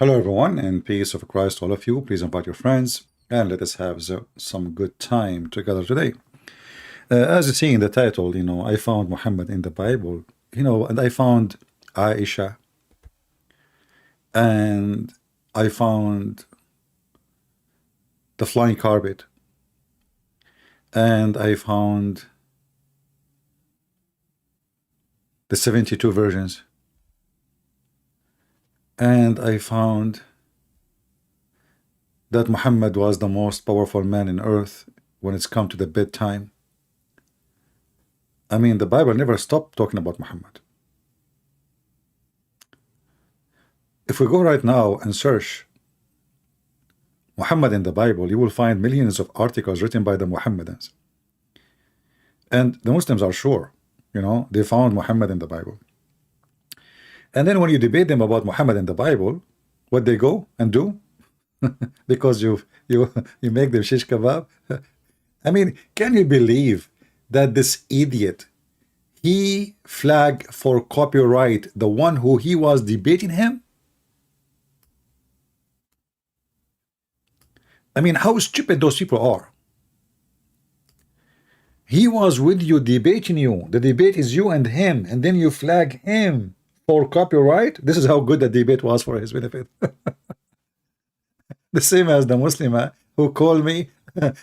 Hello, everyone, and peace of Christ to all of you. Please invite your friends and let us have some good time together today. As you see in the title, I found Muhammad in the Bible, and I found Aisha, and I found the flying carpet, and I found the 72 virgins, and I found that Muhammad was the most powerful man in earth when it's come to the bedtime. I mean, the Bible never stopped talking about Muhammad. If we go right now and search Muhammad in the Bible, you will find millions of articles written by the Muhammadans. And the Muslims are sure, they found Muhammad in the Bible. And then when you debate them about Muhammad in the Bible, what they go and do? Because you make them shish kebab. I mean, can you believe that this idiot, he flagged for copyright the one who he was debating him? I mean, how stupid those people are. He was with you, debating you. The debate is you and him, and then you flag him for copyright. This is how good the debate was for his benefit. The same as the Muslimah who called me, and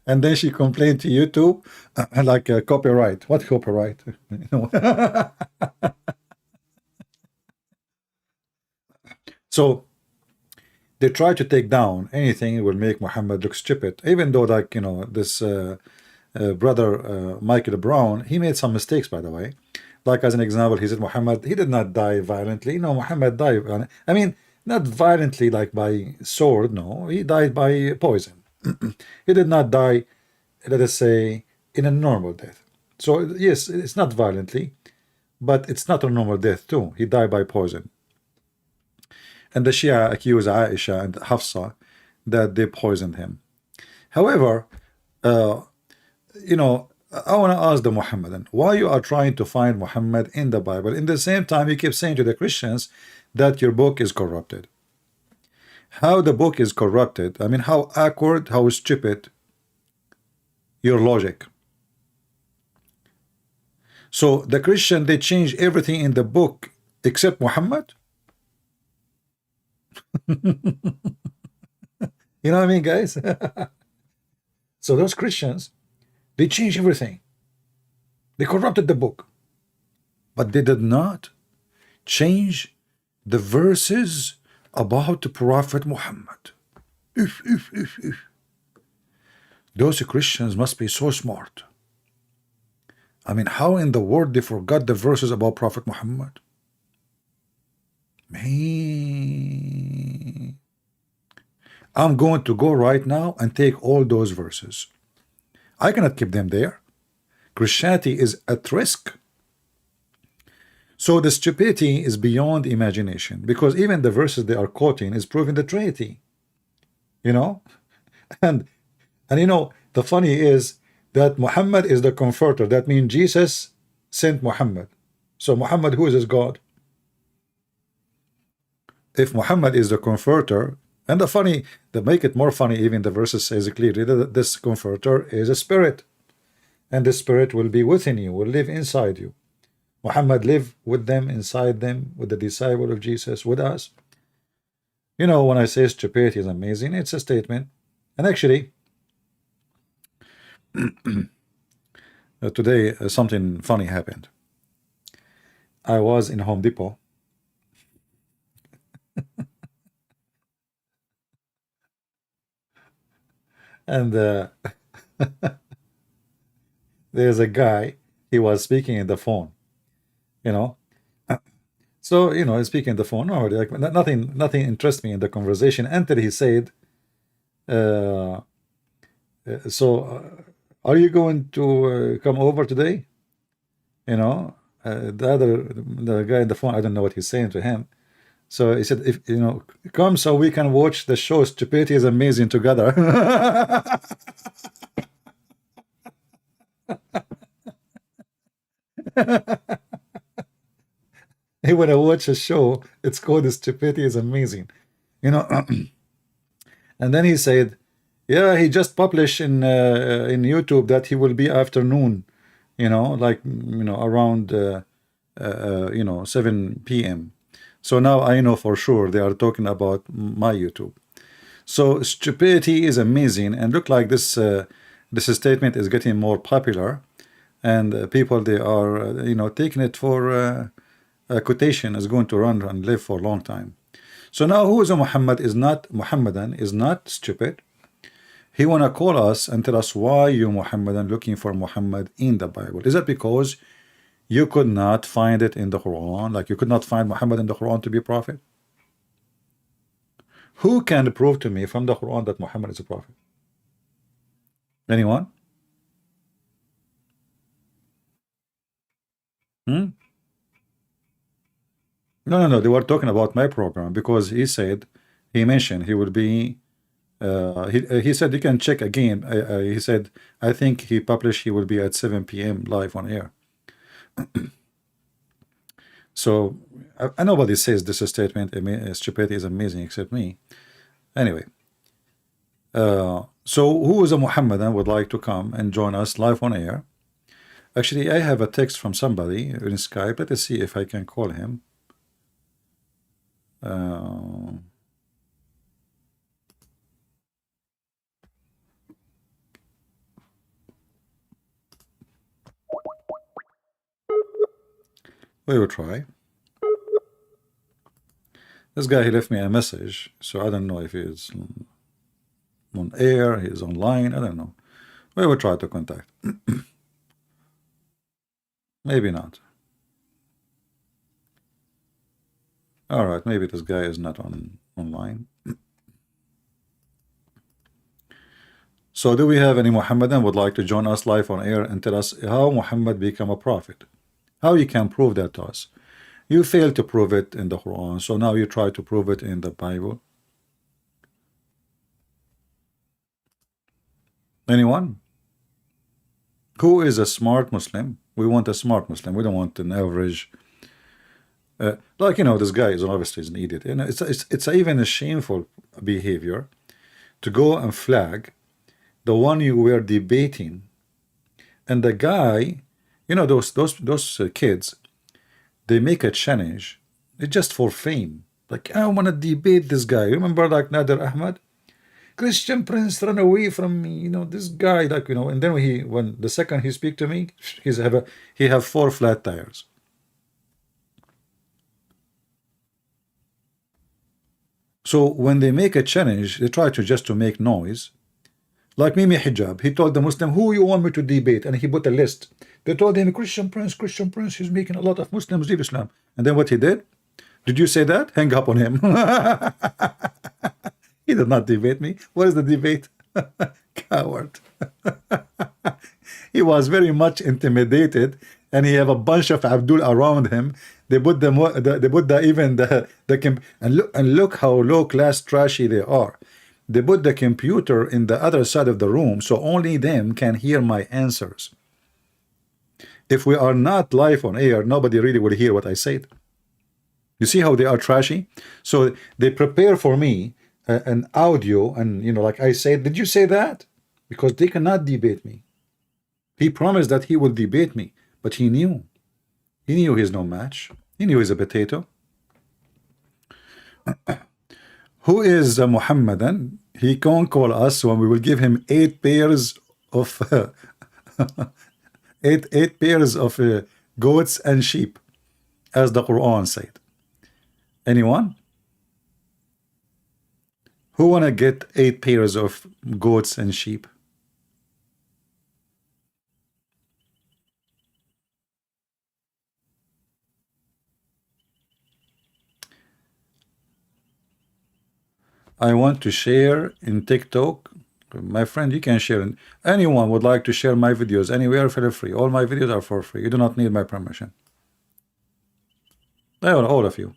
and then she complained to YouTube, like copyright. What copyright? So they try to take down anything that will make Muhammad look stupid, even though, like, this brother Michael Brown, he made some mistakes, by the way. Like, as an example, he said Muhammad, he did not die violently. No, Muhammad died. I mean, not violently, like by sword. No, he died by poison. He did not die, let us say, in a normal death. So yes, it's not violently, but it's not a normal death too. He died by poison. And the Shia accused Aisha and Hafsa that they poisoned him. However, I want to ask the Muhammadan, why you are trying to find Muhammad in the Bible? In the same time, you keep saying to the Christians that your book is corrupted. How the book is corrupted? I mean, how awkward, how stupid your logic. So the Christian, they change everything in the book except Muhammad? You know what I mean, guys? So those Christians, they changed everything. They corrupted the book. But they did not change the verses about the Prophet Muhammad. Those Christians must be so smart. I mean, how in the world they forgot the verses about Prophet Muhammad? Man, I'm going to go right now and take all those verses. I cannot keep them there. Christianity is at risk. So the stupidity is beyond imagination, because even the verses they are quoting is proving the Trinity. And the funny is that Muhammad is the comforter. That means Jesus sent Muhammad. So Muhammad, who is his God? If Muhammad is the comforter, and that make it more funny, even the verses says clearly that this comforter is a spirit, and the spirit will be within you, will live inside you. Muhammad lived with them, inside them, with the disciple of Jesus, with us. When I say stupidity is amazing, it's a statement. And actually, today something funny happened. I was in Home Depot. And there's a guy, he was speaking in the phone, so he's speaking on the phone. No, like, nothing interests me in the conversation until he said, are you going to come over today? The guy in the phone, I don't know what he's saying to him. So he said, if come so we can watch the show Stupidity is Amazing together. He wanna watch a show. It's called Stupidity is Amazing. You know, and then he said, yeah, he just published in YouTube that he will be afternoon, like around 7 p.m. So now I know for sure they are talking about my YouTube. So stupidity is amazing, and look like this statement is getting more popular, and people they are taking it for a quotation is going to run and live for a long time. So now who is a Muhammadan is not stupid. He wanna call us and tell us why you Muhammadan looking for Muhammad in the Bible. Is that because you could not find it in the Quran? Like you could not find Muhammad in the Quran to be a prophet? Who can prove to me from the Quran that Muhammad is a prophet? Anyone? No, no. They were talking about my program because he mentioned he would be. He said you can check again. He said I think he published he will be at 7 p.m. live on air. So nobody says this statement stupidity is amazing except me. Anyway, so who is a Muhammadan would like to come and join us live on air? Actually, I have a text from somebody in Skype. Let us see if I can call him. We will try. This guy, he left me a message, so I don't know if he's on air, he's online, I don't know. We will try to contact. Maybe not. All right, maybe this guy is not online. So do we have any Muhammadan would like to join us live on air and tell us how Muhammad became a prophet? How you can prove that to us? You failed to prove it in the Quran, so now you try to prove it in the Bible. Anyone? Who is a smart Muslim? We want a smart Muslim. We don't want an average. This guy is obviously an idiot. It's even a shameful behavior to go and flag the one you were debating, and the guy, those kids, they make a challenge. It's just for fame. Like I want to debate this guy. Remember, like Nader Ahmed, Christian Prince run away from me. This guy, and then when the second he speak to me, he have 4 flat tires. So when they make a challenge, they try to make noise. Like Mimi Hijab, he told the Muslim, who you want me to debate? And he put a list. They told him, Christian Prince, he's making a lot of Muslims leave Islam. And then what he did? Did you say that? Hang up on him. He did not debate me. What is the debate? Coward. He was very much intimidated, and he have a bunch of Abdul around him. They put them. They put and look how low class trashy they are. They put the computer in the other side of the room, so only them can hear my answers. If we are not live on air, nobody really will hear what I said. You see how they are trashy? So they prepare for me an audio, and like I said, did you say that? Because they cannot debate me. He promised that he would debate me, but he knew he's no match. He knew he's a potato. Who is a Muhammadan? He can't call us when we will give him 8 pairs of eight pairs of goats and sheep, as the Quran said. Anyone? Who wanna get 8 pairs of goats and sheep? I want to share in TikTok. My friend, you can share. Anyone would like to share my videos anywhere, feel free. All my videos are for free. You do not need my permission. All of you.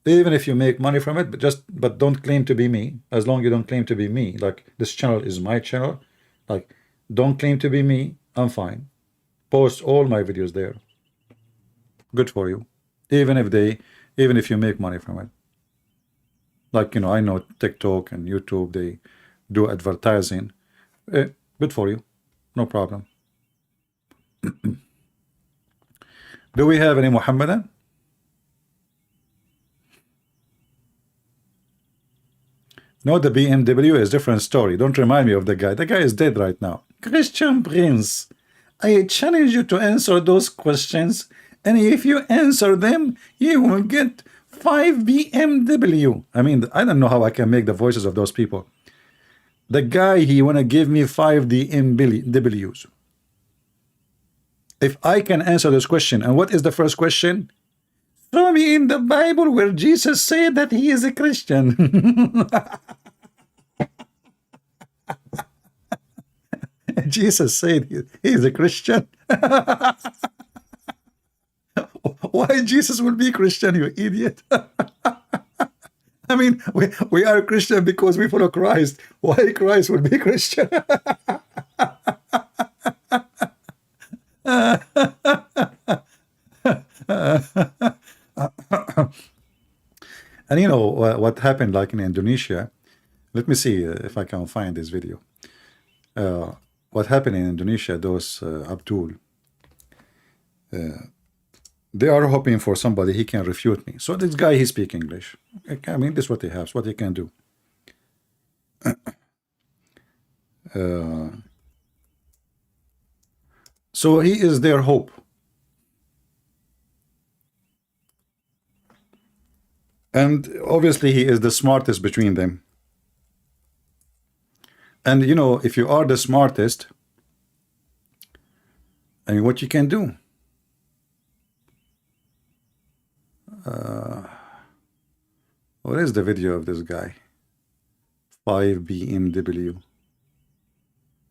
Even if you make money from it, but don't claim to be me. As long as you don't claim to be me, like this channel is my channel, like don't claim to be me, I'm fine. Post all my videos there. Good for you. even if you make money from it. Like, you know, I know TikTok and YouTube, they do advertising. Good for you, no problem. Do we have any Muhammadan? No, the BMW is different story. Don't remind me of the guy. The guy is dead right now. Christian Prince, I challenge you to answer those questions, and if you answer them, you will get 5 BMW. I mean, I don't know how I can make the voices of those people. The guy, he wanna give me 5 DMWs. If I can answer this question, and what is the first question? Show me in the Bible where Jesus said that he is a Christian. Jesus said he is a Christian. Why Jesus will be Christian, you idiot? I mean, we are Christian because we follow Christ. Why Christ will be Christian? And you know what happened, like in Indonesia. Let me see if I can find this video. What happened in Indonesia, those Abdul, they are hoping for somebody he can refute me. So this guy, he speaks English. I mean, this is what he has, what he can do. So he is their hope. And obviously he is the smartest between them. And you know, if you are the smartest, I mean, what you can do? What is the video of this guy? 5 BMW.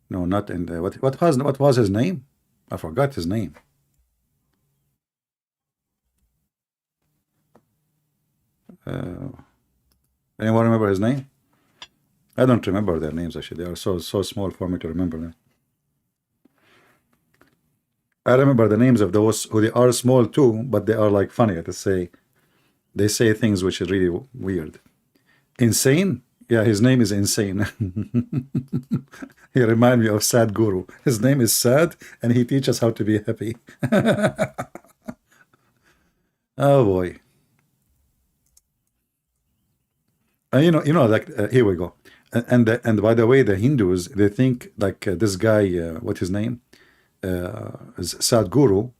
No, not in the what was his name? I forgot his name. Anyone remember his name? I don't remember their names actually. They are so small for me to remember them. I remember the names of those who they are small too, but they are like funny. They say things which are really weird. Insane? Yeah, his name is Insane. He reminds me of Sad Guru. His name is Sad, and he teaches how to be happy. Oh boy. You know, like here we go. And by the way, the Hindus, they think like this guy, what's his name? Is Sadhguru.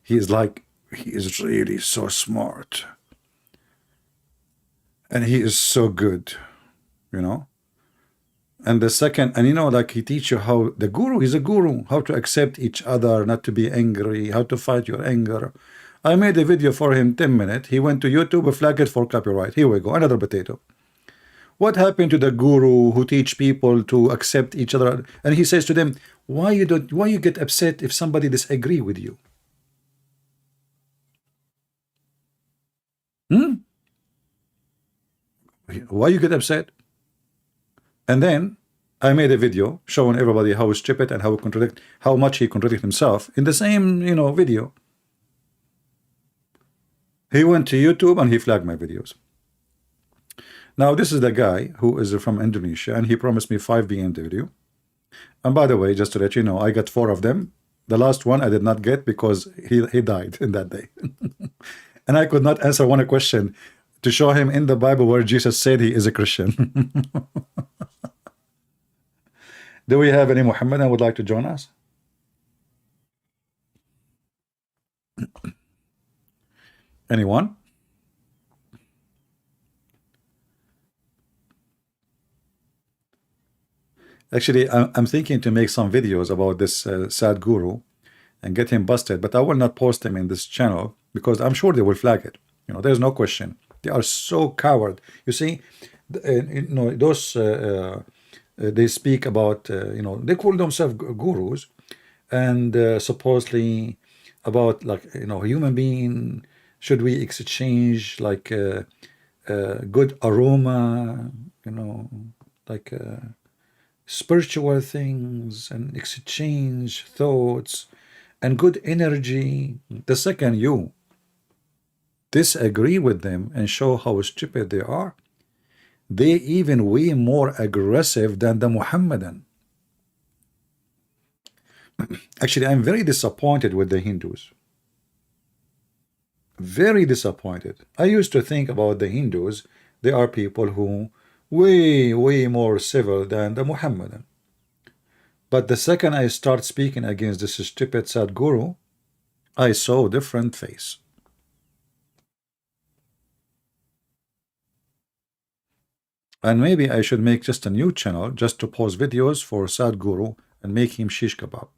He is really so smart. And he is so good, you know. And the second, and you know, like he teach you how, the guru is a guru, how to accept each other, not to be angry, how to fight your anger. I made a video for him, 10 minutes. He went to YouTube, flagged it for copyright. Here we go, another potato. What happened to the guru who teach people to accept each other? And he says to them, why you get upset if somebody disagree with you? Why you get upset? And then I made a video showing everybody how stupid and how much he contradicted himself in the same, you know, video. He went to YouTube and he flagged my videos. Now this is the guy who is from Indonesia, and he promised me 5 BMW. And by the way, just to let you know, I got 4 of them. The last one I did not get because he died in that day. And I could not answer one question to show him in the Bible where Jesus said he is a Christian. Do we have any Muhammad that would like to join us? Anyone? Actually, I'm thinking to make some videos about this sad guru and get him busted, but I will not post them in this channel because I'm sure they will flag it. You know, there's no question. They are so coward. You see, you know, those they speak about, you know, they call themselves gurus, and supposedly about, like, you know, human being, should we exchange like good aroma, you know, like spiritual things, and exchange thoughts and good energy. The second you disagree with them and show how stupid they are. They even way more aggressive than the Muhammadan. Actually, I'm very disappointed with the Hindus. Very disappointed. I used to think about the Hindus, they are people who way more civil than the Muhammadan. But the second I start speaking against this stupid Sadguru, I saw a different face. And maybe I should make just a new channel just to post videos for Sadguru and make him shish kebab.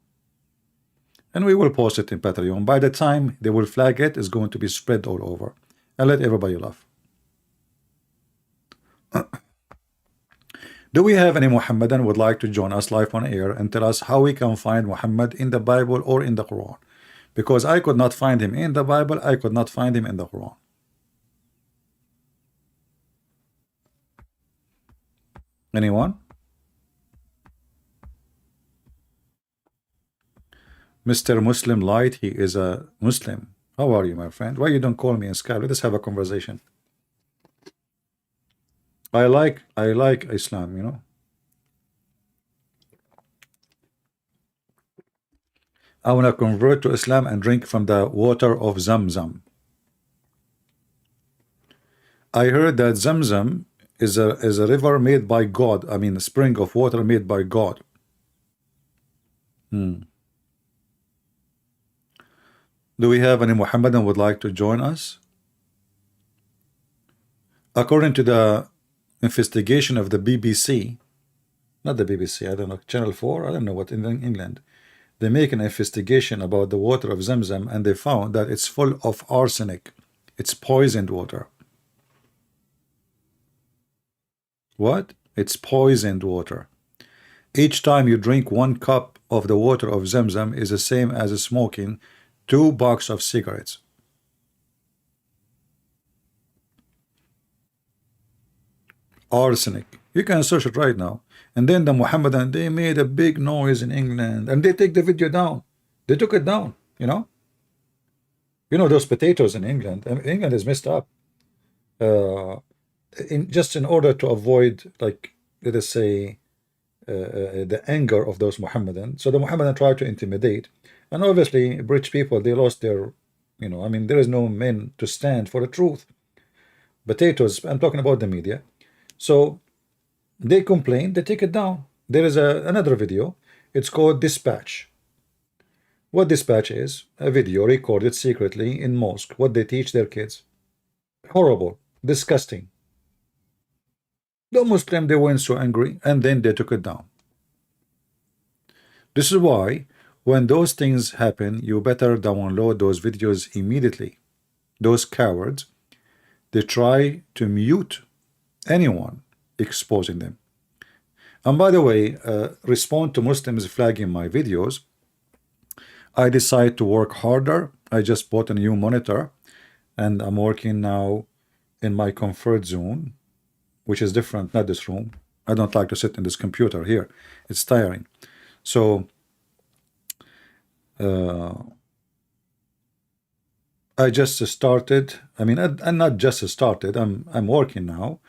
And we will post it in Patreon. By the time they will flag it, it's going to be spread all over. And let everybody laugh. Do we have any Muhammadan would like to join us live on air and tell us how we can find Muhammad in the Bible or in the Quran? Because I could not find him in the Bible, I could not find him in the Quran. Anyone? Mr. Muslim Light, he is a Muslim. How are you, my friend? Why you don't call me in Skype? Let us have a conversation. I like Islam, you know. I want to convert to Islam and drink from the water of Zamzam. I heard that Zamzam is a river made by God. I mean, a spring of water made by God. Do we have any Muhammadan would like to join us? According to the investigation of the BBC, not the BBC, I don't know, Channel 4, I don't know what, in England, they make an investigation about the water of Zamzam and they found that it's full of arsenic. It's poisoned water. What? It's poisoned water. Each time you drink 1 cup of the water of Zamzam is the same as smoking 2 boxes of cigarettes. Arsenic. You can search it right now. And then the Muhammadan, they made a big noise in England and they take the video down. They took it down, you know. You know those potatoes in England. England is messed up. Just in order to avoid, like, let us say, the anger of those Muhammadan. So the Muhammadan tried to intimidate. And obviously, British people, they lost their, you know, I mean, there is no men to stand for the truth. Potatoes, I'm talking about the media. So they complain, they take it down. There is another video. It's called Dispatch. What Dispatch is? A video recorded secretly in mosque. What they teach their kids. Horrible. Disgusting. The Muslim, they went so angry and then they took it down. This is why when those things happen, you better download those videos immediately. Those cowards, they try to mute anyone exposing them. And by the way, respond to Muslims flagging my videos. I decide to work harder. I just bought a new monitor and I'm working now in my comfort zone, which is different, not this room. I don't like to sit in this computer here. It's tiring. So I just started, I mean, I'm not just started, I'm working now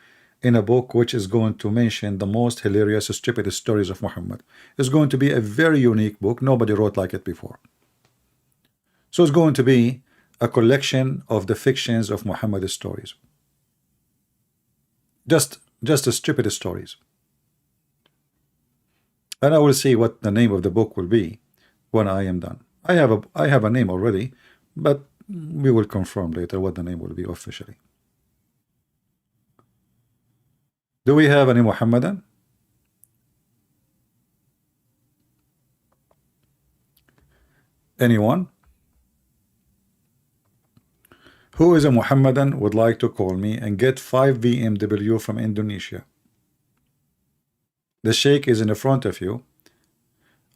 in a book which is going to mention the most hilarious, stupid stories of Muhammad. It's going to be a very unique book. Nobody wrote like it before. So it's going to be a collection of the fictions of Muhammad's stories. Just the stupid stories. And I will see what the name of the book will be when I am done. I have a name already, but we will confirm later what the name will be officially. Do we have any Muhammadan? Anyone? Who is a Muhammadan would like to call me and get 5 BMW from Indonesia? The Sheikh is in the front of you.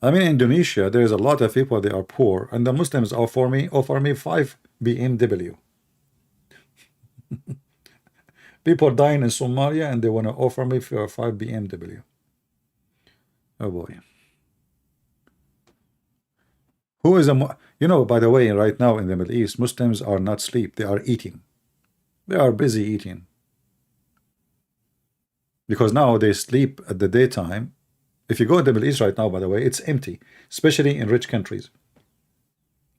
I mean, Indonesia, there is a lot of people, they are poor, and the Muslims offer me 5 BMW. People dying in Somalia and they want to offer me for 5 BMW. Oh boy. Who is a, you know, by the way, right now in the Middle East, Muslims are not asleep, they are eating. They are busy eating. Because now they sleep at the daytime. If you go to the Middle East right now, by the way, it's empty, especially in rich countries.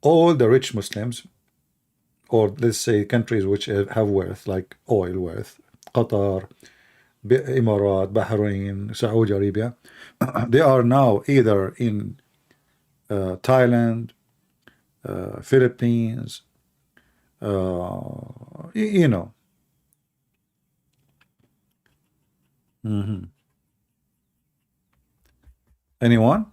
All the rich Muslims, or let's say countries which have wealth, like oil wealth, Qatar, Emirat, Bahrain, Saudi Arabia, they are now either in Thailand, Philippines, you know. Anyone?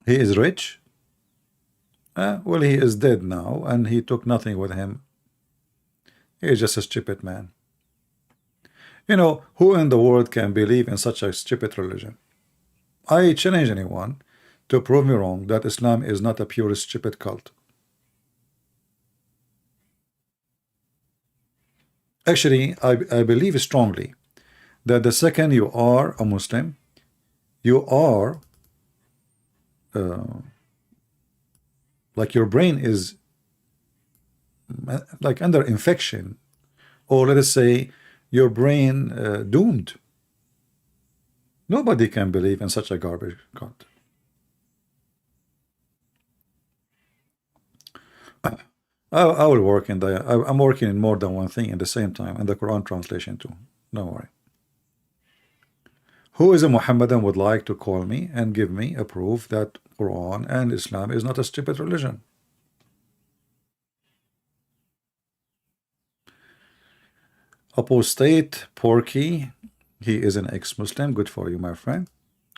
He is rich? Well, he is dead now, and he took nothing with him. He is just a stupid man. You know, who in the world can believe in such a stupid religion? I challenge anyone to prove me wrong that Islam is not a pure stupid cult. Actually, I believe strongly that the second you are a Muslim, you are like your brain is like under infection, or let us say your brain doomed. Nobody can believe in such a garbage cult. I will work in the. I'm working in more than one thing at the same time, and the Quran translation too. Don't worry. Who is a Mohammedan would like to call me and give me a proof that Quran and Islam is not a stupid religion? Apostate Porky, he is an ex-Muslim. Good for you, my friend.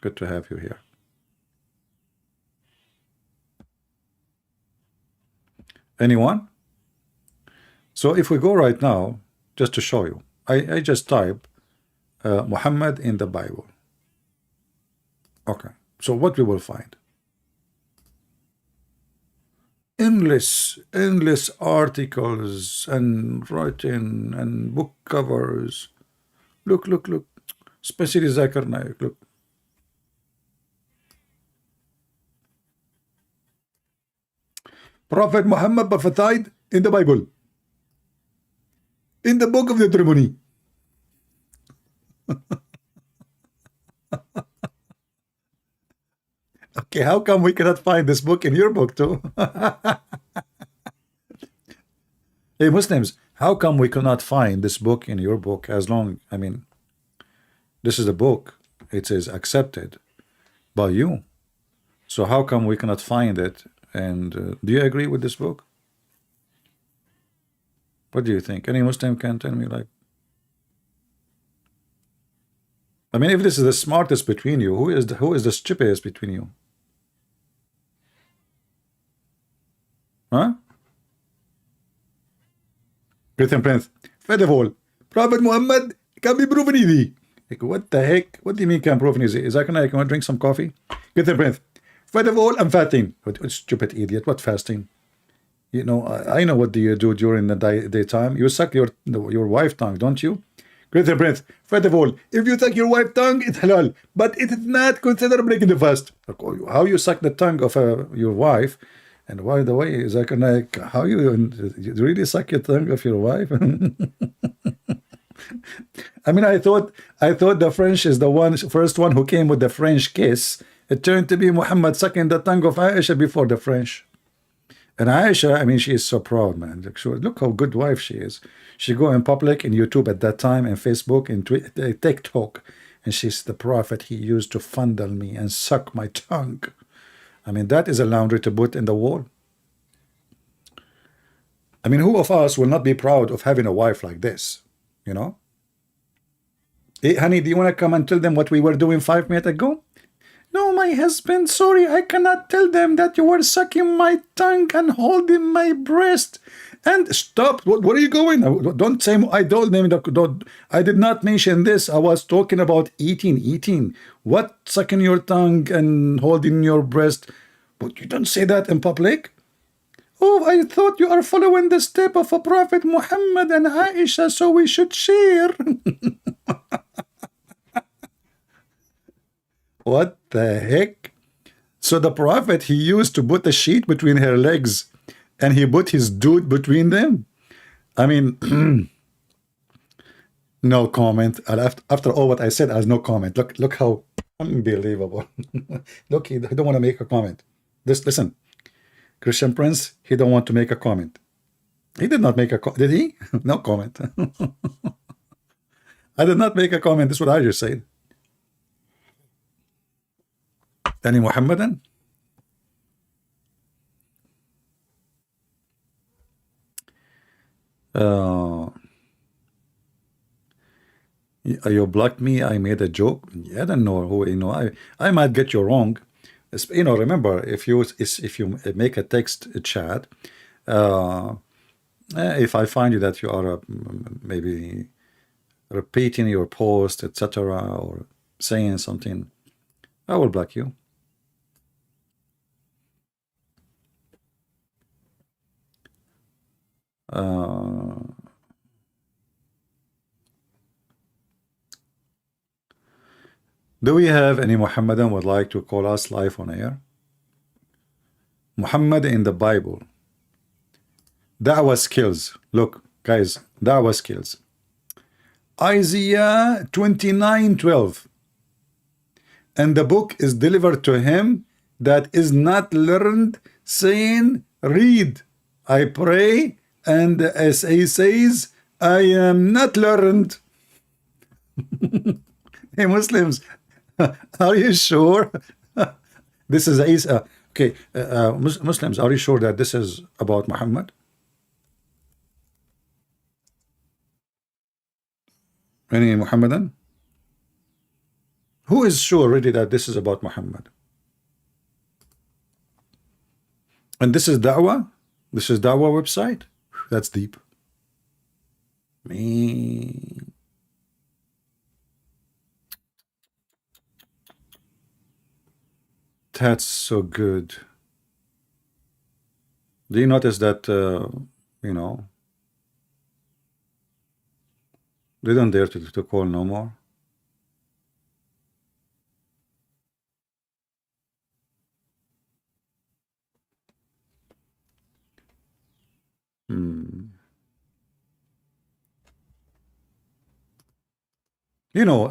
Good to have you here. Anyone? So if we go right now, just to show you, I just type Muhammad in the Bible. Okay, so what we will find? Endless articles and writing and book covers. Look, especially Zakir Naik, look. Prophet Muhammad prophesied in the Bible, in the book of Deuteronomy. Okay, how come we cannot find this book in your book too? Hey Muslims, how come we cannot find this book in your book? As long, I mean, this is a book, it is accepted by you, so how come we cannot find it? And do you agree with this book? What do you think? Any Muslim can tell me, like, I mean, if this is the smartest between you, who is the stupidest between you? Huh? Christian Prince, first of all, Prophet Muhammad can be proven easy. Like, what the heck? What do you mean can proven easy? Is that can I drink some coffee? Christian Prince, first of all, I'm fasting. What stupid idiot? What fasting? You know, I know what do you do during the daytime. You suck your wife tongue, don't you? Christian Prince, first of all, if you suck your wife tongue, it's halal, but it is not considered breaking the fast. How you suck the tongue of your wife? And by the way, is that like how you really suck your tongue of your wife? I mean, I thought the French is the first one who came with the French kiss. It turned to be Muhammad sucking the tongue of Aisha before the French. And Aisha, I mean, she is so proud, man. Look how good wife she is. She go in public in YouTube at that time, and Facebook, and TikTok, and she's the prophet he used to fondle me and suck my tongue. I mean, that is a laundry to put in the wall. I mean, who of us will not be proud of having a wife like this? You know? Hey, honey, do you want to come and tell them what we were doing 5 minutes ago? No, my husband, sorry, I cannot tell them that you were sucking my tongue and holding my breast. And stop, where are you going? Don't say, I told them, I did not mention this. I was talking about eating. What, sucking your tongue and holding your breast? But you don't say that in public. Oh, I thought you are following the step of a Prophet Muhammad and Aisha, so we should share. What the heck? So the prophet, he used to put a sheet between her legs and he put his dude between them. I mean, no comment. After all what I said, I has no comment. Look how unbelievable. Look, he don't want to make a comment. Just listen. Christian Prince, he don't want to make a comment. He did not make a comment. Did he? No comment. I did not make a comment. This is what I just said. Any Muhammadan? You blocked me. I made a joke. I don't know who. I might get you wrong. Remember, if you make a text chat, if I find you that you are maybe repeating your post, etc., or saying something, I will block you. Do we have any Muhammadan would like to call us live on air? Muhammad in the Bible. Dawah skills. Look, guys, Dawah skills. Isaiah 29:12. And the book is delivered to him that is not learned, saying, read, I pray, and as he says, I am not learned. Hey, Muslims, are you sure? This is Isa. Okay, Muslims, are you sure that this is about Muhammad? Any Muhammadan? Who is sure really that this is about Muhammad? And this is Dawah? This is Dawah website? That's deep. Me. That's so good. Do you notice that, they don't dare to call no more?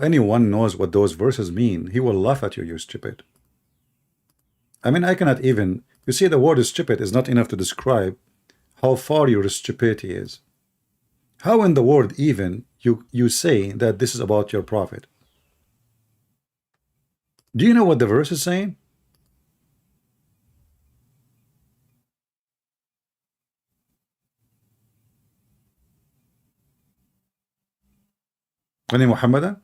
Anyone knows what those verses mean, he will laugh at you, you stupid. I mean, I cannot even, you see, the word stupid is not enough to describe how far your stupidity is. How in the world even you say that this is about your prophet? Do you know what the verse is saying? Any Muhammadan?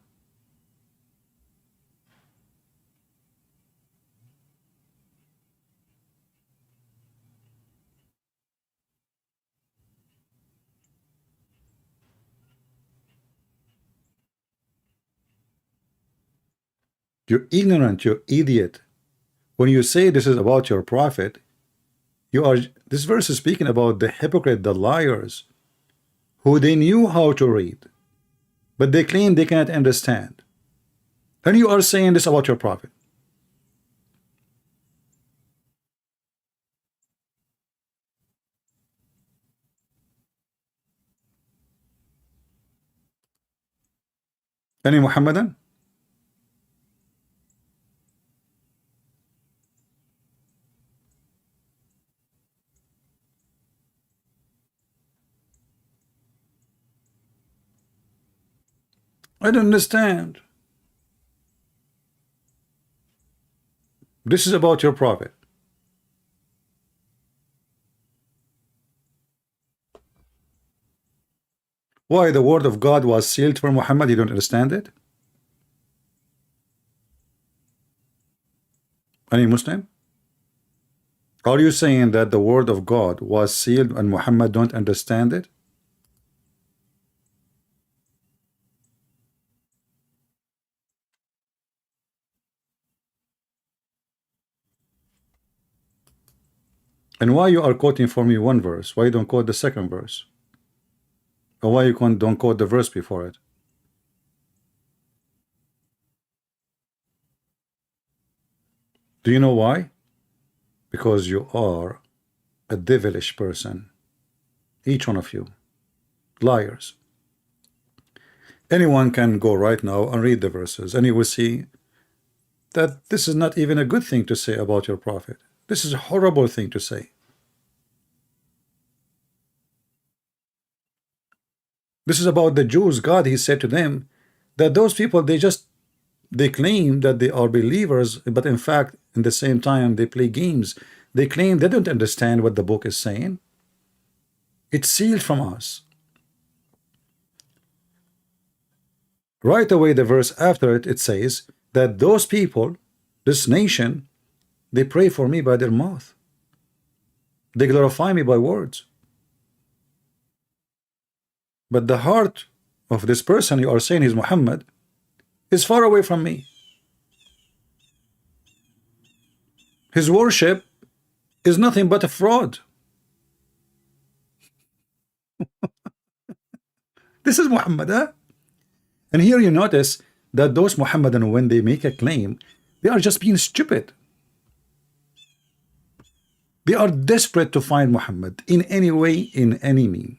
You're ignorant, you idiot. When you say this is about your prophet, this verse is speaking about the hypocrite, the liars, who they knew how to read, but they claim they cannot understand. And you are saying this about your prophet. Any Muhammadan? I don't understand. This is about your prophet. Why the word of God was sealed for Muhammad? You don't understand it? Any Muslim? Are you saying that the word of God was sealed and Muhammad don't understand it? And why you are quoting for me one verse? Why you don't quote the second verse? Or why you don't quote the verse before it? Do you know why? because you are a devilish person, each one of you, liars. Anyone can go right now and read the verses, and you will see that this is not even a good thing to say about your prophet. This is a horrible thing to say. This is about the Jews. God, he said to them that those people, they claim that they are believers, but in fact, in the same time, they play games. They claim they don't understand what the book is saying. It's sealed from us. Right away, the verse after it, it says that those people, this nation, they pray for me by their mouth. They glorify me by words. But the heart of this person you are saying is Muhammad is far away from me. His worship is nothing but a fraud. This is Muhammad, huh? And here you notice that those Muhammadan, when they make a claim, they are just being stupid. They are desperate to find Muhammad in any way, in any mean.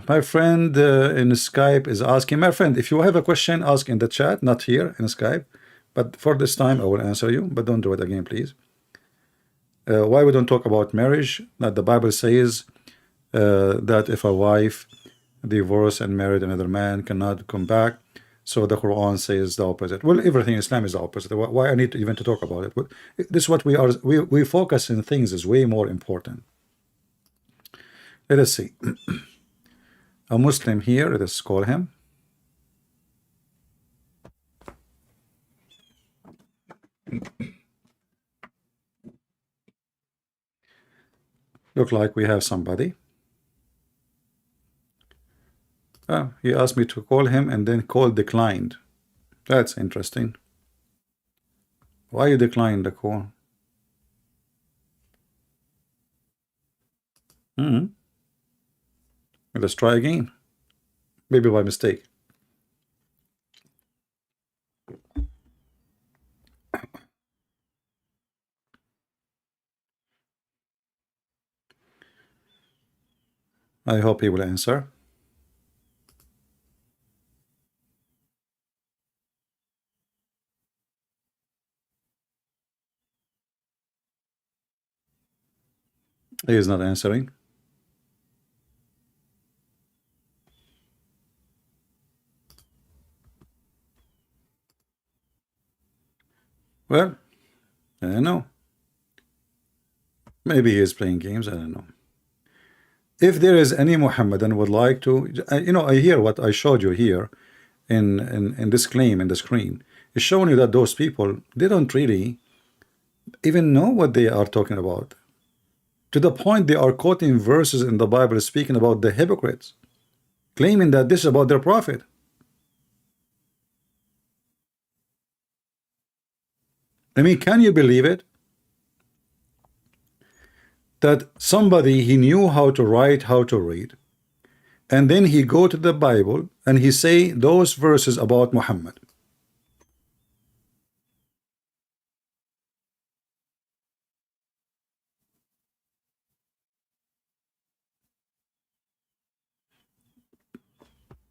My friend in Skype is asking, my friend, if you have a question, ask in the chat, not here in Skype. But for this time, I will answer you, but don't do it again, please. Why we don't talk about marriage? That the Bible says that if a wife divorced and married another man cannot come back. So the Quran says the opposite. Well, everything in Islam is the opposite. Why I need to even to talk about it? But this is what we are. We focus in things is way more important. Let us see. A Muslim here. Let us call him. Look like we have somebody. He asked me to call him and then call declined. That's interesting. Why you declined the call? Let's try again. Maybe by mistake. I hope he will answer. He is not answering. Well, I don't know. Maybe he is playing games. I don't know. If there is any Muhammadan would like to, I hear what I showed you here in this claim in the screen. It's showing you that those people, they don't really even know what they are talking about. To the point they are quoting verses in the Bible speaking about the hypocrites, claiming that this is about their prophet. I mean, can you believe it? That somebody, he knew how to write, how to read, and then he go to the Bible and he say those verses about Muhammad.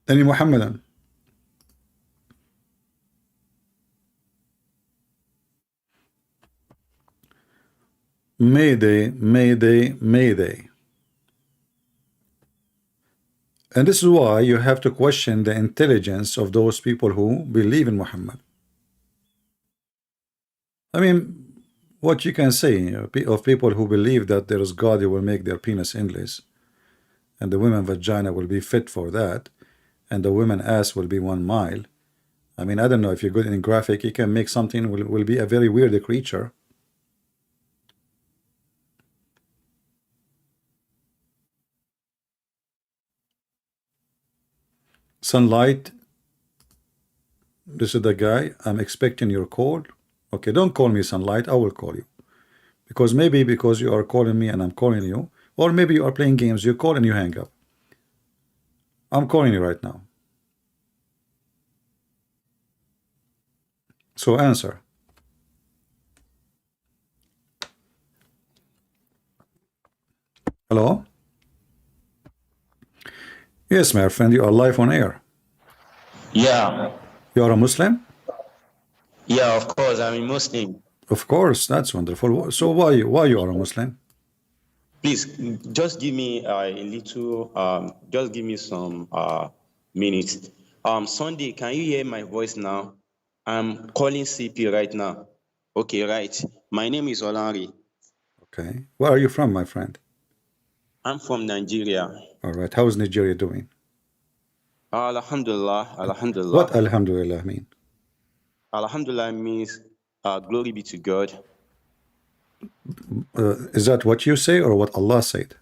Any Muhammadan. Mayday, Mayday, Mayday. And this is why you have to question the intelligence of those people who believe in Muhammad. I mean, what you can say of people who believe that there is God who will make their penis endless, and the women vagina will be fit for that, and the women ass will be 1 mile. I mean, I don't know, if you're good in graphic, you can make something will be a very weird creature. Sunlight, this is the guy. I'm expecting your call. Okay, don't call me Sunlight, I will call you. Because maybe because you are calling me and I'm calling you, or maybe you are playing games, you call and you hang up. I'm calling you right now. So answer. Hello? Yes, my friend, you are live on air. Yeah, You are a Muslim? yeah, of course, I'm a Muslim. Of course, that's wonderful. So why you are a Muslim? Please, just give me a little, just give me some minutes. Sunday, can you hear my voice now? I'm calling CP right now. Okay, right. My name is Olanre. Okay. Where are you from, my friend? I'm from Nigeria. All right. How is Nigeria doing? Alhamdulillah, What Alhamdulillah. Alhamdulillah mean? Alhamdulillah means glory be to God. Is that what you say or what Allah said?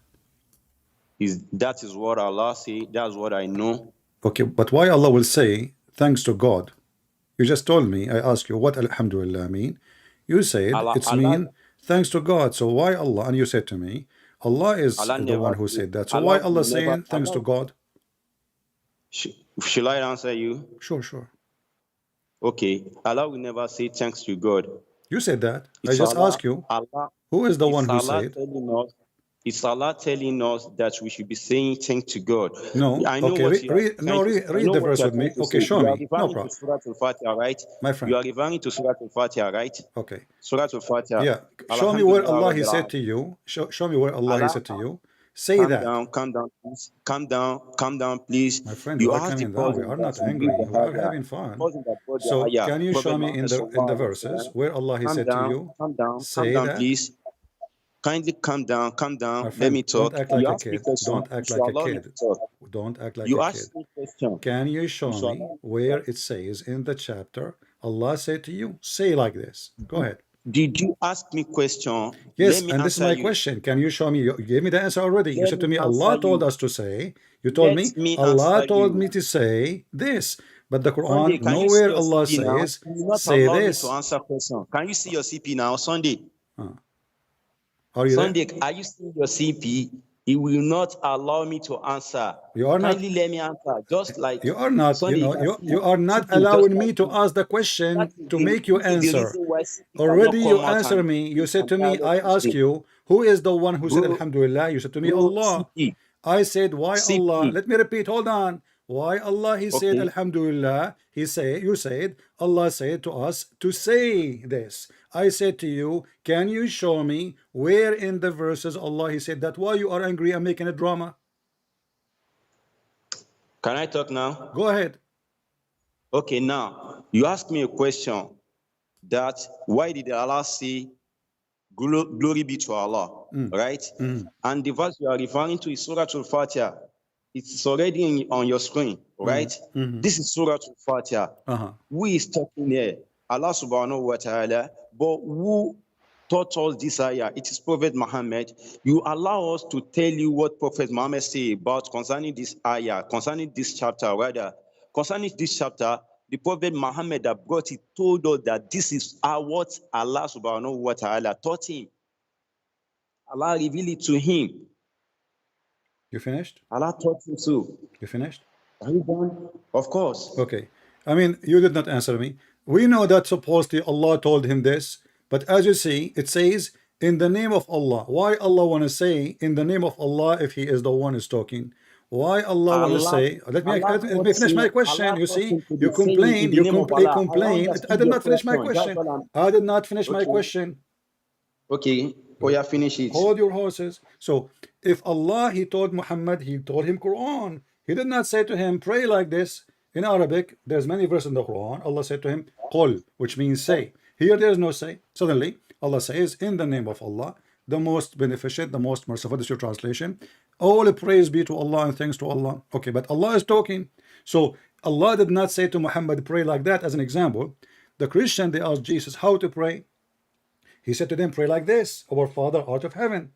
That is what Allah say. That's what I know. Okay, but why Allah will say thanks to God? You just told me, I asked you what Alhamdulillah mean. You said it's Allah, mean thanks to God. So why Allah? And you said to me, Allah is Allah the one never who say. said that. So why Allah Will never. saying thanks to God? Should I answer you? Sure. Okay. Allah will never say thanks to God. You said that. I It's just Allah. asked you, Allah. who is the one It's who Allah said? telling us. It's Allah telling us that we should be saying thanks to God. No. I know Okay, what you are trying to. I read know the what verse you are with trying me. to Okay, say. show You are me. No referring to problem. Surah Al-Fatiha, right? My You friend. are referring to Surah Al-Fatiha, right? Okay. Surah Al-Fatiha. Yeah. Show me where Alhamdulillah Allah He Rabbil said to Alamin. you. Show me where Allah He Allah, said to you. Say that. calm down, please. Calm down, please. My friend, we You are asked the coming down. We person are that not will give angry. the We are ayah. having The fun. person that brought the So ayah. can you Prophet show me Muhammad in the sallallahu alaihi verses wasallam. where Allah He said to you, Calm say down, that? please. Kindly calm My down. Let friend, me don't talk. act You like a asked me kid. question. Don't You act should like a allow me to kid. talk. Don't act like You a kid. asked me question. Can you You show should me allow me to where talk. it says in the chapter Allah said to you, say like this. Go ahead. Did you ask me question? Yes, Let me and this is answer my you. question. Can you show me? You gave me the answer already. You Let said to me me, answer Allah told you. us to say. You told Let me, me Allah answer told me you. to say this. But the Sunday, Quran, can you see nowhere your Allah CP now? says, You will not say allow me to this. answer question. Can you see your CP now, Sunday? Are you there? Sunday, are you seeing your CP? He will not allow me to answer. You are not. Kindly let me answer. Just like You are not. You Sunday, you know. can You see are not CP just allowing like me to me. ask the That question is to the make you this is the answer. reason why CP cannot Already you come out answer and me. You said and to me, dialogue I with ask me. you, who is the one who said Bro, Alhamdulillah? You said to me, bro, Allah. CP, I said, why Allah? CP. Let me repeat, hold on. Why Allah? He said, Okay. Alhamdulillah. You said, Allah said to us to say this. I said to you, can you show me where in the verses Allah He said that? Why you are angry and making a drama? Can I talk now? Go ahead. Okay, now you asked me a question that why did Allah say glory be to Allah, right? And the verse you are referring to is Surah Al-Fatiha. It's already on your screen, right? This is Surah Al-Fatiha. Who is talking here? Allah subhanahu wa ta'ala. But who taught us this ayah? It is Prophet Muhammad. You allow us to tell you what Prophet Muhammad say about concerning this ayah, concerning this chapter, rather. Concerning this chapter, the Prophet Muhammad that brought it told us that this is what Allah subhanahu wa ta'ala taught him. Allah revealed it to him. You finished? Allah taught him so. You finished? Are you done? Of course. Okay. I mean, you did not answer me. We know that supposedly Allah told him this, but as you see, it says in the name of Allah. Why Allah want to say in the name of Allah if He is the one who's talking? Why Allah want to say? Let me finish my question. Allah You taught see, him to be you saying in complain, the name of Allah. I complain. I understood did your not finish my question. That's question. all I'm. I did not finish my Okay. question. Okay. Oh yeah, finish it. Hold your horses. So if Allah, He told Muhammad, He told him Quran. He did not say to him, pray like this. In Arabic, there's many verses in the Quran. Allah said to him, Qul, which means say. Here there is no say. Suddenly, Allah says, in the name of Allah, the most beneficent, the most merciful. This is your translation. All praise be to Allah and thanks to Allah. Okay, but Allah is talking. So Allah did not say to Muhammad, pray like that. As an example, the Christian, they asked Jesus how to pray. He said to them, pray like this, our Father art of heaven.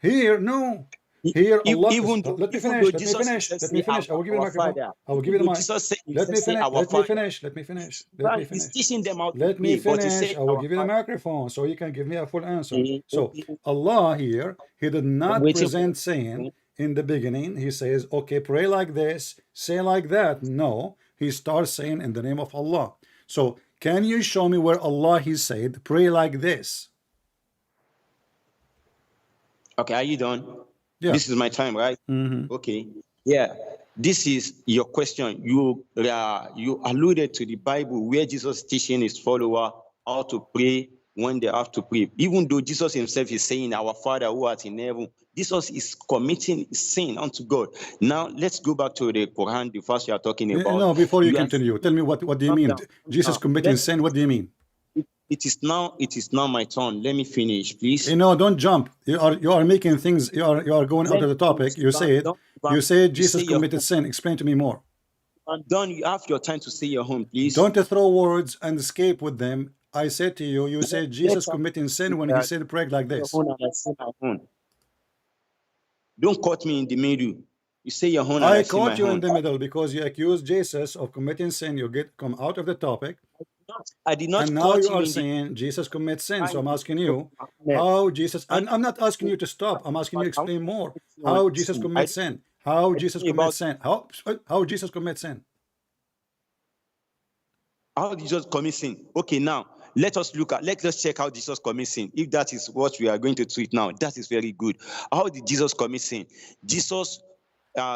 Here, no. Here, Allah. Even though, Let me even finish. though Let me Jesus finish. himself Let me say finish. I will give you the our microphone. Father, I will give you even the though mic. Jesus Let me himself say finish. our Let me Father, finish. Let me finish. Let me he's finish. teaching them how to Let me pray, but he finish. said I will our give you the Father. microphone so you can give me a full answer. So Okay, Allah here, He did I'm not waiting for present saying in the beginning, He says, okay, pray like this, say like that. No, He starts saying in the name of Allah. So can you show me where Allah He said, pray like this? Okay, are you done? Yeah. This is my time, right? Okay. Yeah. This is your question. You alluded to the Bible where Jesus teaching his follower how to pray when they have to pray. Even though Jesus himself is saying, our Father who art in heaven, Jesus is committing sin unto God. Now let's go back to the Quran, the verse you are talking about. No, before you You are continue, tell me what do you mean? Jesus committing sin, what do you mean? it is now my turn. Let me finish, please. No, don't jump. You are making things. You are going out of the topic. You said Jesus committed sin. Explain to me more. I'm done. You have your time to say your own, please. Don't throw words and escape with them. I said to you, you said Jesus committing sin when he said pray like this. Don't cut me in the middle. You say your own and I I say my caught you in own. the middle because you accused Jesus of committing sin. You come out of the topic. I did not And now cut you you are in the saying Jesus commits sin. So I'm asking you how Jesus, and I'm not asking you to stop. I'm asking you to explain more. How Jesus commits sin. How Jesus commits sin. How Jesus commits sin. How did Jesus commit sin? Okay, now let us check how Jesus commits sin. If that is what we are going to treat now, that is very good. How did Jesus commit sin? Jesus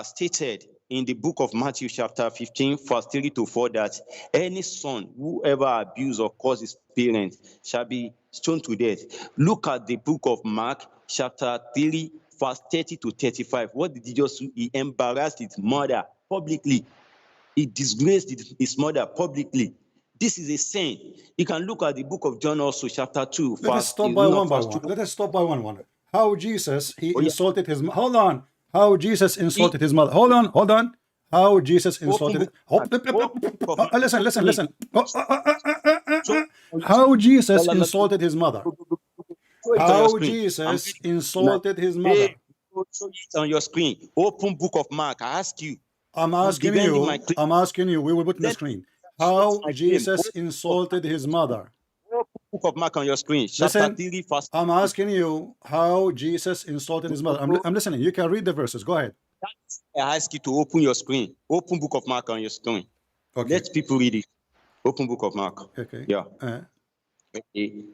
stated in the book of Matthew chapter 15 verse 3 to 4 that any son who ever abuse or cause his parents shall be stoned to death. Look at the book of Mark chapter 3 verse 30 to 35. What did Jesus do? He embarrassed his mother publicly. He disgraced his mother publicly. This is a sin. You can look at the book of John also, chapter 2. Let us stop by one by one. Let us stop by one. How Jesus, he insulted his... Hold on. How Jesus insulted his mother. Hold on. How Jesus insulted... Listen. How Jesus insulted his mother. How Jesus insulted his mother. Show it on your screen. Open book of Mark. I ask you. I'm asking you. We will put on the screen. How Jesus insulted his mother. Book of Mark on your screen. Listen, I'm asking you how Jesus insulted his mother. I'm listening. You can read the verses. Go ahead. I ask you to open your screen. Open book of Mark on your screen. Okay. Let people read it. Open book of Mark. Okay. Yeah. Okay.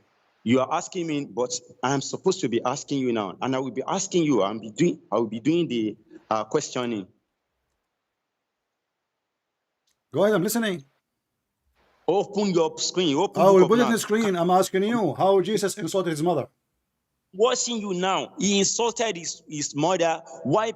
You are asking me, but I'm supposed to be asking you now, and I will be asking you. I will be doing the questioning. Go ahead. I'm listening. Open your screen. Open I will book put of it in Mark. the screen. I'm asking you how Jesus insulted his mother. Watching you now, he insulted his mother. Why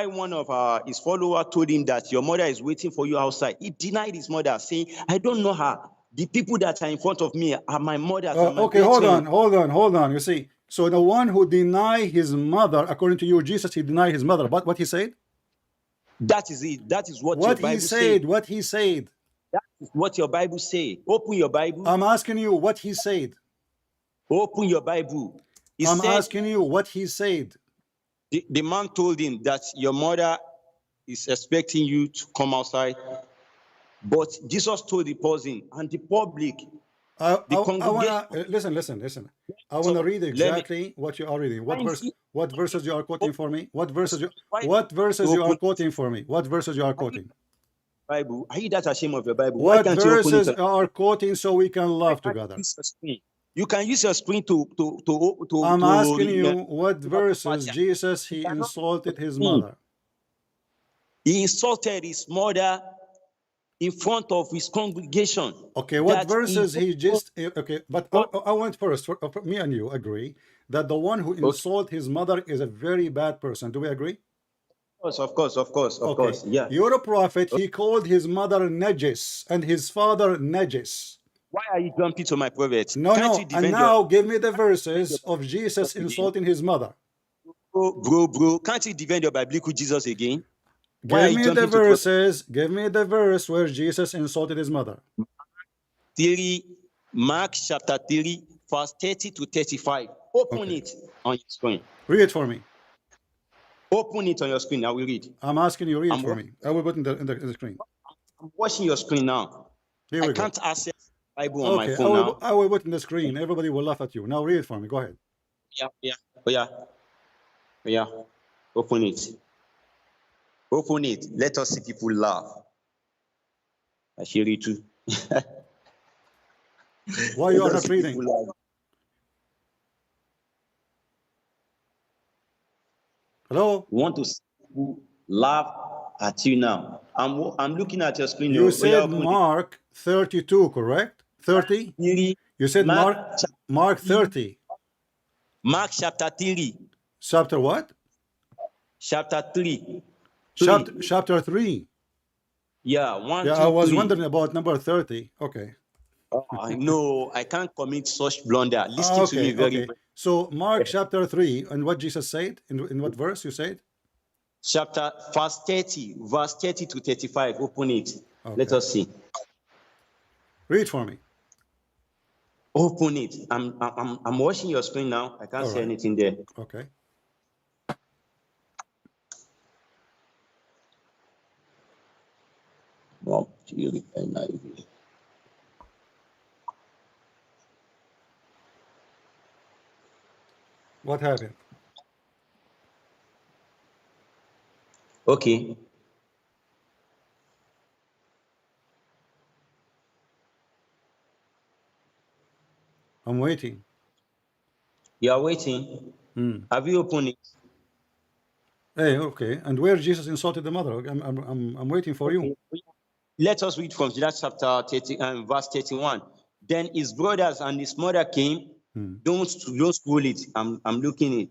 one of his followers told him that your mother is waiting for you outside? He denied his mother, saying, I don't know her. The people that are in front of me are my mothers. Okay, hold on. You see, so the one who denied his mother, according to you, Jesus, he denied his mother. But what he said? That is it. That is what your Bible said. What he said. That is what your Bible say. Open your Bible. I'm asking you what he said. Open your Bible. I'm asking you what he said. The man told him that your mother is expecting you to come outside. But Jesus told the person and the public, the congregation. Listen. I want to read exactly what you are reading. What verses you are quoting for me? What verses you are quoting for me? What verses you are quoting? Bible. Are you that ashamed of your Bible? What verses are quoting so we can laugh together? You can use your screen to I'm asking you what verses Jesus he insulted his mother. He insulted his mother in front of his congregation. Okay, what verses he just... Okay, but I want first, for me and you agree that the one who insulted his mother is a very bad person. Do we agree? Of course. Yeah. You're a prophet. He called his mother Najis and his father Najis. Why are you jumping to my prophet? No. And now give me the verses of Jesus insulting his mother. Bro. Can't you defend your biblical Jesus again? Give me the verses. Give me the verse where Jesus insulted his mother. Mark chapter 3, verse 30 to 35. Open it on your screen. Read it for me. Open it on your screen. I will read. I'm asking you read for me. I will put in the screen. I'm watching your screen now. Here we I go. can't access Bible on my phone now. I will put in the screen. Everybody will laugh at you. Now read it for me. Go ahead. Yeah. Open it. Open it. Let us see people laugh. I hear it too. Why you are not reading? Hello? Want to see people laugh at you now. I'm looking at your screen. You said Mark 32, correct? 30? You said Mark 30. Mark chapter 3. Chapter what? Chapter 3. Chapter 3. Yeah, 1, yeah, 2, I was 3. wondering about number 30. Okay. I know I can't commit such blunder. Listen to me very well. So Mark chapter 3, and what Jesus said, in what verse you said? Verse 30 to 35. Open it. Okay. Let us see. Read for me. Open it. I'm watching your screen now. I can't see anything there. Okay. What happened? Okay. I'm waiting. You are waiting? Have you opened it? Hey, okay. And where Jesus insulted the mother? I'm waiting for you. Let us read from that chapter 30 verse 31. Then his brothers and his mother came. Don't scroll it. I'm looking it.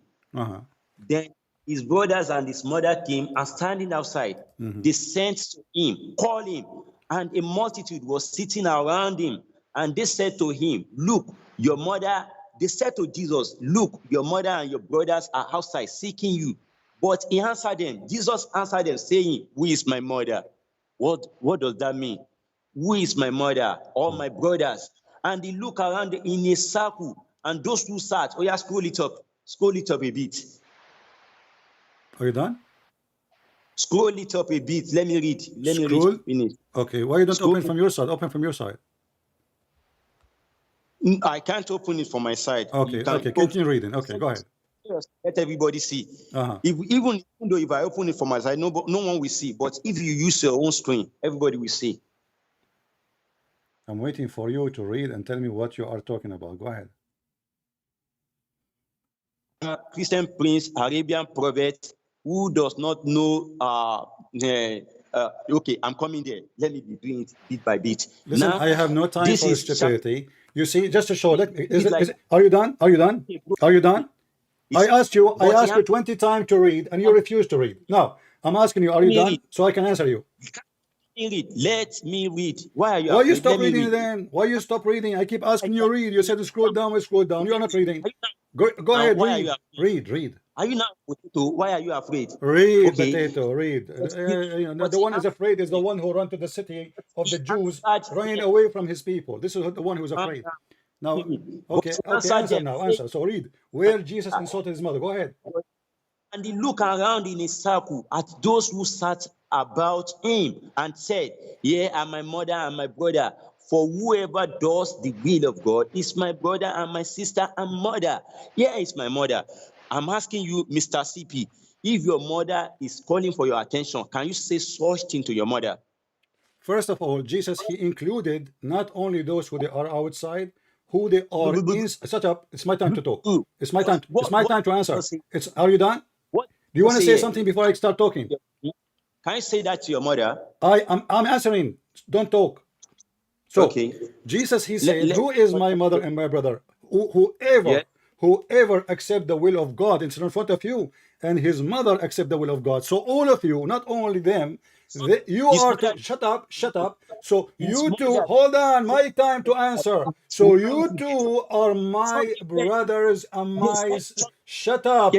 Then his brothers and his mother came, and standing outside, they sent to him, call him, and a multitude was sitting around him. And they said to him, look, your mother. They said to Jesus, look, your mother and your brothers are outside seeking you. But he answered them. Jesus answered them, saying, who is my mother? What does that mean? Who is my mother or my brothers? And they look around in a circle, and those who sat, scroll it up a bit. Are you done? Scroll it up a bit. Let me read. Finish. Okay. Why you don't open from your side? Open from your side. I can't open it from my side. Okay. Continue reading. Okay, go ahead. Let everybody see. Even though if I open it from my side, no one will see. But if you use your own screen, everybody will see. I'm waiting for you to read and tell me what you are talking about. Go ahead. Christian prince, Arabian prophet, who does not know. Okay, I'm coming there. Let me be doing it bit by bit. Listen, now, I have no time for stupidity. You see, just to show. Are you done? Are you done? Are you done? I asked you 20 times to read, and you refuse to read. Now, I'm asking you, are you done? So I can answer you. Let me read. Why are you? Why you stop reading then? Why you stop reading? I keep asking you read. You said to scroll down. I scroll down. You are not reading. Go ahead. Read. Are you not potato? Why are you afraid? Read, potato. Read. The one who's afraid is the one who ran to the city of the Jews, running away from his people. This is the one who's afraid. Now, okay, answer now. Answer. So read where Jesus insulted his mother. Go ahead. And he looked around in a circle at those who sat about him and said, here are my mother and my brother. For whoever does the will of God is my brother and my sister and mother. Here is my mother. I'm asking you, Mr. CP, if your mother is calling for your attention, can you say such thing to your mother? First of all, Jesus, he included not only those who they are outside, who they are in. Shut up. It's my time to talk. It's my time. It's my time to answer. Are you done? Do you want to say something before I start talking? Can you say that to your mother? I'm answering. Don't talk. So, Jesus, he said, who is my mother and my brother? Whoever accept the will of God is in front of you, and his mother accept the will of God. So all of you, not only them, you are to shut up. So you two, hold on, my time to answer. So you two are my brothers and my. Shut up,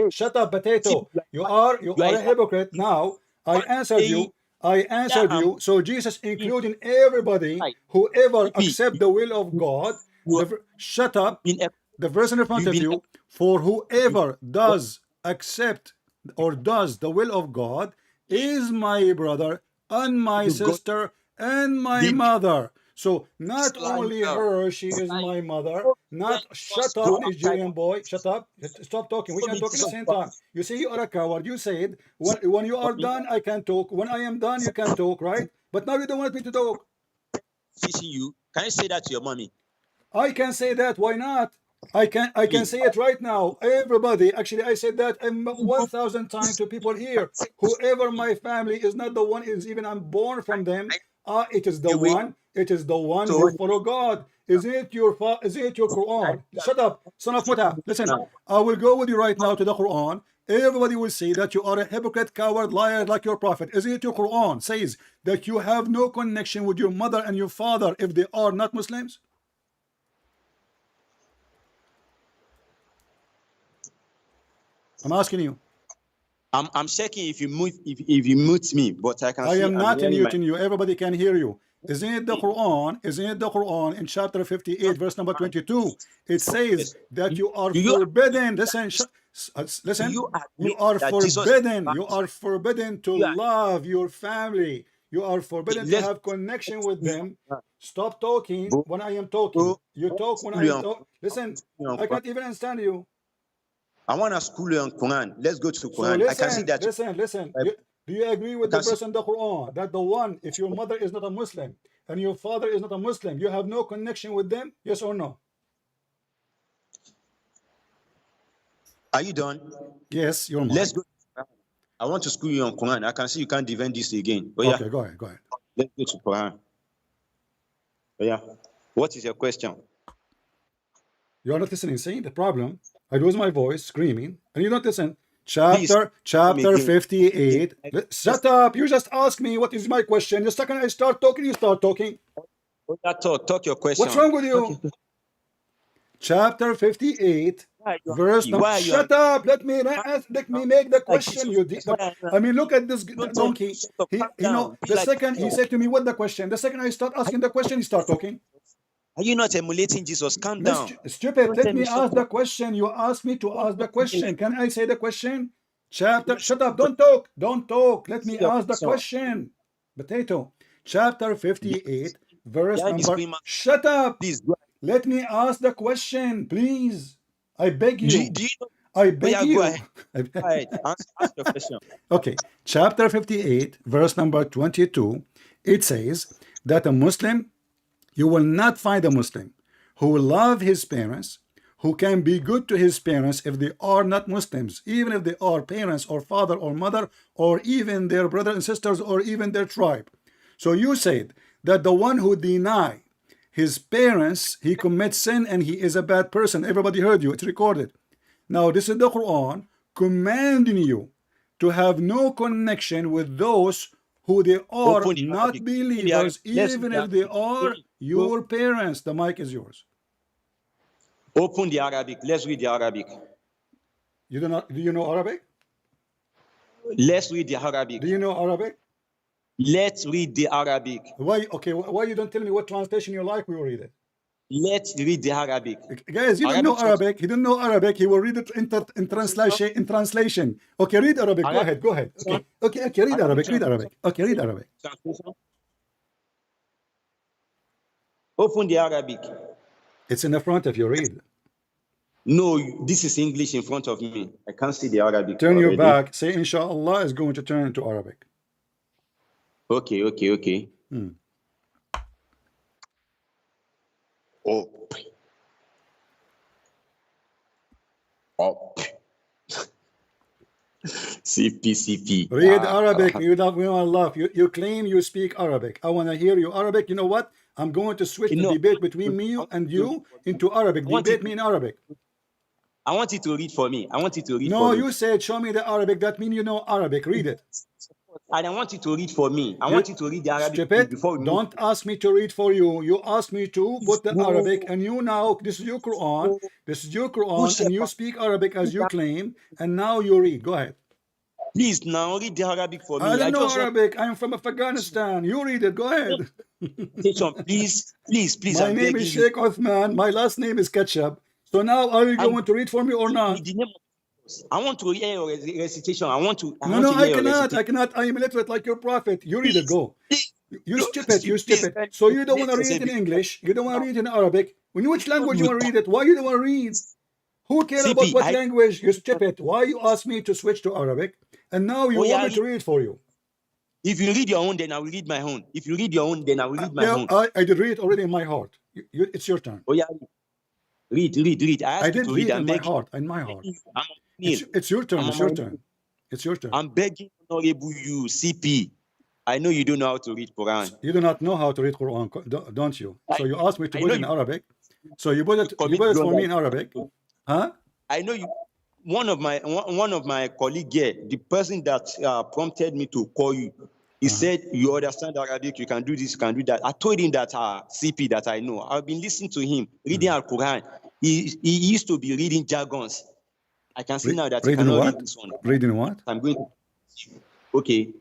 potato. You are a hypocrite. Now I answered you. So Jesus, including everybody, whoever accept the will of God. Shut up. The verse in front of you, for whoever does accept or does the will of God is my brother and my You got sister and my the mother. So not only slider. her, she is my mother. Not shut up, Go after Nigerian boy. Shut up. Stop talking. We show can me talk at the Jesus same time. Christ. You say you are a coward. You said when you are Mommy, done, I can talk. When I am done, you can talk, right? But now you don't want me to talk. teaching you. Can you say that to your mommy? I can say that. Why not? I can Please. say it right now. Everybody, actually, I said that 1,000 times to people here. Whoever my family is not the one is even I'm born from them. It is the Away. one. It is the one So who when follow God. Is it your is it your Quran? Shut up, son of Muta. Listen, now, I will go with you right now to the Quran. Everybody will say that you are a hypocrite, coward, liar like your prophet. Is it your Quran says that you have no connection with your mother and your father if they are not Muslims? I'm asking you. I'm checking if you mute me, but I can I see am I'm not hearing my muting you. Everybody can hear you. Isn't it the Quran? Isn't it the Quran in chapter 58, verse number 22? It says yes. that you are Do you forbidden. Listen, do listen. you You admit are that Jesus forbidden. You Christ? are forbidden to You are, love your family. You are okay, forbidden to let's have connection with go them. Stop talking bro, when I am talking. bro, You I want to talk when school I you am on talking. Listen, school you on I Quran. can't even understand you. I want to school you on Quran. Let's go to So Quran. I can see listen, that listen. I Do you agree with the can see verse in the Quran that the one, if your mother is not a Muslim and your father is not a Muslim, you have no connection with them? Yes or no? are you done? Yes, your Let's mic. go to Quran. I want to school you on Quran. I can see you can't defend this again. Oh yeah, Okay, go ahead, go ahead. let's go to Quran. Oh yeah. What is your question? You're not listening. See the problem? I lose my voice screaming, and you don't listen. Please come Chapter again. 58. Yes. Shut up. You just ask me what is my question. The second I start talking, you start talking. Oh, yeah, talk your What's question. wrong with you? Chapter 58, Why are you verse angry? number. Why are you Shut angry? up. Let me make the Like question. Jesus Christ. Why are you I mean, angry? look at this Don't tell me donkey. shut up, calm You know, down. Be the like second he said to me, what the question? The second I start asking the question, he start talking. are you not emulating Jesus? Calm down. Stupid. Don't Let tell me me shut ask the up. question. You asked me to Don't ask the talk to me. question. Can I say the question? Yes. Shut up. Don't talk. Don't talk. Let Say me your ask the question. question. Potato. Chapter 58, verse Behind the number. screen, man. Shut up. Please go Let me ask the question, please. I beg ahead. you. Do you know? I Oh beg yeah, go you. ahead. Go ahead. Ask your question. Okay, chapter 58, verse number 22, it says that a Muslim, you will not find a Muslim who will love his parents, who can be good to his parents if they are not Muslims, even if they are parents or father or mother, or even their brothers and sisters, or even their tribe. So you said that the one who deny his parents, he commits sin and he is a bad person. Everybody heard you. It's recorded. Now, this is the Quran commanding you to have no connection with those who they are Open the not Arabic. Open the Arabic. believers, Let's read even the if they Arabic. are Go. your parents. The mic is yours. Open the Arabic. Let's read the Arabic. You do not? Do you know Arabic? Let's read the Arabic. Do you know Arabic? Let's read the Arabic. Why? Okay. Why you don't tell me what translation you like? We will read it. Let's read the Arabic. Guys, you don't know Arabic. He don't know Arabic. He will read it in translation. In translation. Okay, read Arabic. Go ahead. Go ahead. Okay. Okay. Read Arabic. Read Arabic. Okay, read Arabic. Translation. Open the Arabic. It's in the front of you. Read. No, this is English in front of me. I can't see the Arabic Turn your already. back. Say, Inshallah is going to turn into Arabic. Okay. Up. CP. Read Arabic. You don't want to laugh. You claim you speak Arabic. I want to hear you Arabic. You know what? I'm going to switch the debate between me and you into Arabic. Debate me in Arabic. I want you to read for me. No, you said show me the Arabic. That means you know Arabic. Read it. And I want you to read for me. I want you to read the Arabic Stupid. before we move. Don't ask me to read for you. You ask me to put the Arabic, and you now, this is your Quran. This is your Quran, and you speak Arabic as you claim, and now you read. Go ahead. Please now read the Arabic for me. I don't know Arabic. I'm from Afghanistan. You read it. Go ahead. Please. My name is Sheikh Othman. My last name is Ketchup. So now are you going to read for me or not? I want to hear your recitation. I want to. No, I cannot. I am illiterate like your prophet. You read it. Go. You stupid. So you don't want to read it in English. You don't want to read it in Arabic. In which language you want to read it? Why you don't want to read? Who cares about what language? You stupid. Why you ask me to switch to Arabic? And now you want me to read it for you. If you read your own, then I will read my own. If you read your own, then I will read my own. I did read it already in my heart. It's your turn. Oh yeah. Read. I didn't read in my heart. In my heart. It's your turn. It's your turn. I'm begging Honorable you, CP. I know you don't know how to read Quran. You do not know how to read Quran, don't you? So you asked me to put it in Arabic. So you put it for me in Arabic. Huh? I know you. One of my colleague here, the person that prompted me to call you, he said you understand Arabic, you can do this, you can do that. I told him that CP that I know. I've been listening to him reading Al Quran. He used to be reading jargons. I can see now that he cannot read this one. Reading what? I'm going to. Okay.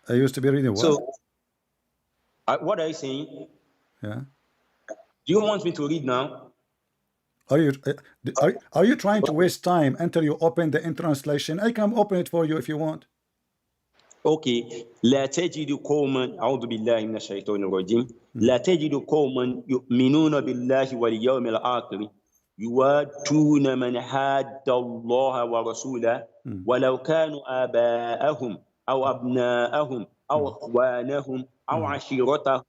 I used to be reading what? So, what are you saying? Yeah. Do you want me to read now? Are you trying to waste time until you open the translation? I can open it for you if you want. Okay. لا تجد قوما أعوذ بالله من الشيطان الرجيم لا تجد قوما يؤمنون بالله واليوم الآخر يوادون من حاد الله ورسوله ولو كانوا آباءهم أو أبناءهم أو أخوانهم أو عشيرتهم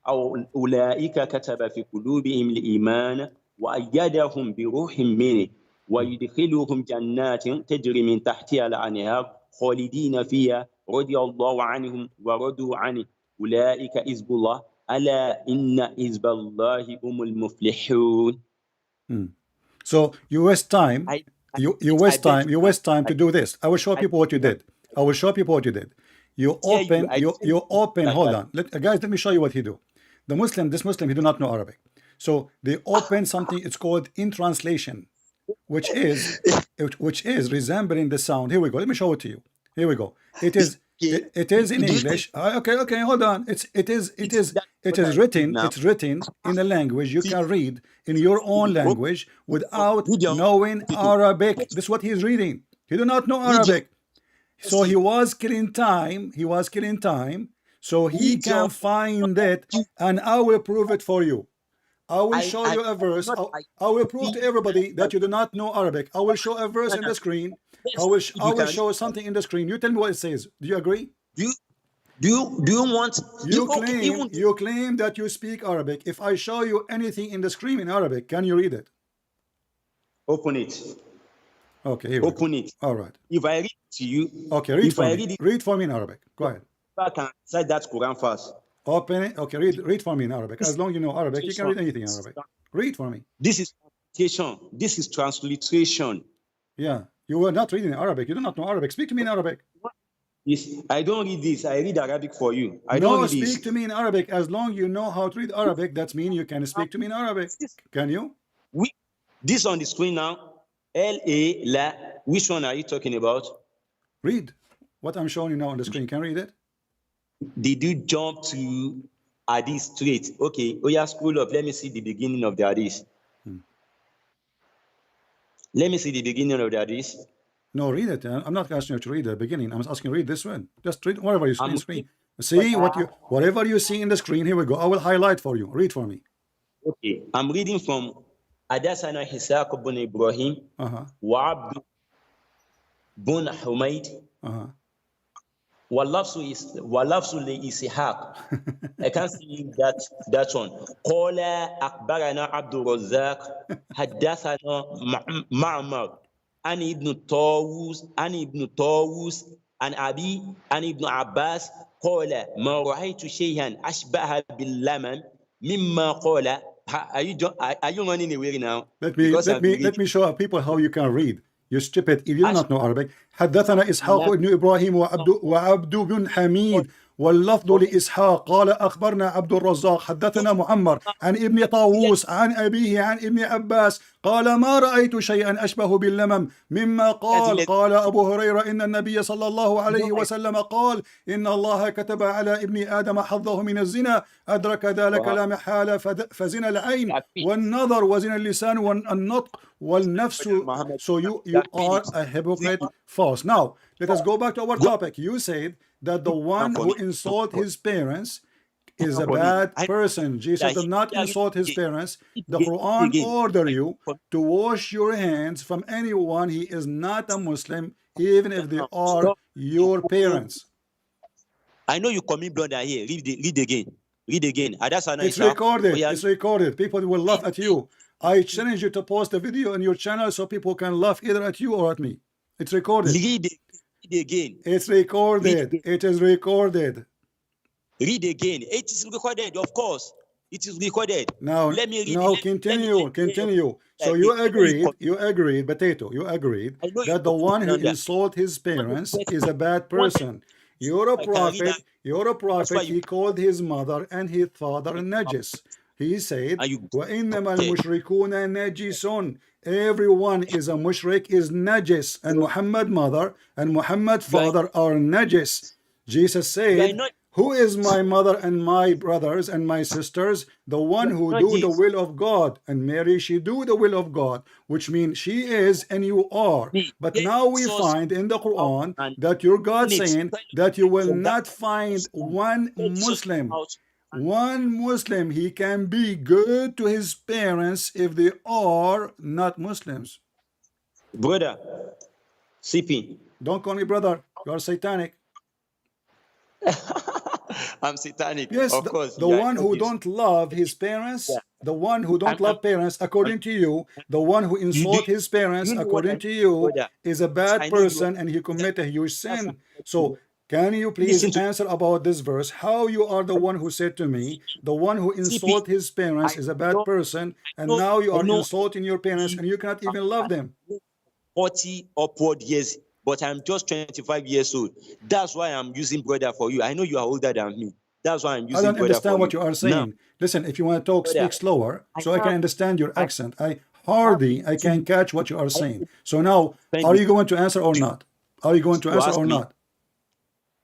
أو أولئك كتب في قلوبهم الإيمان وأيدهم بروح منه ويدخلهم جنات تجري من تحتها الأنهار خالدين فيها رضي الله عنهم ورضوا عنه أولئك حزب الله ألا إن حزب الله هم المفلحون. So you waste time. You waste time to do this. I will show people what you did. You open. Hold on, guys. Let me show you what he do. This Muslim, he do not know Arabic. So they open something. It's called in translation, which is resembling the sound. Here we go. Let me show it to you. Here we go. It is in English. Okay. Hold on. It is written. It's written in a language you can read in your own language without knowing Arabic. This is what he's reading. He do not know Arabic. So he was killing time. So he can find it, and I will prove it for you. I will show you a verse. I will prove to everybody that you do not know Arabic. I will show a verse in the screen. I will show something in the screen. You tell me what it says. Do you agree? Do you want? You claim that you speak Arabic. If I show you anything in the screen in Arabic, can you read it? Open it. Okay. Open it. All right. If I read to you. Okay. Read for me in Arabic. Go ahead. I can say that Quran first. Open it. Okay. Read for me in Arabic. As long as you know Arabic, you can read anything in Arabic. Read for me. This is translation. This is transliteration. Yeah. You were not reading Arabic. You do not know Arabic. Speak to me in Arabic. Yes, I don't read this. I read Arabic for you. I don't read this. Speak to me in Arabic. As long as you know how to read Arabic, that means you can speak to me in Arabic. Can you? This on the screen now. L-A, la. Which one are you talking about? Read what I'm showing you now on the screen. Can you read it? Did you jump to Hadith straight? Okay. Oh yeah, scroll up. Let me see the beginning of the Hadith. Let me see the beginning of the Hadith. No, read it. I'm not asking you to read the beginning. I'm asking you to read this one. Just read whatever you see on the screen. See whatever you see in the screen. Here we go. I will highlight for you. Read for me. Okay. I'm reading from Adasana Hisaq bin Ibrahim wa Abdul bin Humayd. Walafsu li Ishaq. I can't see that one. Qala akhbarana Abdul Razzaq haddathana Ma'mar an ibn Tawus an Abi an ibn Abbas qala ma ra'aytu shay'an ashbaha bil lamam mimma qala. Are you running away now? Let me show people how you can read. You stupid, if you do not know Arabic. حدثنا إسحاق بن إبراهيم وعبد بن حميد واللفظ لإسحاق قال أخبرنا عبد الرزاق حدثنا معمر عن ابن طاووس عن أبيه عن ابن عباس قال ما رأيت شيئا أشبه باللمم مما قال أبو هريرة إن النبي صلى الله عليه وسلم قال إن الله كتب على ابن آدم حظه من الزنا أدرك ذلك لا محالة فزنا العين والنظر وزنا اللسان والنطق وَالنَّفْسُ. Muhammad, So you that are minute. a hypocrite. False. Now, let us go back to our topic. You said that the one For who me. insult his parents is a For me. bad I person. Jesus that did not he insult his parents. The again, Quran again. order you to wash your hands from anyone he is not a Muslim, even if they are Stop. your parents. I know you commit blunder here. Read again. Read again. That's an It's answer. Oh, recorded. yeah. It's recorded. People will laugh at you. I challenge you to post a video on your channel so people can laugh either at you or at me. It's recorded. Read again. It's recorded. It is recorded. Read again. It is recorded, of course. It is recorded. Now, Let me read now it. continue. So you agreed, Potato, you agreed that the one who insult his parents is a bad person. You're a prophet, he called his mother and his father najis. He said, وَإِنَّمَا الْمُشْرِكُونَ نَجِسٌ. Everyone is a mushrik, is najis, and Muhammad mother and Muhammad father are najis. Jesus said, who is my mother and my brothers and my sisters? The one who do the will of God. And Mary, she do the will of God, which means she is and you are. But now we find in the Quran that your God saying that you will not find one Muslim, he can be good to his parents if they are not Muslims. Brother, CP. Don't call me brother. You are satanic. I'm satanic. Yes, of course. The one who don't love his parents, the one who don't love parents, according to you, the one who insult his parents, according to you, is a bad person and he commit a huge sin. So can you please answer about this verse? How you are the one who said to me, the one who insult his parents is a bad person, and now you are insulting your parents and you cannot even love them. 40 upward years, but I'm just 25 years old. That's why I'm using brother for you. I know you are older than me. That's why I'm using brother for you. I don't understand what you are saying. Now, listen, if you want to talk, speak slower so I can understand your accent. I can catch what you are saying. So now, are you going to answer or not? Are you going to answer or not?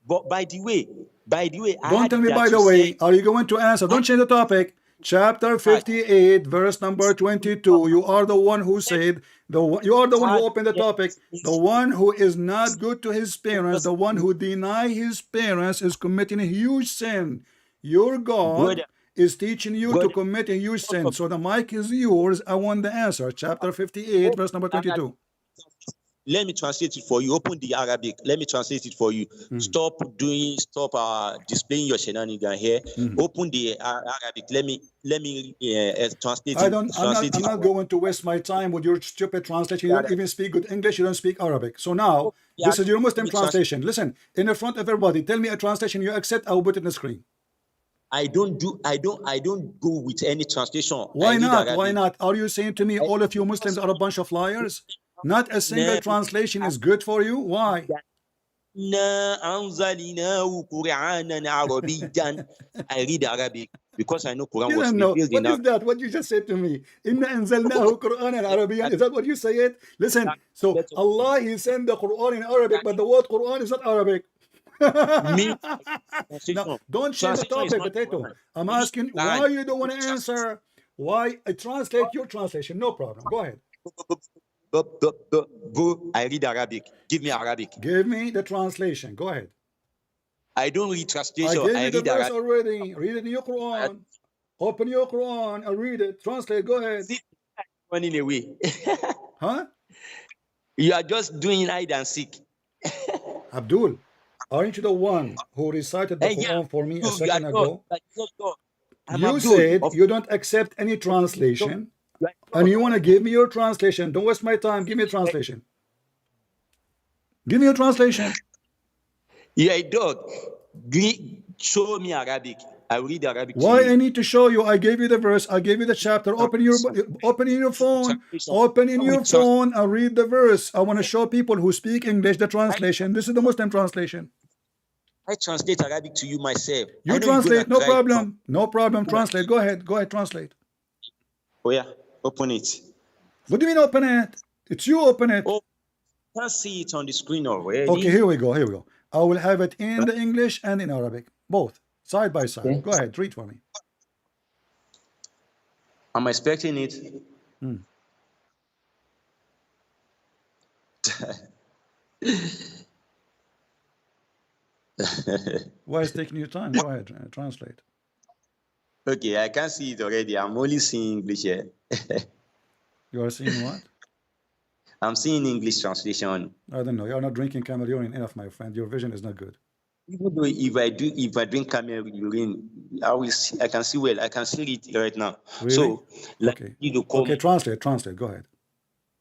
But by the way, don't tell me by the way. Are you going to answer? Don't change the topic. Chapter 58, verse number 22. You are the one who said, you are the one who opened the topic. The one who is not good to his parents, the one who deny his parents is committing a huge sin. Your God is teaching you to commit a huge sin. So the mic is yours. I want the answer. Chapter 58, verse number 22. Let me translate it for you. Open the Arabic. Let me translate it for you. Stop displaying your shenanigans here. Open the Arabic. Let me translate it. I'm not going to waste my time with your stupid translation. You don't even speak good English. You don't speak Arabic. So now, this is your Muslim translation. Listen, in the front of everybody, tell me a translation you accept. I will put it in the screen. I don't go with any translation. Why not? Why not? Are you saying to me all of you Muslims are a bunch of liars? Not a single translation is good for you? Why? I read Arabic because I know Quran you was don't know. revealed What is that? What you just said to me? Inna anzalnahu Quran and Arabian. Is that what you say it? Listen, so Allah, He sent the Quran in Arabic, but the word Quran is not Arabic. Now, don't change the topic, Potato. I'm asking why you don't want to answer. Why? I translate your translation. No problem. Go ahead. I read Arabic. Give me Arabic. Give me the translation. Go ahead. I don't read translation. I gave you the verse already. Read it in your Quran. Open your Quran and read it. Translate. Go ahead. Running away. Huh? You are just doing hide and seek. Abdul, aren't you the one who recited the Quran for me a second ago? You said you don't accept any translation. And you want to give me your translation. Don't waste my time. Give me a translation. Give me your translation. You're a dog. Show me Arabic. I read Arabic. Why I need to show you? I gave you the verse. I gave you the chapter. Open your phone. Open in your phone and read the verse. I want to show people who speak English the translation. This is the Muslim translation. I translate Arabic to you myself. You translate. No problem. No problem. Translate. Go ahead. Go ahead. Translate. Oh yeah. Open it. What do you mean open it? It's you open it. Oh, I can't see it on the screen already. Okay, here we go. Here we go. I will have it in the English and in Arabic. Both. Side by side. Okay. Go ahead. Read for me. I'm expecting it. Why is taking your time? Go ahead, translate. Okay, I can't see it already. I'm only seeing English here. You are seeing what? I'm seeing English translation. I don't know. You are not drinking camel urine enough, my friend. Your vision is not good. Even though if I drink camel urine, I can see well. I can see it right now. Really? So, Okay. Okay, translate. Go ahead.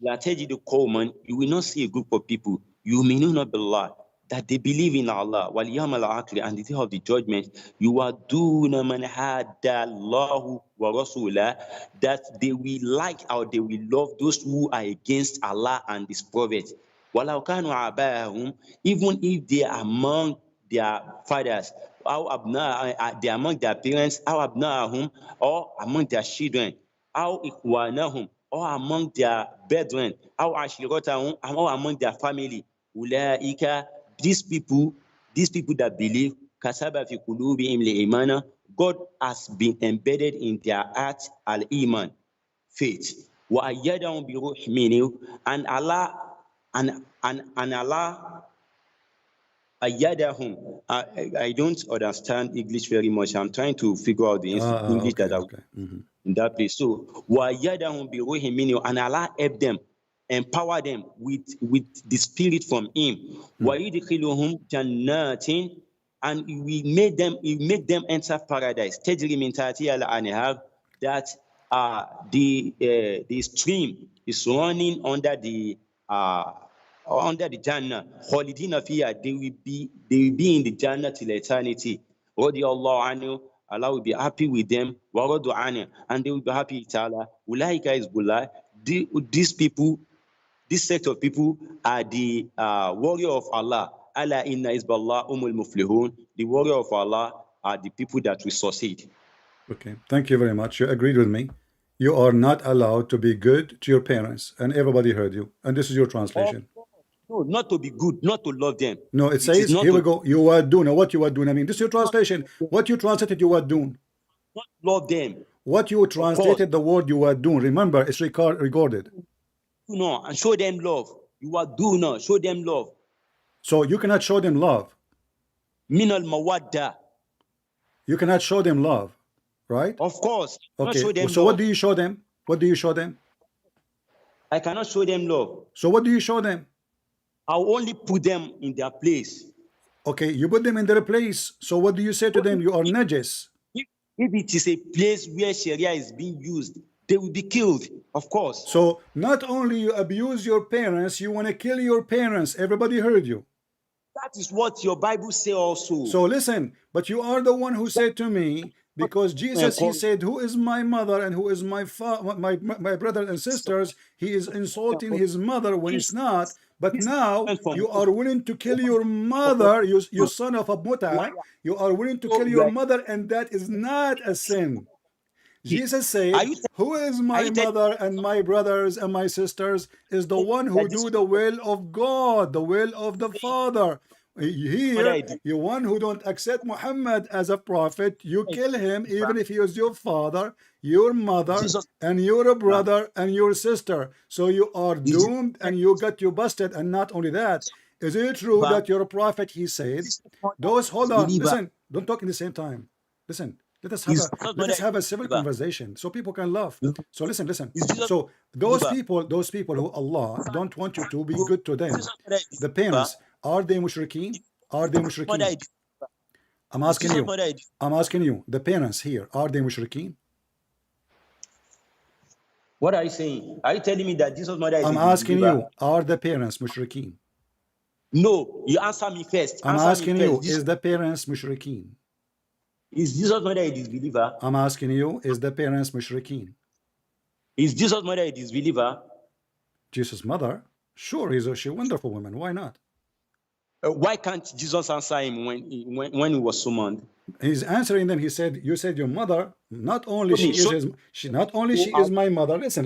You will not see a group of people. You may not believe that they believe in Allah, wal yawm al-akhir, and the day of the judgment. You are doing man hadda Allahu wa rasulah, that they will like or they will love those who are against Allah and His Prophet. Walau kanu abahum, even if they are among their fathers, they are among their parents, or abna'ahum, or among their children, or ikwanahum, or among their brethren, or ashiratahum, or among their family. Ulaika, these people that believe, kasaba fi qulubihim al-imana, God has been embedded in their heart al-iman, faith. Wa ayyadahum bi ruh minhu, and Allah ayyadahum. I don't understand English very much. I'm trying to figure out the English okay, that I in that place. So wa ayyadahum bi ruh minhu, and Allah help them, empower them with the spirit from Him. Wa yudkhiluhum jannatin, and we make them enter paradise. Tajri min tahtiha al-anhar, that the stream is running under the Jannah. Khalidina fiha, they will be in the Jannah till eternity. Radiyallahu anhu, Allah will be happy with them. Wa radu anhu, and they will be happy with Allah. Ulaika hizbullah, these people, this set of people are the warrior of Allah. Allah inna hizballah umul muflihun. The warrior of Allah are the people that will succeed. Okay, thank you very much. You agreed with me. You are not allowed to be good to your parents, and everybody heard you. And this is your translation. No, not to be good, not to love them. No, it says, here we go, you are doing. What you are doing? I mean, this is your translation. What you translated, you are doing. Not love them. What you translated, the word you are doing. Remember, it's recorded. No, and show them love. You are doing now. Show them love. So you cannot show them love. Minal mawadda. You cannot show them love, right? Of course. Okay. Show them so love. What do you show them? What do you show them? I cannot show them love. So what do you show them? I'll only put them in their place. Okay, you put them in their place. So what do you say to them? You are najis. If it is a place where Sharia is being used, they will be killed, of course. So not only you abuse your parents, you want to kill your parents. Everybody heard you. That is what your Bible says also. So listen, but you are the one who said to me, because Jesus, he said, who is my mother and who is my brothers and sisters? He is insulting his mother when it's not. But now you are willing to kill your mother, you son of a muta. You are willing to kill your mother, and that is not a sin. Jesus said, who is my mother and my brothers and my sisters is the one who do the will of God, the will of the Father. Here, you one who don't accept Muhammad as a prophet, you kill him even if he is your father, your mother, and your brother and your sister. So you are doomed and you got you busted. And not only that, is it true that your prophet, he said, those, hold on, listen, don't talk in the same time. Listen. Let us have a civil conversation so people can laugh. So listen. So those people who Allah don't want you to be good to them, the parents, are they mushrikeen? Are they mushrikeen? I'm asking you, the parents here, are they mushrikeen? What are you saying? Are you telling me that Jesus' mother is I'm asking you, are the parents mushrikeen? No, you answer me first. I'm asking you, is the parents mushrikeen? Is Jesus' mother a disbeliever? I'm asking you, is the parents mushrikeen? Is Jesus' mother a disbeliever? Jesus' mother? Sure, she's a wonderful woman. Why not? Why can't Jesus answer him when he was summoned? He's answering them. He said, "You said your mother. Not only she is my mother. Listen.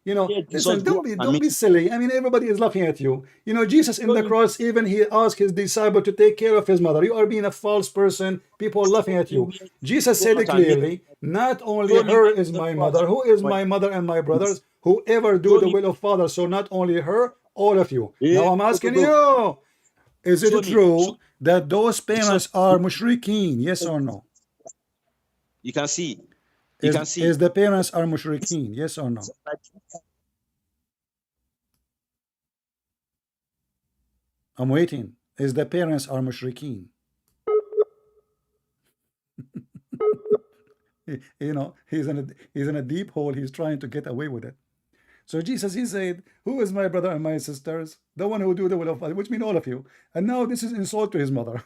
You know, listen. Don't be silly. I mean, everybody is laughing at you. You know, Jesus in the cross, even he asked his disciple to take care of his mother. You are being a false person. People are laughing at you. Jesus said it clearly. Not only her is my mother. Who is my mother and my brothers? Whoever do the will of Father. So not only her, All of you. Yeah. Now I'm asking you, is it Show me. true that those parents are mushrikeen? Yes or no? You can see. You can see. Is the parents are mushrikeen? Yes or no? I'm waiting. Is the parents are mushrikeen? You know, he's in a deep hole. He's trying to get away with it. So Jesus, he said, who is my brother and my sisters? The one who do the will of God, which means all of you. And now this is insult to his mother.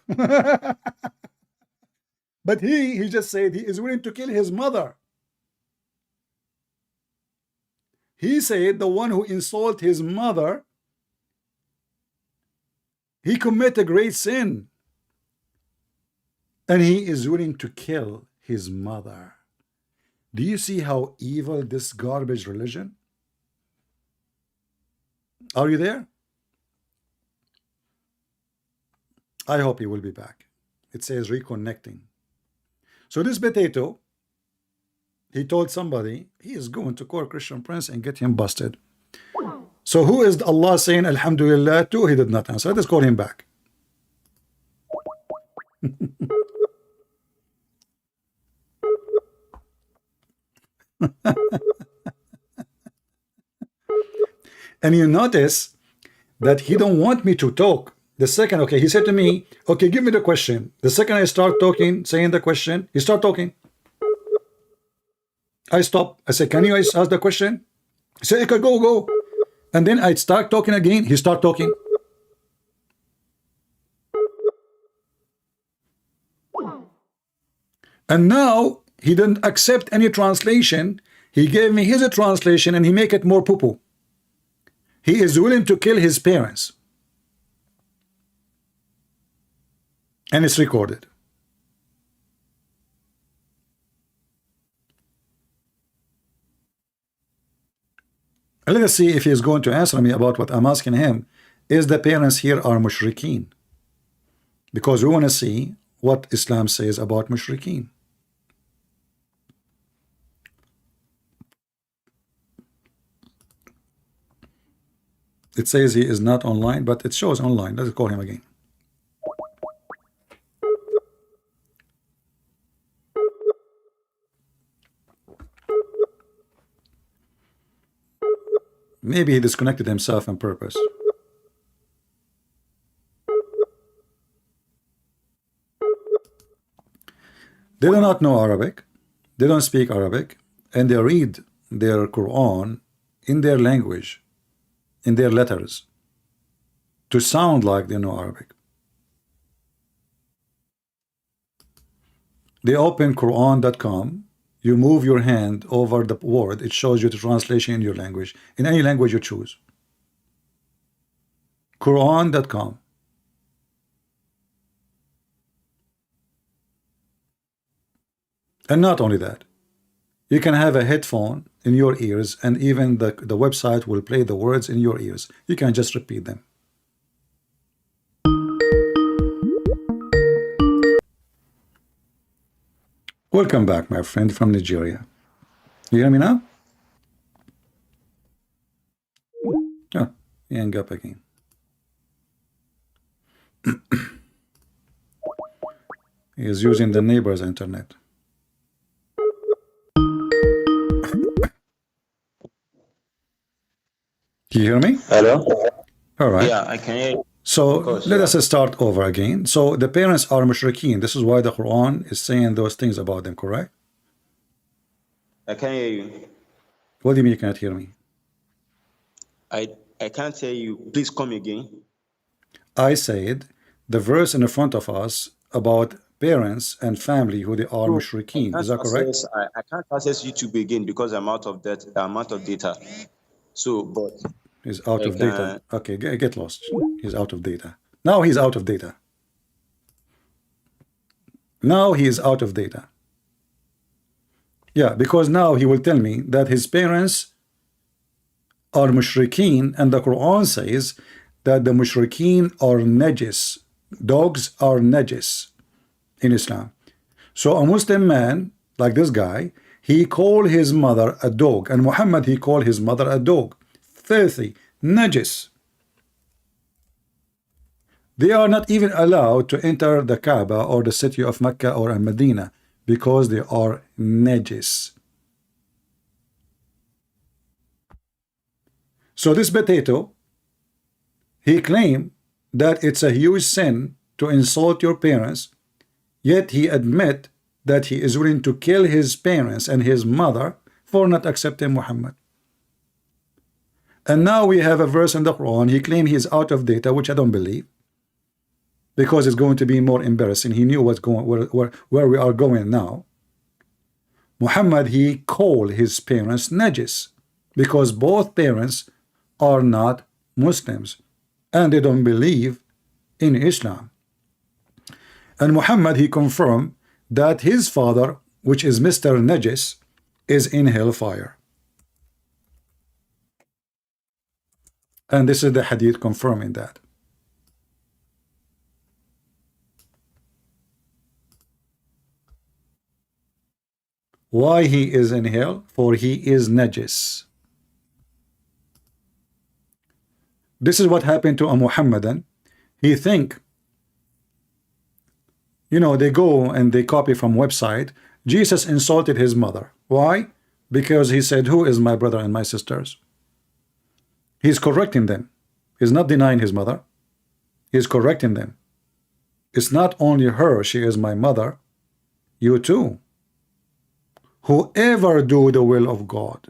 But he just said he is willing to kill his mother. He said the one who insult his mother, he commit a great sin. And he is willing to kill his mother. Do you see how evil this garbage religion? Are you there? I hope he will be back. It says reconnecting. So this potato, he told somebody he is going to call Christian Prince and get him busted. So who is Allah saying Alhamdulillah to? He did not answer. Let's call him back. And you notice that he don't want me to talk. The second, okay, he said to me, okay, give me the question. The second I start talking, saying the question, he start talking. I stop. I say, can you ask the question? He said, okay, go. And then I start talking again. He start talking. And now he didn't accept any translation. He gave me his translation and he make it more poo-poo. He is willing to kill his parents. And it's recorded. And let us see if he is going to answer me about what I'm asking him. Is the parents here are mushrikeen? Because we want to see what Islam says about mushrikeen. It says he is not online, but it shows online. Let's call him again. Maybe he disconnected himself on purpose. They do not know Arabic. They don't speak Arabic. And they read their Quran in their language, in their letters, to sound like they know Arabic. They open Quran.com. You move your hand over the word. It shows you the translation in your language, in any language you choose. Quran.com. And not only that, you can have a headphone in your ears, and even the website will play the words in your ears. You can just repeat them. Welcome back, my friend from Nigeria. You hear me now? Oh, he hung up again. He is using the neighbor's internet. Do you hear me? Hello? All right. Yeah, I can hear you. So course, let yeah. us start over again. So the parents are mushrikeen. This is why the Quran is saying those things about them, correct? I can hear you. What do you mean you can't hear me? I can't hear you. Please come again. I said the verse in the front of us about parents and family who they are mushrikeen. Is that correct? I can't access YouTube again because I'm out of that amount of data. So, but He's out of I data. Okay, get lost. He's out of data. Now he's out of data. Now he is out of data. Yeah, because now he will tell me that his parents are mushrikeen, and the Quran says that the mushrikeen are najis. Dogs are najis in Islam. So a Muslim man like this guy, he called his mother a dog, and Muhammad, he called his mother a dog. Filthy, najis. They are not even allowed to enter the Kaaba or the city of Mecca or Medina because they are najis. So this potato, he claimed that it's a huge sin to insult your parents, yet he admit that he is willing to kill his parents and his mother for not accepting Muhammad. And now we have a verse in the Quran. He claimed he is out of data, which I don't believe, because it's going to be more embarrassing. He knew what's going, where we are going now. Muhammad, he called his parents najis because both parents are not Muslims and they don't believe in Islam. And Muhammad, he confirmed that his father, which is Mr. Najis, is in hellfire. And this is the hadith confirming that. Why he is in hell? For he is najis. This is what happened to a Muhammadan. He think, you know, they go and they copy from website. Jesus insulted his mother. Why? Because he said, who is my brother and my sisters? He's correcting them. He's not denying his mother. He's correcting them. It's not only her, she is my mother. You too. Whoever do the will of God.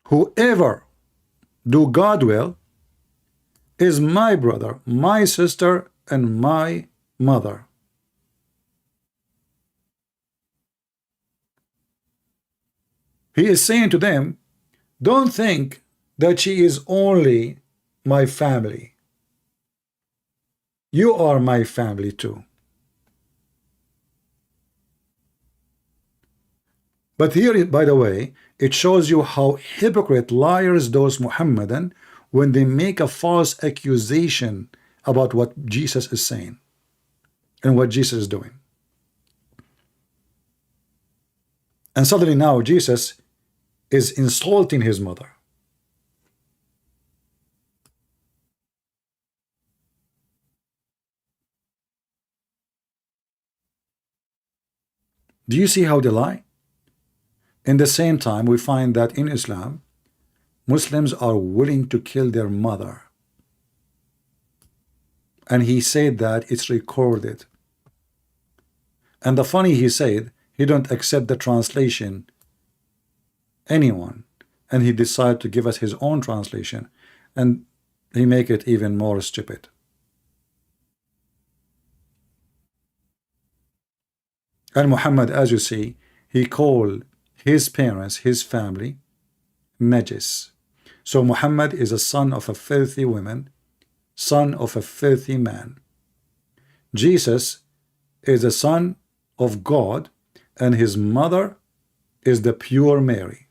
Whoever do God will is my brother, my sister, and my mother. He is saying to them, don't think that she is only my family. You are my family too. But here, by the way, it shows you how hypocrite liars those Muhammadan when they make a false accusation about what Jesus is saying and what Jesus is doing. And suddenly now Jesus is insulting his mother. Do you see how they lie? In the same time, we find that in Islam, Muslims are willing to kill their mother. And he said that it's recorded. And the funny, he said, he don't accept the translation, anyone. And he decided to give us his own translation. And he make it even more stupid. And Muhammad, as you see, he called his parents, his family, najis. So Muhammad is a son of a filthy woman, son of a filthy man. Jesus is a son of God, and his mother is the pure Mary.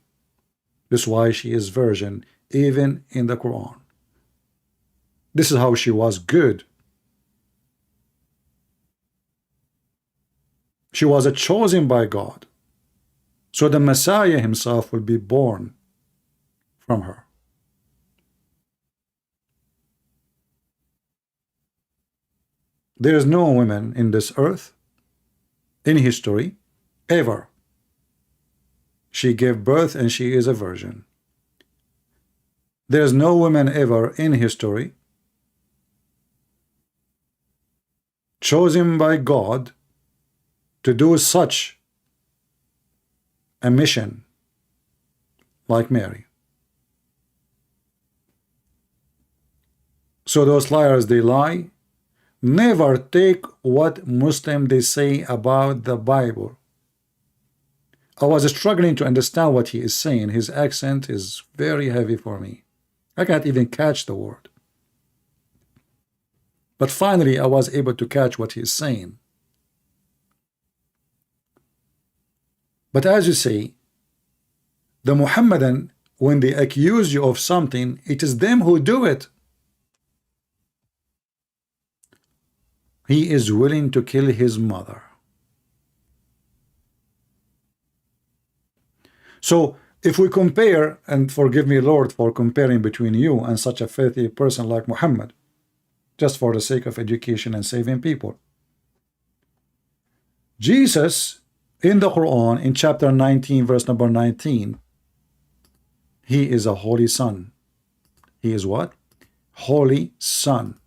This is why she is virgin, even in the Quran. This is how she was good. She was chosen by God. So the Messiah himself will be born from her. There is no woman in this earth, in history, ever. She gave birth and she is a virgin. There is no woman ever in history chosen by God to do such a mission like Mary. So those liars, they lie. Never take what Muslim they say about the Bible. I was struggling to understand what he is saying. His accent is very heavy for me. I can't even catch the word. But finally I was able to catch what he is saying. But as you say, the Muhammadan, when they accuse you of something, it is them who do it. He is willing to kill his mother. So If we compare, and forgive me, Lord, for comparing between you and such a filthy person like Muhammad, just for the sake of education and saving people. Jesus, in the Quran, in chapter 19, verse number 19, he is a holy son. He is what? Holy son.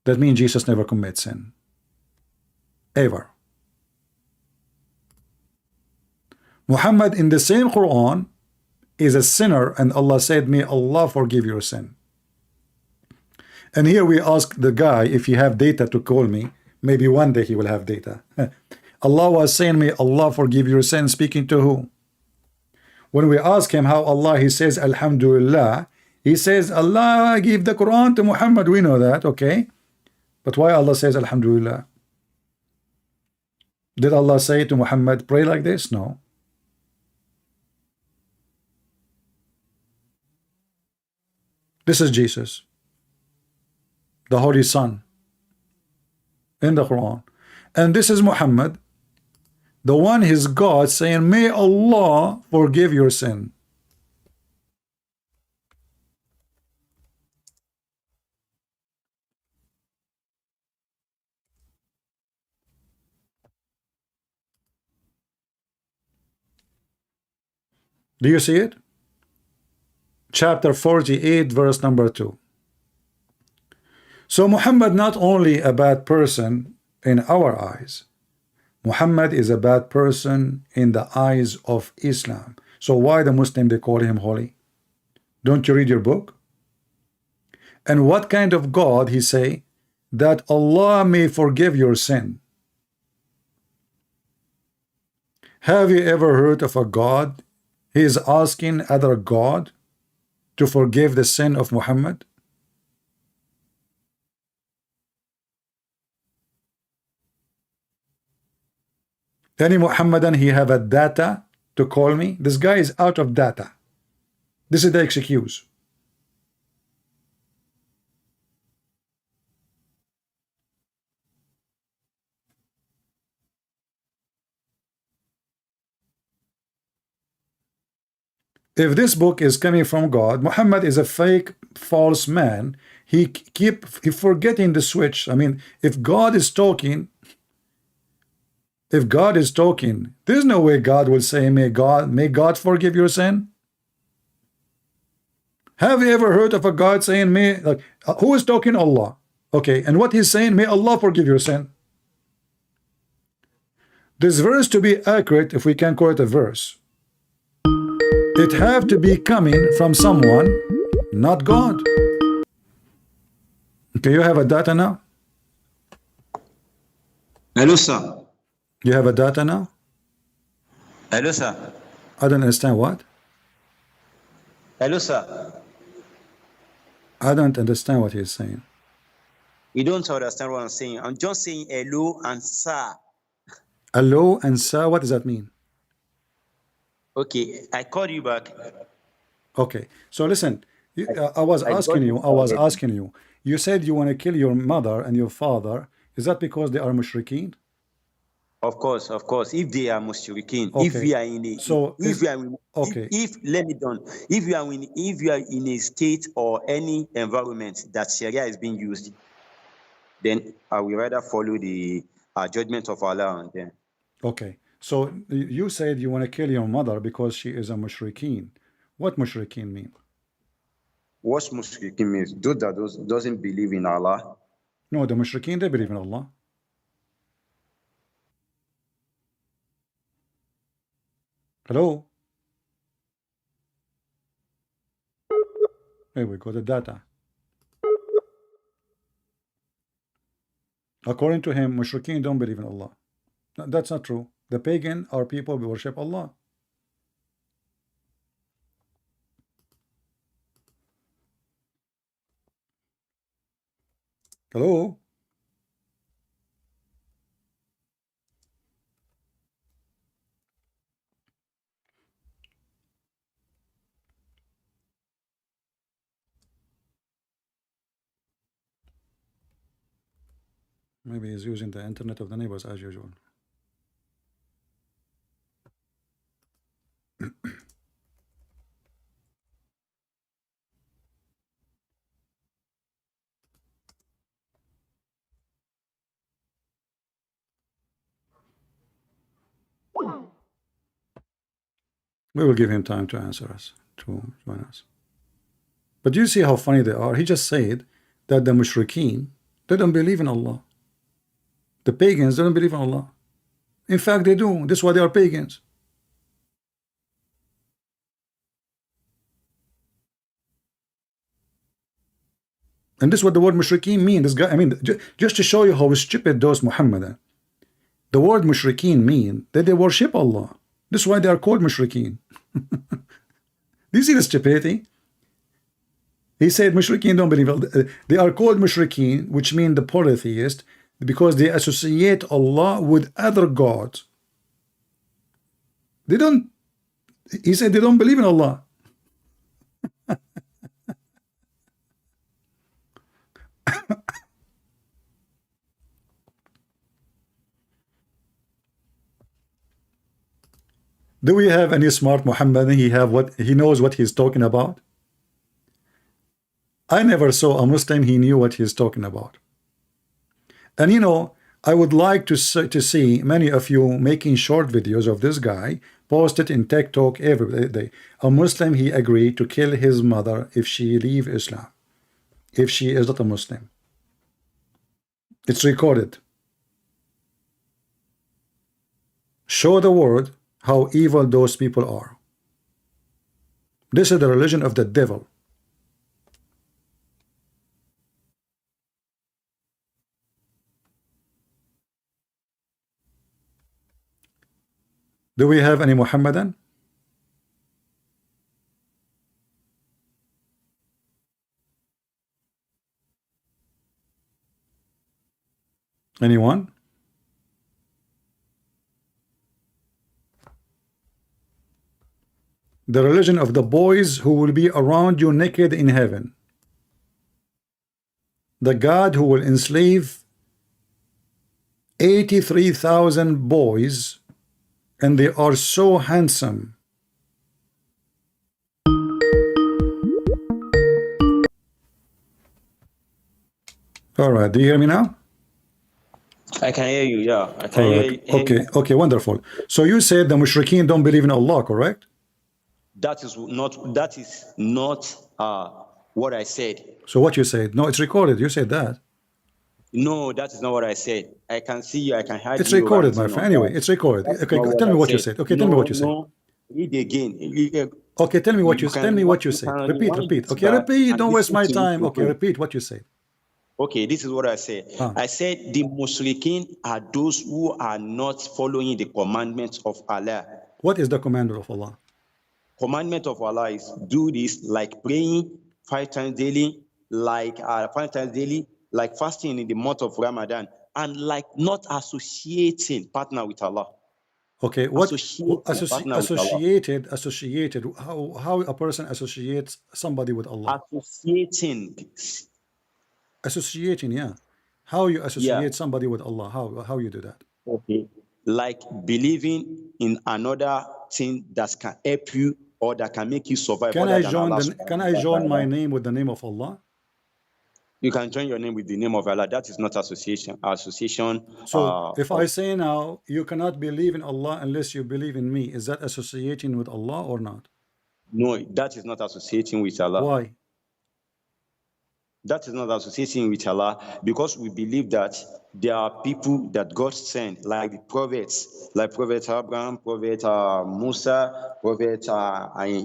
That means Jesus never commits sin. Ever. Muhammad in the same Quran is a sinner, and Allah said, may Allah forgive your sin. And here we ask the guy if he have data to call me. Maybe one day he will have data. Allah was saying, may Allah forgive your sin, speaking to who? When we ask him how Allah, he says, Alhamdulillah. He says, Allah gave the Quran to Muhammad. We know that, okay? But why Allah says Alhamdulillah? Did Allah say to Muhammad, pray like this? No. This is Jesus, the Holy Son, in the Quran. And this is Muhammad, the one his God, saying, may Allah forgive your sin. Do you see it? Chapter 48, verse number 2. So Muhammad not only a bad person in our eyes, Muhammad is a bad person in the eyes of Islam. So why the Muslim they call him holy? Don't you read your book? And what kind of God he say? That Allah may forgive your sin. Have you ever heard of a God? He is asking other God to forgive the sin of Muhammad? Any Muhammadan, he have a data to call me? This guy is out of data. This is the excuse. If this book is coming from God, Muhammad is a fake, false man. He forgetting the switch. I mean, if God is talking, there's no way God will say, may God forgive your sin. Have you ever heard of a God saying, who is talking? Allah. Okay, and what he's saying, may Allah forgive your sin. This verse, to be accurate, if we can call it a verse, it have to be coming from someone, not God. Okay, you have a data now? Hello, sir. You have a data now? Hello, sir. I don't understand what? Hello, sir. I don't understand what he's saying. You don't understand what I'm saying. I'm just saying hello and sir. Hello and sir, what does that mean? Okay, I called you back. Okay, so listen, I was asking you, you said you want to kill your mother and your father. Is that because they are mushrikeen? Of course. If they are mushrikeen, Okay. if we are in a, So if we are in, okay, if let me done, if you are in a state or any environment that Sharia is being used, then I will rather follow the judgment of Allah on them. okay. So you said you want to kill your mother because she is a mushrikeen. What mushrikeen mean? What mushrikeen means? Those that doesn't believe in Allah. No, the mushrikeen, they believe in Allah. Hello? Here we go, the data. According to him, mushrikeen don't believe in Allah. No, that's not true. The pagan are people who worship Allah. Hello? Maybe he's using the internet of the neighbors as usual. We will give him time to answer us, to join us. But do you see how funny they are? He just said that the mushrikeen, they don't believe in Allah. The pagans, they don't believe in Allah. In fact, they do. That's why they are pagans. And this is what the word mushrikeen mean. This guy, I mean, just to show you how stupid those Muhammadan. The word mushrikeen mean that they worship Allah. This is why they are called mushrikeen. Do you see the stupidity? He said mushrikeen don't believe Allah. They are called mushrikeen, which mean the polytheist, because they associate Allah with other gods. They don't, he said they don't believe in Allah. Do we have any smart Muhammad? He knows what he's talking about. I never saw a Muslim he knew what he's talking about. And you know, I would like to see many of you making short videos of this guy, post it in TikTok every day. A Muslim, he agreed to kill his mother if she leave Islam, if she is not a Muslim. It's recorded. Show the world how evil those people are. This is the religion of the devil. Do we have any Muhammadan? Anyone? The religion of the boys who will be around you naked in heaven. The God who will enslave 83,000 boys, and they are so handsome. All right, do you hear me now? I can hear you, yeah. I can hear you. Okay, okay, wonderful. So you said the mushrikeen don't believe in Allah, correct? That is not what I said. So what you said? No, it's recorded. You said that. No, that is not what I said. I can see you. I can hear you. It's recorded, my friend. Anyway, it's recorded. Okay, tell me what you said. Okay, tell me what you said. Read again. Okay, tell me what you said. Repeat. Okay, repeat. Don't waste my time. Okay, repeat what you said. Okay, this is what I said. I said the mushrikeen are those who are not following the commandments of Allah. What is the commandment of Allah? Commandment of Allah is do this, like praying 5 times daily, like 5 times daily, like fasting in the month of Ramadan, and like not associating partner with Allah. Okay, what associated? How a person associates somebody with Allah? Associating, yeah. How you associate somebody with Allah? How you do that? Okay, like believing in another thing that can help you or that can make you survive. Can I join my name with the name of Allah? You can join your name with the name of Allah. That is not association. So if I say now, you cannot believe in Allah unless you believe in me, is that associating with Allah or not? No, that is not associating with Allah. Why? That is not associating with Allah because we believe that there are people that God sent, like the prophets, like Prophet Abraham, Prophet Musa, Prophet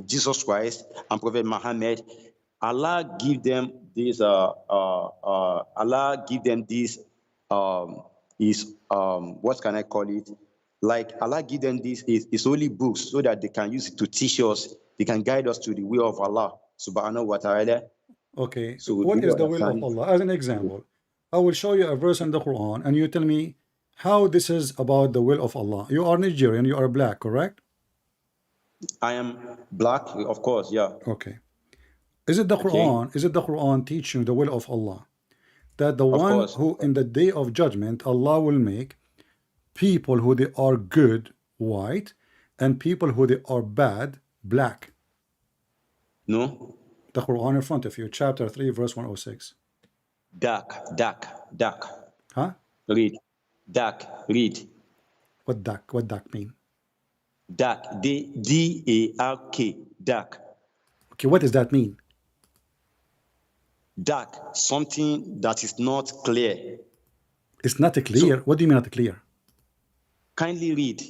Jesus Christ, and Prophet Mohammed. Allah give them this. Allah give them this. What can I call it? Like Allah give them this is holy books so that they can use it to teach us. They can guide us to the way of Allah Subhanahu wa Taala. Okay, so what is the will of Allah? As an example, I will show you a verse in the Quran and you tell me how this is about the will of Allah. You are Nigerian, you are black, correct? I am black, of course, yeah. Okay. Is it the Quran? Is it the Quran teaching the will of Allah? That the one who in the day of judgment Allah will make people who they are good, white, and people who they are bad, black. No. The Quran in front of you, chapter 3, verse 106. Dark. Huh? Read. Dark. Read. What dark mean? Dark. D-A-R-K. Dark. Okay, what does that mean? Dark. Something that is not clear. It's not clear. What do you mean not clear? Kindly read.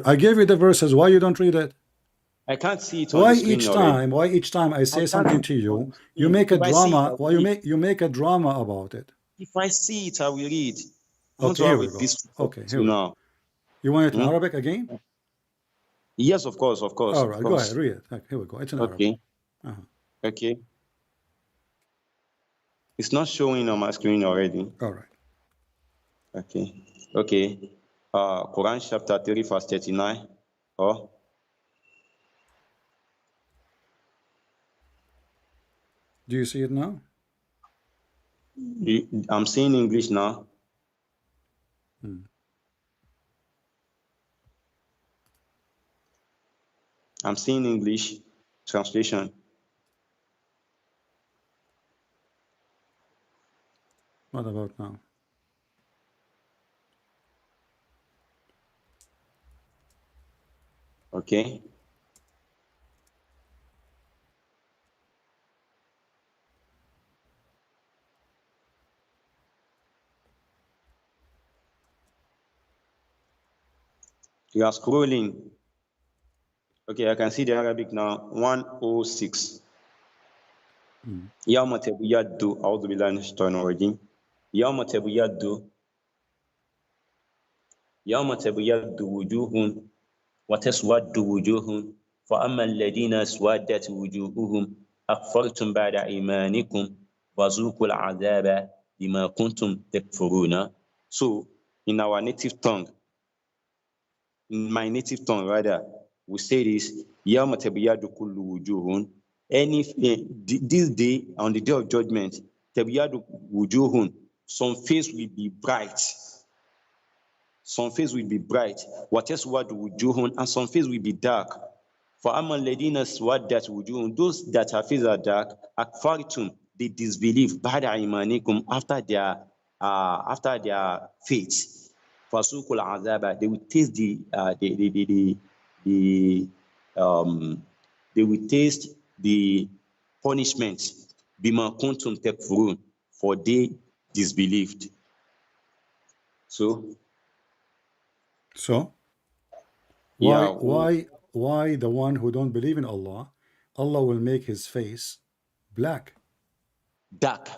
I gave you the verses. Why you don't read it? I can't see it on Why the screen each already. time? Why each time I say something to you, you make a If I see drama? it, Why you make a drama about it? If I see it, I will read. I want Okay, to here have we a go. peaceful Okay, talk here we go. now. You want it in Arabic again? Yes, of course, of course, All of right, go course. ahead, read it. Okay, here we go. It's in Arabic. Okay. Okay. It's not showing on my screen already. All right. Okay. Okay. Quran chapter 3, verse 39. Oh. Do you see it now? I'm seeing English now. I'm seeing English translation. What about now? Okay. You are scrolling. Okay, I can see the Arabic now. 106. يوم تبيض أعوذ بالله من الشيطان الرجيم يوم تبيض وجوه وتسود وجوه فأما الذين اسودت وجوههم أكفرتم بعد إيمانكم وذوقوا العذاب بما كنتم تكفرون. So in our native tongue, in my native tongue rather, we say this يوم تبيض كل وجوه. This day, on the day of judgment, تبيض وجوه, some face will be bright. Some face will be bright. وتسود وجوه, and some face will be dark. فأما الذين اسودت وجوههم, those that are faces are dark, أكفرتم, they disbelieve بعد إيمانكم, after their faith. فسوقوا العذاب, they will taste they will taste the punishment بما كنتم تكفرون, for they disbelieved. So why the one who don't believe in Allah, Allah will make his face black? Dark?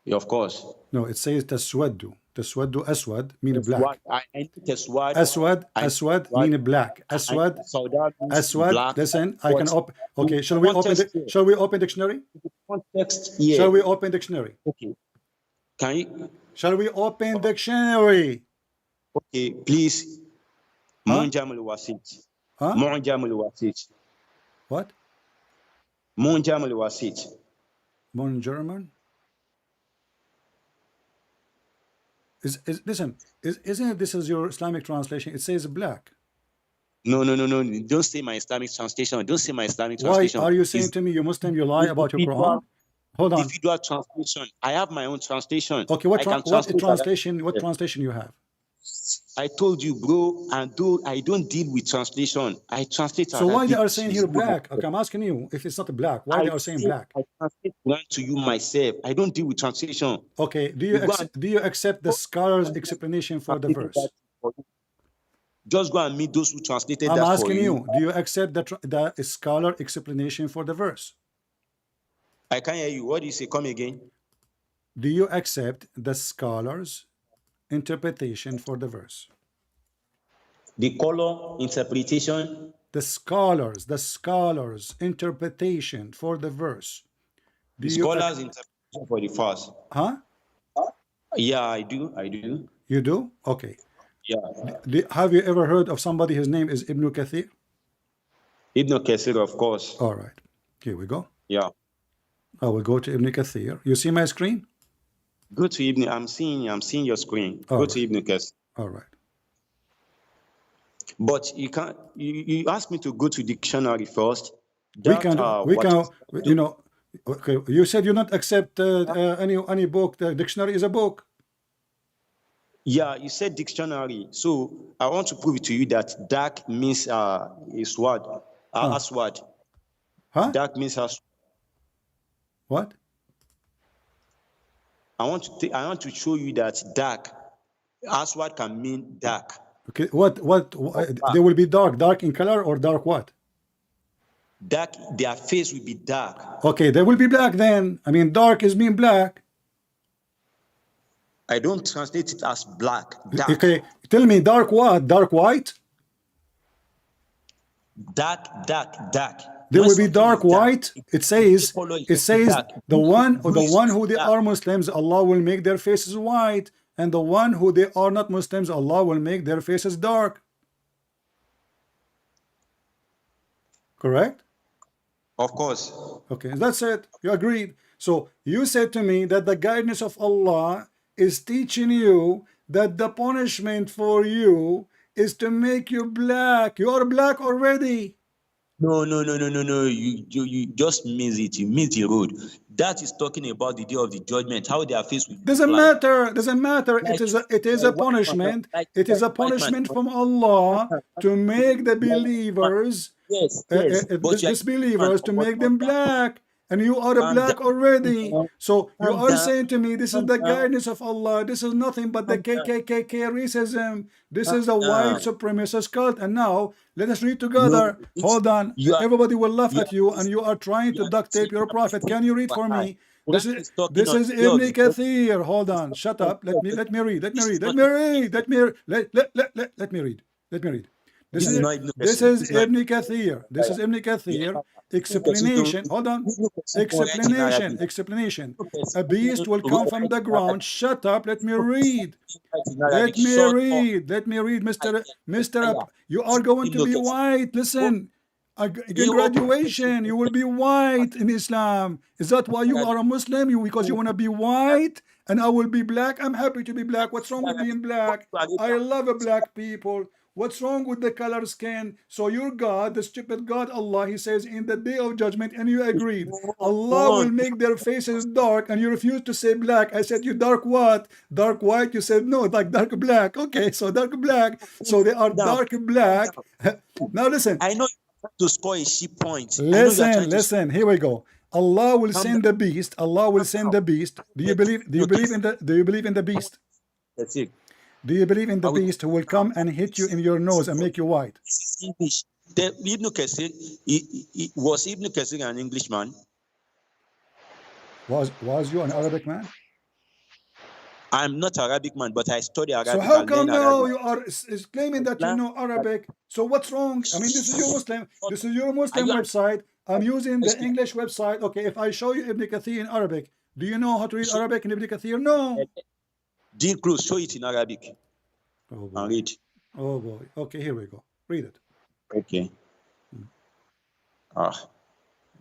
Yeah, of course. No, it says taswaddu. Taswaddu aswad mean black. Aswad mean black. Aswad. Listen, I can open. Okay, shall we open dictionary? Context, yeah. Shall we open dictionary? Okay. Can you? Shall we open dictionary? Okay, please. Munjamul wasit. What? Munjamul wasit. Mon German? Listen, isn't it, this is your Islamic translation? It says black. No. Don't say my Islamic translation. Don't say my Islamic translation. Why are you saying to me, you Muslim, you lie about your Quran? Hold on. Individual translation. I have my own translation. Okay, what translation you have? I told you, bro, and though I don't deal with translation, I translate. So why they are saying here black? Okay, I'm asking you, if it's not black, why they are saying black? I translate Quran to you myself. I don't deal with translation. Okay, do you accept the scholar's explanation for the verse? Just go and meet those who translated that for you. I'm asking you, do you accept the scholar explanation for the verse? I can't hear you. What do you say? Come again. Do you accept the scholar's interpretation for the verse? The color interpretation. The scholars interpretation for the verse. The scholars interpretation for the verse. Huh? Yeah, I do. You do? Okay. Yeah. Have you ever heard of somebody, his name is Ibn Kathir? Ibn Kathir, of course. All right. Here we go. Yeah. I will go to Ibn Kathir. You see my screen? Go to Ibn. I'm seeing your screen. Go to Ibn Kathir. All right. But you can't. You asked me to go to dictionary first. We can. You know. Okay. You said you not accept any book. The dictionary is a book. Yeah, you said dictionary. So I want to prove it to you that dark means is what? Aswad. Huh? Dark means aswad. What? I want to show you that dark aswad can mean dark. Okay. What? They will be dark. Dark in color or dark what? Dark. Their face will be dark. Okay, they will be black then. I mean, dark is mean black. I don't translate it as black. Dark. Okay, tell me dark what? Dark white? Dark. They will be dark white. It says the one who they are Muslims, Allah will make their faces white, and the one who they are not Muslims, Allah will make their faces dark. Correct? Of course. Okay, that's it. You agreed. So you said to me that the guidance of Allah is teaching you that the punishment for you is to make you black. You are black already. No. You just miss it. You miss the road. That is talking about the day of the judgment. How their face will be Doesn't black. matter. Doesn't matter. It is a punishment. It is a punishment from Allah to make the believers, disbelievers, to make them black. And you are black already. So you are saying to me, this is the guidance of Allah. This is nothing but the KKK racism. This is a white supremacist cult. And now let us read together. Hold on. Everybody will laugh at you, and you are trying to duct tape your prophet. Can you read for me? This is Ibn Kathir. Hold on. Shut up. Let me read. Let me read. This is Ibn Kathir. This is Ibn Kathir. Explanation. Hold on. Explanation. A beast will come from the ground. Shut up. Let me read. Let me read, Mr. You are going to be white. Listen. In graduation, you will be white in Islam. Is that why you are a Muslim? Because you want to be white? And I will be black? I'm happy to be black. What's wrong with being black? I love black people. What's wrong with the color skin? So your God, the stupid God Allah, he says in the day of judgment, and you agreed, Allah will make their faces dark, and you refused to say black. I said, you dark what? Dark white? You said no, like dark black. Okay, so dark black. So they are dark black. Now listen. I know you have to score a sheep point. Listen, here we go. Allah will send the beast. Allah will send the beast. Do you believe in the beast? That's it. Do you believe in the beast who will come and hit you in your nose and make you white? This is English. Ibn Kathir, was Ibn Kathir an Englishman? Was you an Arabic man? I'm not Arabic man, but I study Arabic. So how come now you are claiming that you know Arabic? So what's wrong? I mean, this is your Muslim. This is your Muslim website. I'm using the English website. Okay, if I show you Ibn Kathir in Arabic, do you know how to read Arabic in Ibn Kathir? No. Dear close, show it in Arabic. Oh boy. And read. Oh boy. Okay, here we go. Read it. Okay.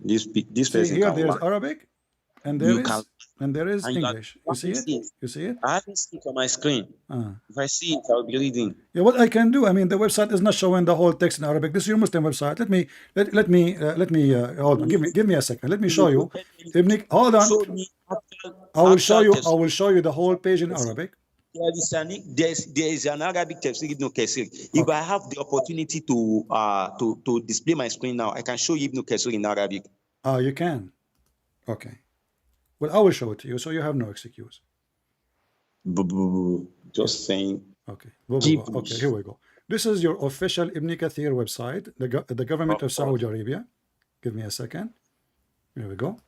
This See, here there's Arabic, and there is English. You see it? You see it? I haven't seen it on my screen. If I see it, I'll be reading. Yeah, what I can do, I mean, the website is not showing the whole text in Arabic. This is your Muslim website. Let me hold on. Give me a second. Let me show you. Hold on. I will show you the whole page in Arabic. There is an Arabic tafsir Ibn Kathir. If I have the opportunity to display my screen now, I can show you Ibn Kathir in Arabic. You can. Okay. Well, I will show it to you, so you have no excuse. Just saying. Okay. Okay, here we go. This is your official Ibn Kathir website, the government of Saudi Arabia. Give me a second. Here we go.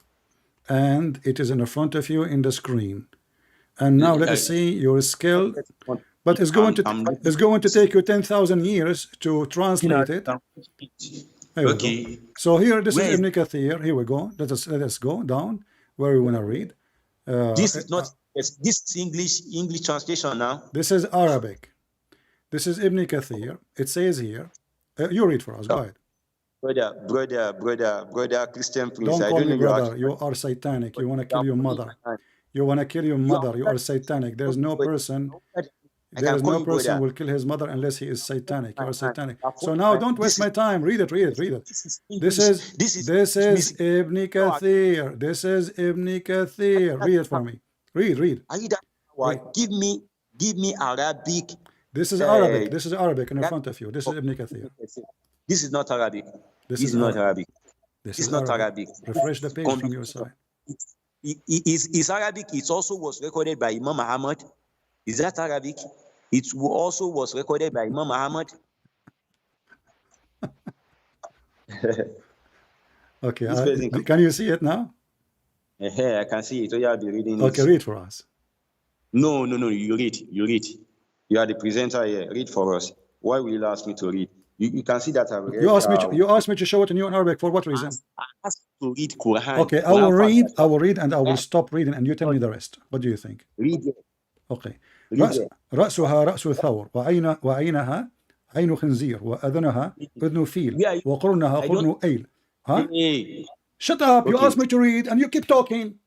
And it is in the front of you in the screen. And now let us see your skill. But it's going to take you 10,000 years to translate it. Okay. So here, this is Ibn Kathir. Here we go. Let us go down where we want to read. This is not. This is English translation now. This is Arabic. This is Ibn Kathir. It says here. You read for us. Go ahead. Brother, Christian, please. Don't call me brother. You are satanic. You want to kill your mother. You want to kill your mother. You are satanic. There is no person. There is no person who will kill his mother unless he is satanic. You are satanic. So now don't waste my time. Read it. This is Ibn Kathir. This is Ibn Kathir. Read it for me. Read. Give me Give me Arabic. This is Arabic. This is Arabic in front of you. This is Ibn Kathir. This is not Arabic. This is not Arabic. This is is not Arabic. Arabic. Refresh the page from your side. Is Arabic. It also was recorded by Imam Ahmed. Is that Arabic? It also was recorded by Imam Ahmed. Okay, can you see it now? I can see it. So you have to be reading okay, read for us. No, you read. You are the presenter here. Read for us. Why will you ask me to read? You can see that I've read. You asked me to show it in you in Arabic. For what reason? I asked to read Quran. Okay, I will read and I will stop reading and you tell me the rest. What do you think? Read it. Okay. رأسها رأس ثور وعينها عين خنزير وأذنها أذن فيل وقرنها قرن أيل. Huh? Shut up! You asked me to read and you keep talking.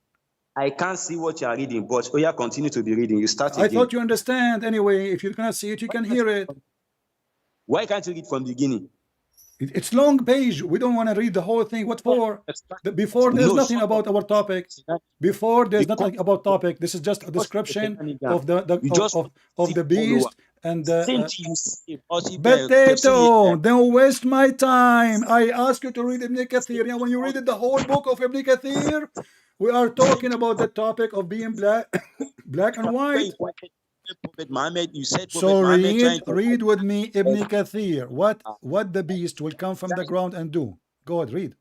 I can't see what you are reading, but continue to be reading. You start again. I thought you understand anyway. If you cannot see it, you can hear it. Why can't you read from the beginning? It's long page. We don't want to read the whole thing. What for? Before there's nothing about our topic. Before there's nothing about topic. This is just a description of the beast and the potato. Don't waste my time. I ask you to read Ibn Kathir. And when you read the whole book of Ibn Kathir, we are talking about the topic of being black and white. Prophet Mohammed, you said so read with me Ibn Kathir. What the beast will come from the ground and do? Go ahead, read.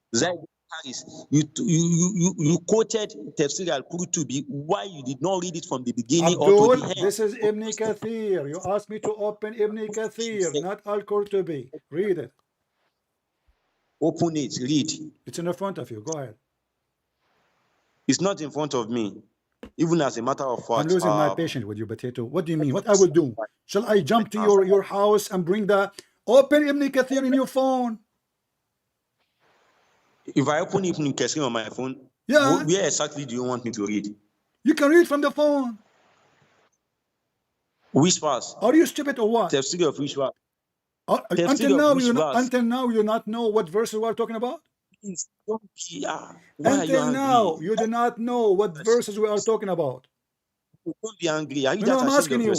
You quoted Tafsir al-Qurtubi. Why you did not read it from the beginning? Abdul, or to the end? This is Ibn Kathir. You asked me to open Ibn Kathir, not al-Qurtubi. Read it. Open it, read. It's in front of you. Go ahead. It's not in front of me. Even as a matter of fact, I'm losing my patience with you, potato. What do you mean? What I will do? Shall I jump to your house and bring the open Ibn Kathir in your phone? If I open Ibn Kathir on my phone, yeah, where exactly do you want me to read? You can read from the phone. Which verse? Are you stupid or what? Tafsir of which verse? Until now, you do not know what verses we are talking about? Until now, you do not know what verses we are talking about. Don't be angry. Are you no, I'm asking you.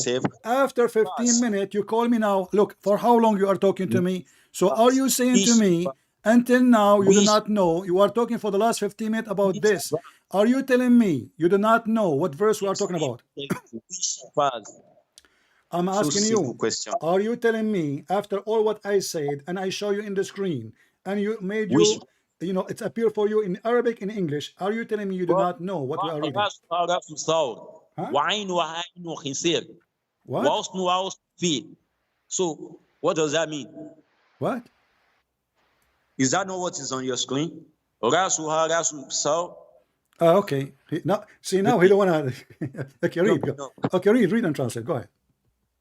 After 15 minutes, you call me now. Look, for how long you are talking to me? So are you saying to me, until now, you do not know? You are talking for the last 15 minutes about this. Are you telling me you do not know what verse we are talking about? I'm asking you. Are you telling me, after all what I said, and I show you in the screen, and you made you know, it's appear for you in Arabic and English. Are you telling me you do not know what we are reading? What? So, what does that mean? What? Is that not what is on your screen? Okay. Now, see, now he don't want to. Okay, read. No. Okay, read and translate. Go ahead.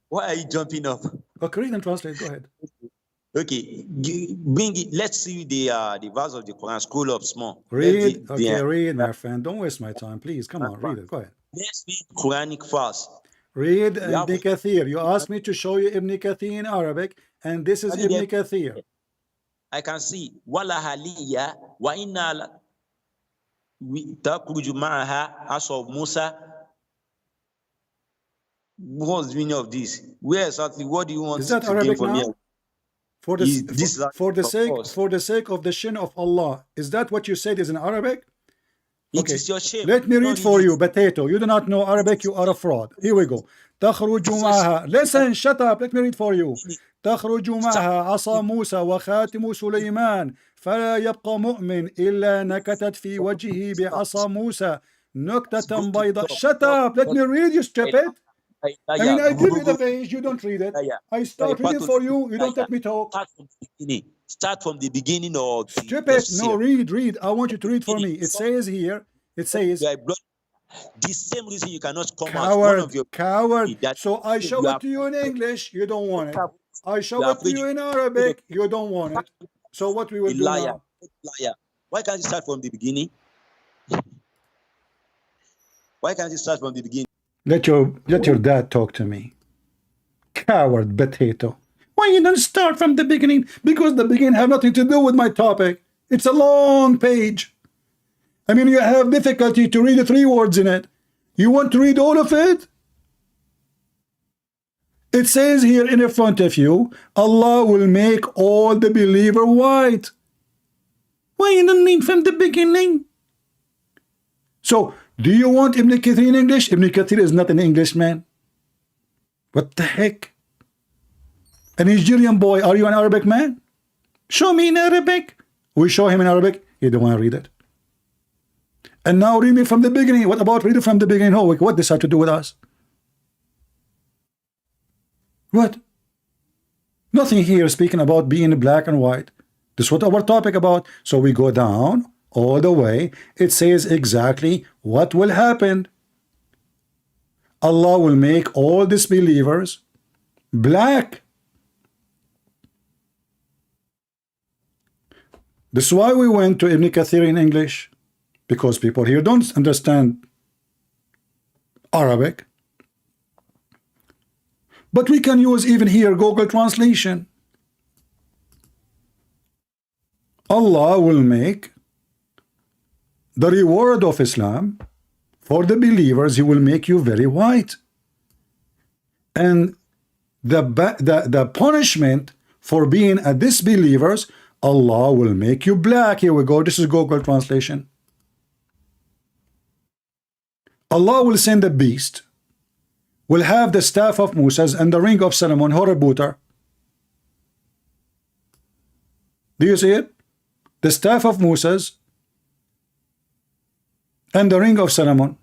Why are you jumping up? Okay, read and translate. Go ahead. Okay, bring it. Let's see the verse of the Quran. Scroll up small. Read. Read, my friend. Don't waste my time, please. Come on, read it. Go ahead. Let's read Quranic fast. Read Ibn Kathir. You asked me to show you Ibn Kathir in Arabic, and this is Ibn Kathir. I can see. Wala haliya wa inna takhruju ma'aha asab Musa. What's the meaning of this? Where exactly? What do you want? Is that Arabic now? Here? For the sake of the shin of Allah, is that what you said is in Arabic? Okay. It is your shame. Let me read for you, potato. You do not know Arabic, you are a fraud. Here we go. Listen, shut up. Let me read for you. تخرج معها عصا موسى وخاتم سليمان فلا يبقى مؤمن إلا نكتت في وجهه بعصا موسى نكتة بيضاء. Shut up. Let me read, you stupid. I mean, I give you the page, you don't read it. I start reading for you, you don't let me talk. Start from the beginning or stupid. No, read. I want you to read for me. It says here, it says the same reason you cannot come out. Coward. So I show it to you in English, you don't want it. I show it to you in Arabic, you don't want it. So what we will do now? Liar. Why can't you start from the beginning? Why can't you start from the beginning? Let your dad talk to me. Coward potato. Why you don't start from the beginning? Because the beginning have nothing to do with my topic. It's a long page. I mean, you have difficulty to read the 3 words in it. You want to read all of it? It says here in front of you, Allah will make all the believer white. Why you don't need from the beginning? So, do you want Ibn Kathir in English? Ibn Kathir is not an Englishman. What the heck? A Nigerian boy, are you an Arabic man? Show me in Arabic. We show him in Arabic. He don't want to read it. And now read me from the beginning. What about reading from the beginning? Oh, what does this have to do with us? What? Nothing here speaking about being black and white. This is what our topic about. So we go down all the way. It says exactly what will happen. Allah will make all disbelievers black. This is why we went to Ibn Kathir in English, because people here don't understand Arabic. But we can use even here Google translation. Allah will make the reward of Islam for the believers. He will make you very white, and the punishment for being a disbelievers, Allah will make you black. Here we go. This is Google translation. Allah will send a beast, will have the staff of Moses and the ring of Solomon, Horebuter. Do you see it? The staff of Moses and the ring of Solomon.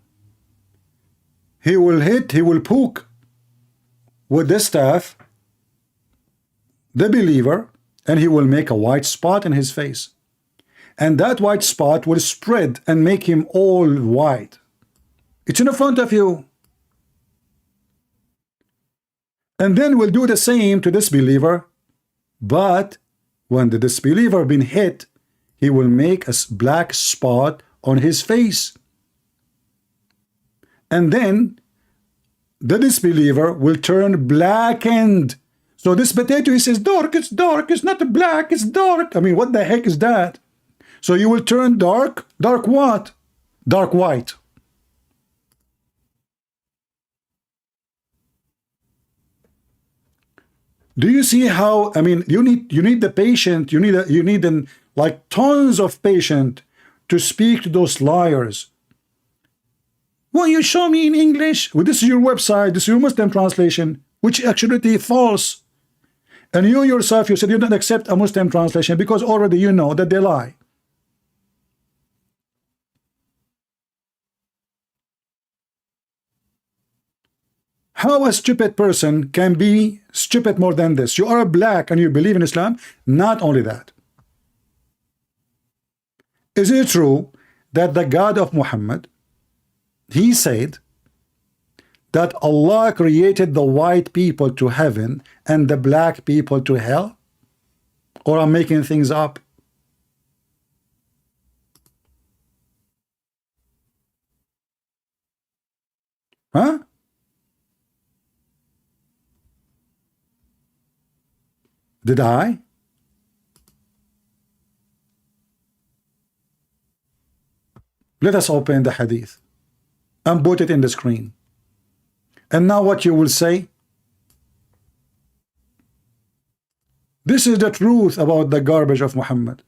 He will poke with the staff the believer, and he will make a white spot in his face. And that white spot will spread and make him all white. It's in front of you. And then we'll do the same to this believer, but when the disbeliever been hit, he will make a black spot on his face. And then the disbeliever will turn blackened. So this potato, he says, dark, it's not black, it's dark. I mean, what the heck is that? So you will turn dark what? Dark white. Do you see how, I mean, you need the patient, you need like tons of patient to speak to those liars. Well, you show me in English. Well, this is your website, this is your Muslim translation, which actually is false. And you yourself, you said you don't accept a Muslim translation because already you know that they lie. How a stupid person can be stupid more than this? You are black and you believe in Islam. Not only that. Is it true that the God of Muhammad, he said that Allah created the white people to heaven and the black people to hell? Or I'm making things up? Huh? Did I? Let us open the hadith and put it in the screen. And now what you will say? This is the truth about the garbage of Muhammad.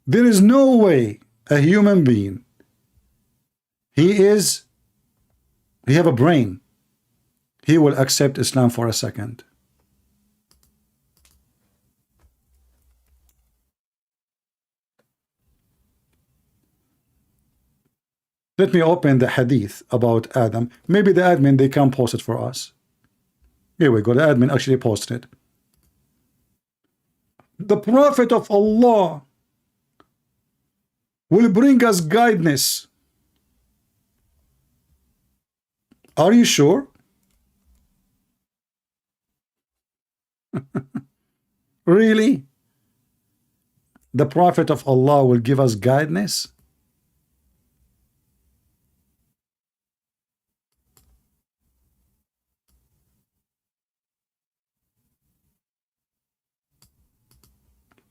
There is no way a human being, he have a brain, he will accept Islam for a second. Let me open the hadith about Adam. Maybe the admin, they can post it for us. Here we go. The admin actually posted it. The Prophet of Allah will bring us guidance. Are you sure? Really? The Prophet of Allah will give us guidance?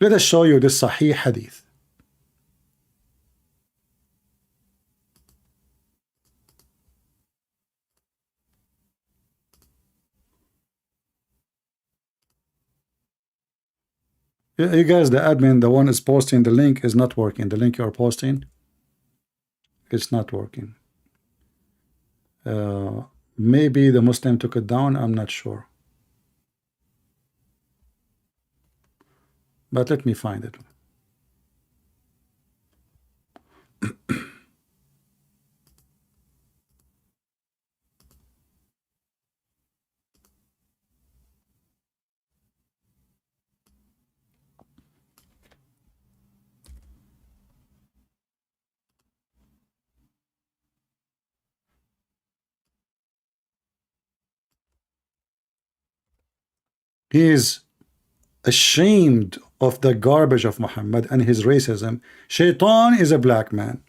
Let us show you the Sahih Hadith. You guys, the admin, the one is posting the link is not working. The link you are posting, it's not working. Maybe the Muslim took it down. I'm not sure. But let me find it. He is ashamed of the garbage of Muhammad and his racism. Shaitan is a black man.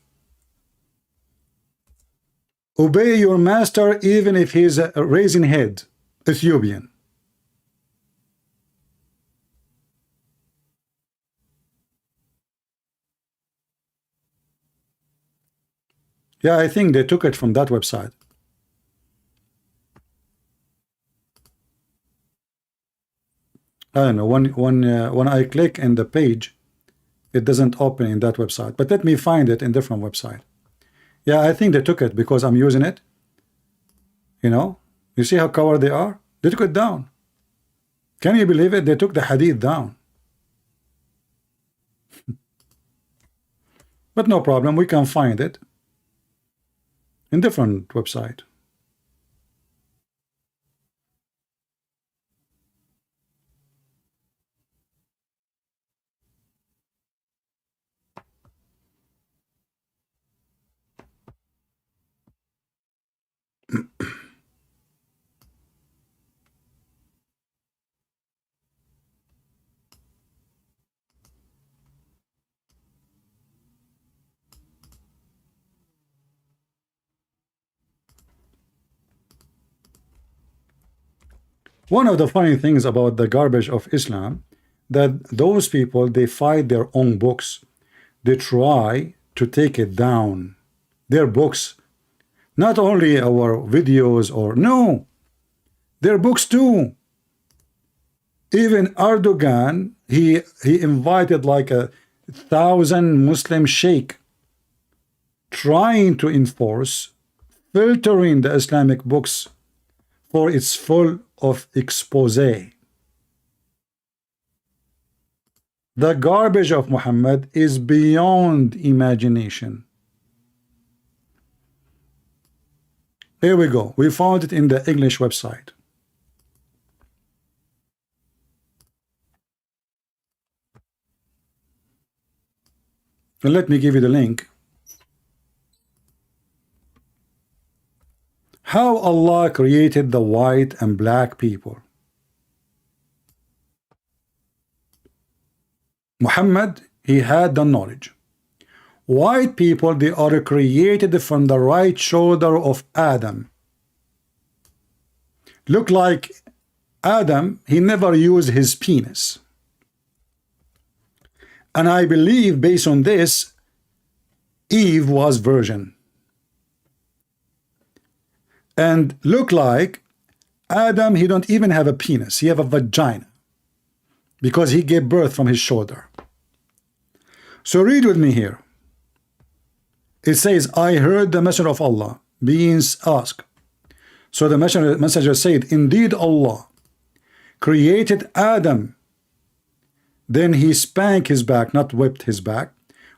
Obey your master even if he's a raising head, Ethiopian. Yeah, I think they took it from that website. I don't know, when I click in the page, it doesn't open in that website. But let me find it in different website. Yeah, I think they took it because I'm using it. You know, you see how coward they are? They took it down. Can you believe it? They took the hadith down. But no problem, we can find it in different website. One of the funny things about the garbage of Islam, that those people, they fight their own books. They try to take it down. Their books, not only our videos or no, their books too. Even Erdogan, he invited like 1,000 Muslim sheikh trying to enforce filtering the Islamic books for its full of expose. The garbage of Muhammad is beyond imagination. Here we go. We found it in the English website. And let me give you the link. How Allah created the white and black people. Muhammad, he had the knowledge. White people, they are created from the right shoulder of Adam. Look like Adam, he never used his penis. And I believe based on this, Eve was virgin. And look like Adam, he don't even have a penis. He have a vagina. Because he gave birth from his shoulder. So read with me here. It says, I heard the messenger of Allah being asked. So the messenger said, indeed Allah created Adam. Then he spanked his back, not whipped his back,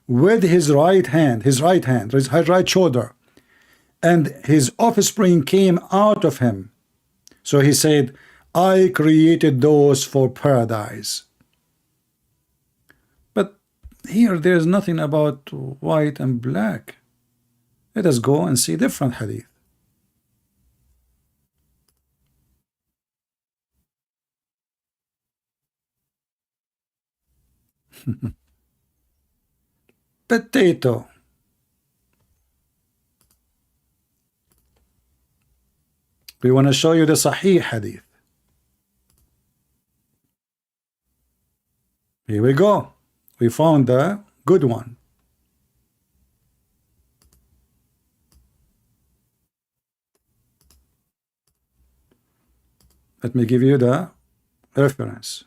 with his right hand, his right shoulder. And his offspring came out of him. So he said, I created those for paradise. But here there's nothing about white and black. Let us go and see different hadith. Potato. We want to show you the Sahih hadith. Here we go. We found the good one. Let me give you the reference.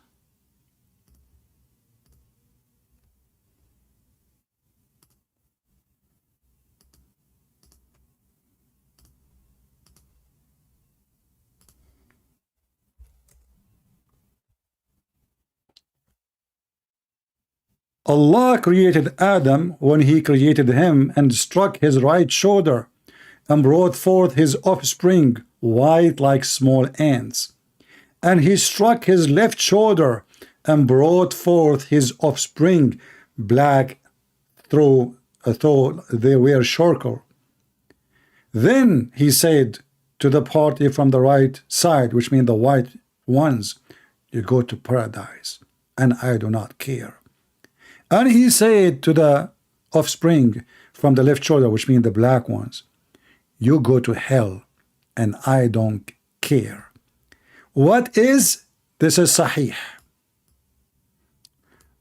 Allah created Adam when he created him and struck his right shoulder and brought forth his offspring white like small ants. And he struck his left shoulder and brought forth his offspring black though they were charcoal. Then he said to the party from the right side, which means the white ones, you go to paradise, and I do not care. And he said to the offspring from the left shoulder, which means the black ones, you go to hell, and I don't care. What is this? Is Sahih.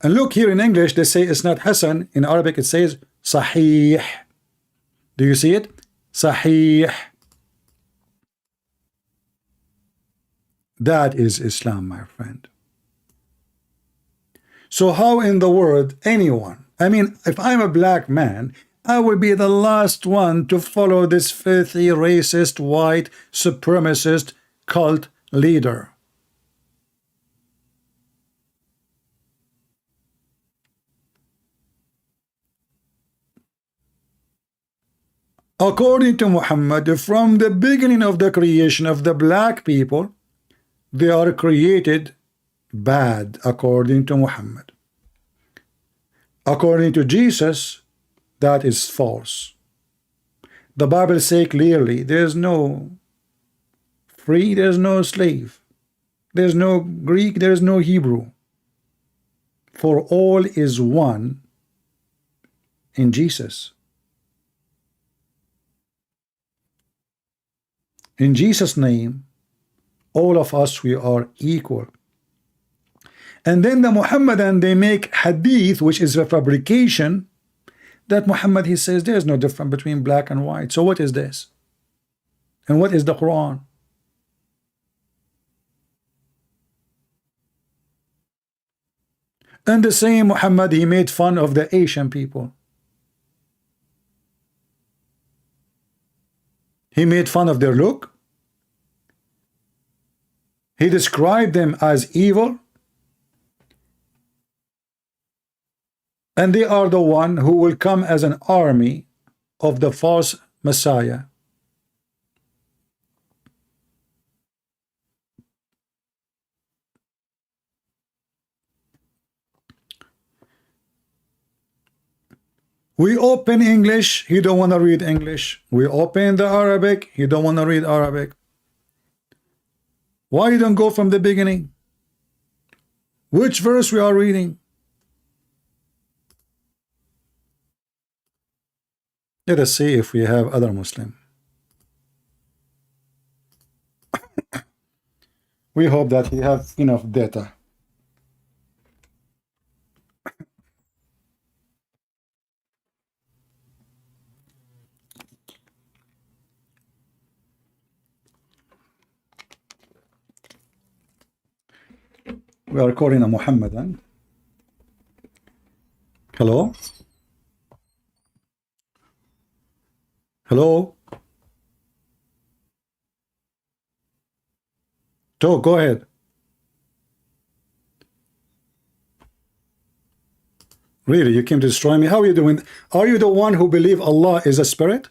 And look here in English, they say it's not Hassan. In Arabic, it says Sahih. Do you see it? Sahih. That is Islam, my friend. So how in the world anyone, I mean, if I'm a black man, I will be the last one to follow this filthy, racist, white, supremacist cult leader. According to Muhammad, from the beginning of the creation of the black people, they are created bad, according to Muhammad. According to Jesus, that is false. The Bible says clearly, there's no free, there's no slave. There's no Greek, there's no Hebrew. For all is one in Jesus. In Jesus' name, all of us, we are equal. And then the Muhammadan, they make hadith, which is a fabrication, that Muhammad, he says there's no difference between black and white. So what is this? And what is the Quran? And the same Muhammad, he made fun of the Asian people. He made fun of their look. He described them as evil. And they are the one who will come as an army of the false Messiah. We open English, he don't want to read English. We open the Arabic, he don't want to read Arabic. Why you don't go from the beginning? Which verse we are reading? Let us see if we have other Muslim. We hope that he has enough data. We are calling a Muhammadan. Hello? Hello? Joe, go ahead. Really, you came to destroy me? How are you doing? Are you the one who believe Allah is a spirit?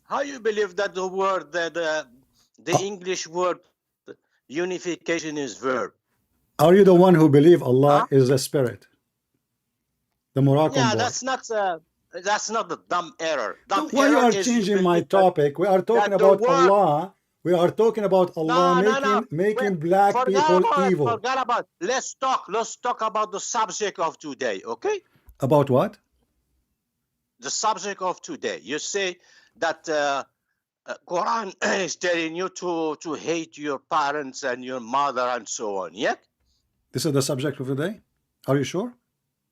How you believe that the word, the English word unification is verb? Are you the one who believe Allah is a spirit? The Moroccan yeah, boy. That's not the dumb error. Dumb Why error you are is changing my topic? We are talking about Allah. We are talking about Allah making black people evil. Forget about. Let's talk about the subject of today, okay? About what? The subject of today. You say that Quran is telling you to hate your parents and your mother and so on. Yeah. This is the subject of the day. Are you sure?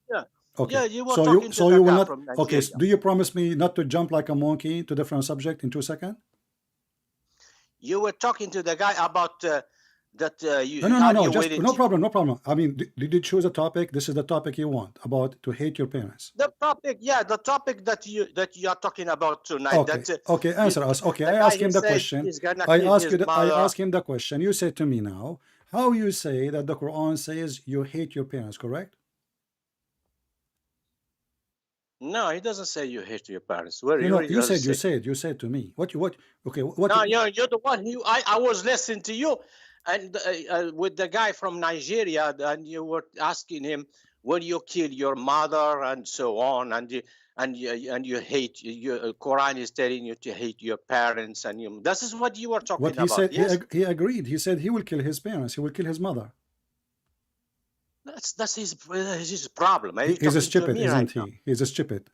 Yeah. Okay. Yeah, you were so talking you, to so the you will guy not. from Okay. Nigeria. Do you promise me not to jump like a monkey to different subject in 2 seconds? You were talking to the guy about that. No. Just no problem. I mean, did you choose a topic? This is the topic you want about to hate your parents. The topic, yeah, the topic that you are talking about tonight. Okay. Okay. Answer us. Okay. I asked him the question. I asked him the question. You said to me now, how you say that the Quran says you hate your parents, correct? No, he doesn't say you hate your parents. Where No, he you doesn't said, say. you said to me. What? Okay, what? No, you're the one who I was listening to you, and with the guy from Nigeria, and you were asking him, "Will you kill your mother?" and so on, and you hate your Quran is telling you to hate your parents, and you. This is what you were talking What he about. said, Yes, he agreed. He said he will kill his parents. He will kill his mother. that's his problem. He's a stupid, isn't he? He's a stupid.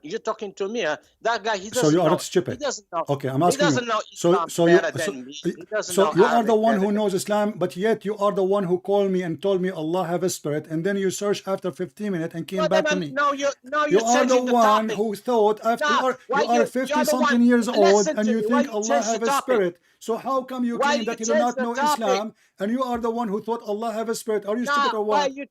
You're talking to me. That guy, he doesn't So you are know. not stupid. He doesn't know. Okay, I'm asking he doesn't you. know Islam better than me. He doesn't know you are Arabic the one better who than knows Islam, but yet you are the one who called me and told me Allah have a spirit, and then you search after 15 minutes and came back to me. No, you're You are the changing the one topic. who thought after No, you are 50 something years old Listen and to you me. think Why you Allah change have the a topic? spirit. So how come you Why claim you that you do change not the know topic? Islam and you are the one who thought Allah have a spirit? Are you stupid or Why what? you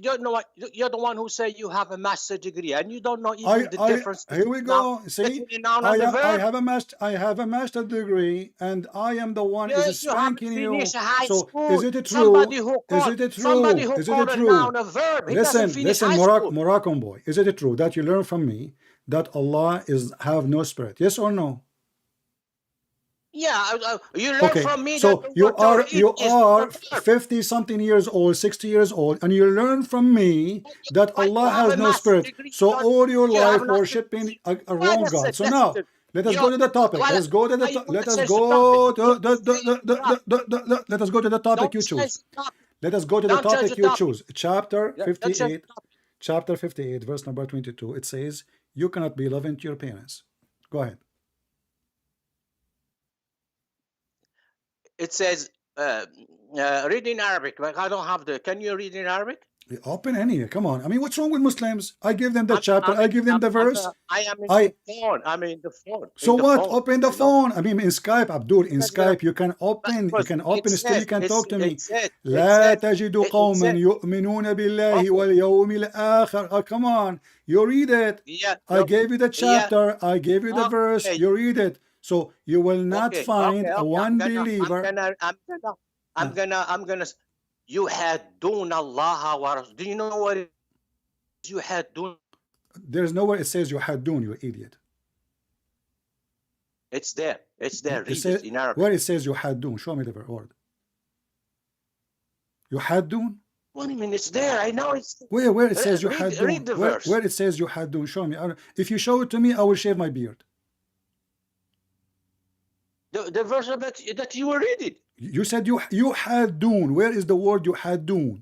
don't know what? You're the one who say you have a master degree and you don't know even the difference. Here we go. See, between the noun and the verb. I have a master degree, and I am the one is spanking you. Finish high So school. is it true? Somebody who Is called, it true? somebody who Is it called a true? noun a verb. He doesn't finish high school. Moroccan boy, is it true that you learn from me that Allah is have no spirit? Yes or no? Yeah, you learn from me so that you are is 50 something years old, 60 years old, and you learn from me that Allah has no spirit. So all your life worshiping a wrong God. So now let us go to the topic. Let's go to the let us go to let us go to the topic you choose. Let us go to the topic you choose. Chapter 58. Chapter 58, verse number 22. It says, you cannot be loving to your parents. Go ahead. It says, read in Arabic. Like I don't have the. Can you read in Arabic? Open any. Come on. I mean, what's wrong with Muslims? I give them the chapter. I give them the verse. I am in the phone. I'm in the phone. So what? Open the phone. I mean, in Skype, Abdul. In Skype, you can open. You can open. Still, you can talk to me. لا تجد قوما يؤمنون بالله واليوم الآخر. Come on. You read it. I gave you the chapter. I gave you the verse. You read it. So you will not find one believer. I'm gonna. You had dun Allah wa. Do you know what you had dun? There's nowhere it says you had dun, you idiot. It's there. It's there. Read it in Arabic. Where it says you had dun, show me the word. You had dun? What do you mean? It's there. I know it's. Where it says you had dun? Read the verse. Where it says you had dun, show me. If you show it to me, I will shave my beard. The verse that you were reading. You said you had dun. Where is the word you had dun?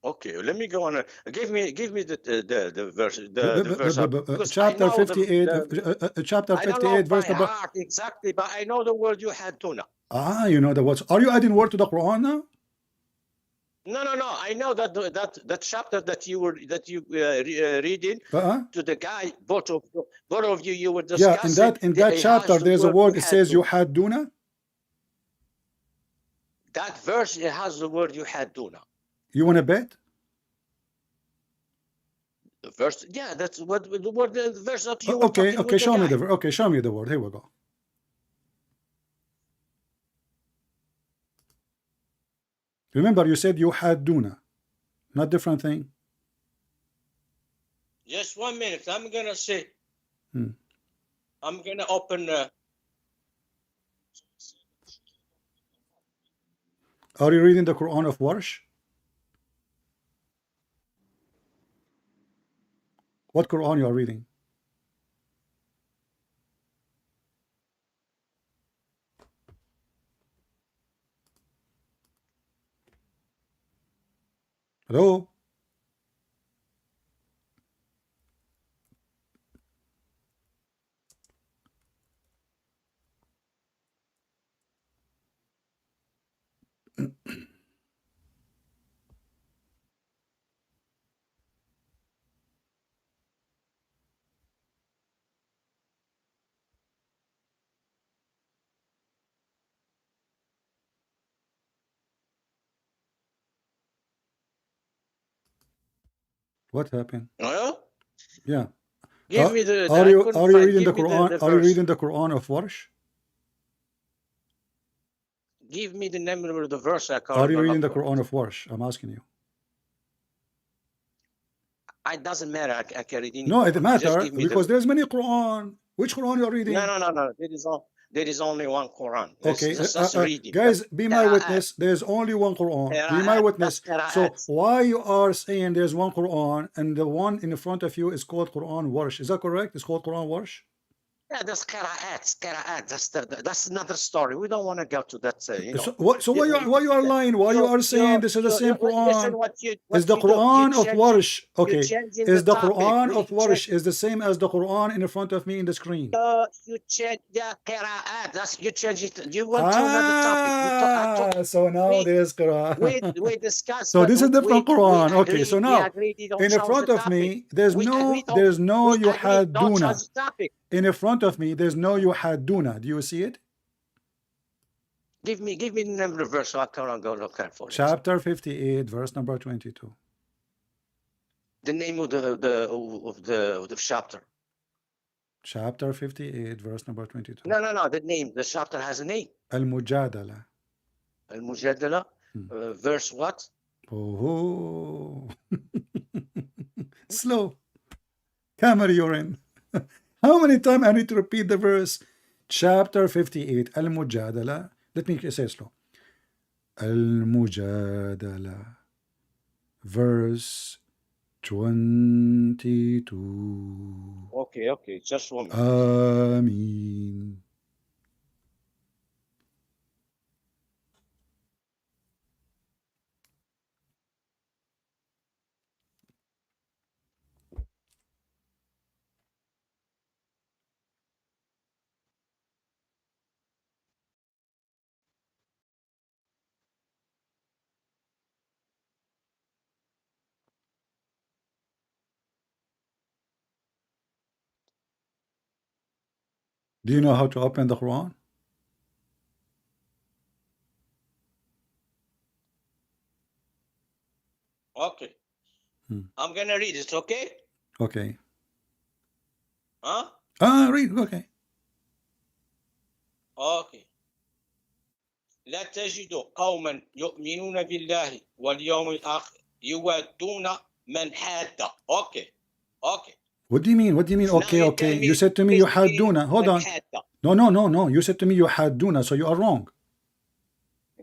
Okay, let me go on. Give me the verse. The verse. Chapter 58. Chapter 58, verse number. Exactly, but I know the word you had tuna. You know the words. Are you adding word to the Quran now? No. I know that chapter that you reading to the guy. Both of you were discussing. Yeah, in that chapter, there's a word. It says you had duna. That verse it has the word you had duna. You want to bet? The verse, yeah, that's what the word. The verse that you. Okay. Show me the word. Okay, show me the word. Here we go. Remember, you said you had duna, not different thing. Just 1 minute. I'm gonna say. I'm gonna open. Are you reading the Quran of Warsh? What Quran you are reading? Hello? What happened? Yeah. Give me the. Are you reading the Quran? Are you reading the Quran of Warsh? Give me the name of the verse. Are you reading the Quran of Warsh? I'm asking you. It doesn't matter. I can read any No, it Quran. Just matters give me because the... there's many Quran. Which Quran you're reading? No. There is only one Quran. Okay, Just reading. guys, be my Qira'at. witness. There's only one Quran. Be my Qira'at, witness. that's So qira'at. why you are saying there's one Quran and the one in front of you is called Quran Warsh? Is that correct? It's called Quran Warsh? Yeah, that's qira'at. That's another story. We don't want to go to that. You know. So why you are lying? Why you are saying this is the same Listen, Quran? what Is you the do. Quran You of change- Warsh okay? you changing Is the topic. Quran You of Warsh is the same as the Quran in front of me in the screen? You change the qira'at. That's you change it. You went to another topic. So now there's Quran. We discussed. So this is different Quran. Okay, so now in the front of me, there's no yuhadduna. In front of me, there's no yuhadduna. Do you see it? Give me the number of verse so I can go look at for it. Chapter 58, verse number 22. The name of the chapter. Chapter 58, verse number 22. No. The name. The chapter has a name. Al-Mujadala. Al-Mujadala. Verse what? Oh, slow. Camera you're in. How many times I need to repeat the verse? Chapter 58, Al-Mujadala. Let me say slow. Al-Mujadala, verse 22. Okay. Just one minute. Ameen. Do you know how to open the Quran? Okay. I'm gonna read it. Okay. Okay. Huh? Read. Okay. Okay. لا تجد قوما يؤمنون بالله واليوم الآخر يودون من حاد. Okay. What do you mean? Okay. You said to me you had duna. Hold on. No. You said to me you had duna, so you are wrong.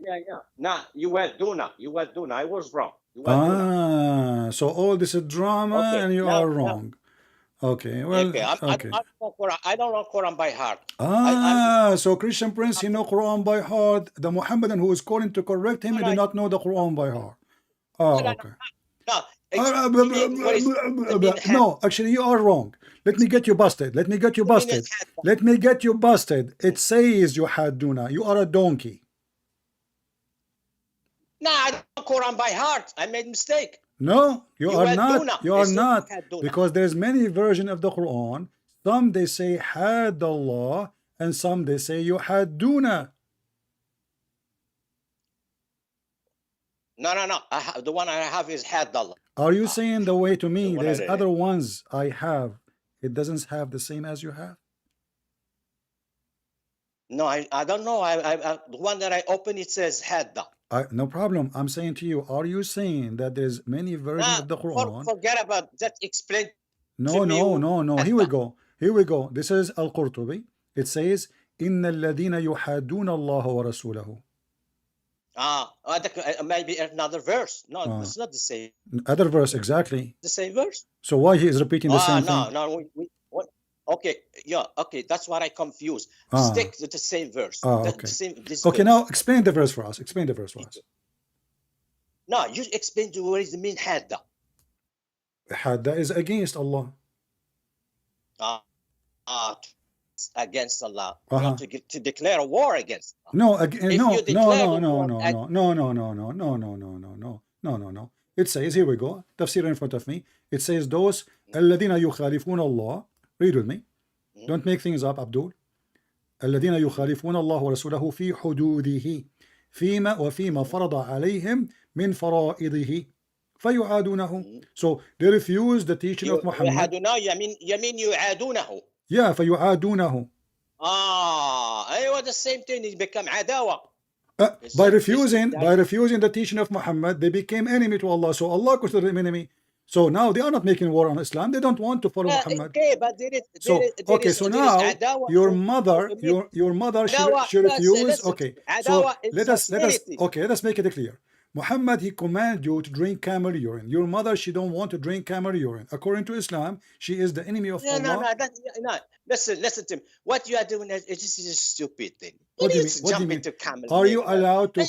Yeah. Nah, you were duna. I was wrong. So all this is drama and you are wrong. Okay, well, okay. I don't know Quran by heart. So Christian Prince, he know Quran by heart. The Mohammedan who is calling to correct him, he did not know the Quran by heart. Okay. No, actually, you are wrong. Let me get you busted. It says you had duna. You are a donkey. No, I don't know Quran by heart. I made mistake. No, you are not. Duna. You are not. Because there's many versions of the Quran. Some they say had Allah, and some they say you had duna. No. The one I have is had Allah. Are you saying the way to me? There's other ones I have. It doesn't have the same as you have. No, I don't know. The one that I open it says had. No problem. I'm saying to you, are you saying that there's many versions of the Quran? Forget about that. Explain. No. Here we go. This is Al-Qurtubi. It says, إِنَّ الَّذِينَ يُحَادُّونَ اللَّهَ وَرَسُولَهُ. Maybe another verse. No, it's not the same. Other verse, exactly. The same verse. So why he is repeating the same thing? No. Okay, that's what I confused. Stick to the same verse. Okay, now explain the verse for us. No, you explain to what is the mean hadda. Hadda is against Allah. Against Allah. To declare a war against Allah. No. It says, here we go, tafsir in front of me. It says those الذين يخالفون الله. Read with me. Don't make things up, Abdul. الذين يخالفون الله ورسوله في حدوده وفيما فرض عليهم من فرائضه فيعادونه. So they refuse the teaching of Muhammad. يمين يعادونه. Yeah, فيعادونه. أيوة, the same thing. It become عداوة. By refusing the teaching of Muhammad, they became enemy to Allah. So Allah considered them enemy. So now they are not making war on Islam. They don't want to follow Muhammad. Okay, but there is So okay, so now your mother, your mother, she refused. Okay, so let us make it clear. Muhammad, he commanded you to drink camel urine. Your mother, she don't want to drink camel urine. According to Islam, she is the enemy of Allah. No. Listen to me. What you are doing is this is a stupid thing. What do you mean? What do you mean? Are you allowed to?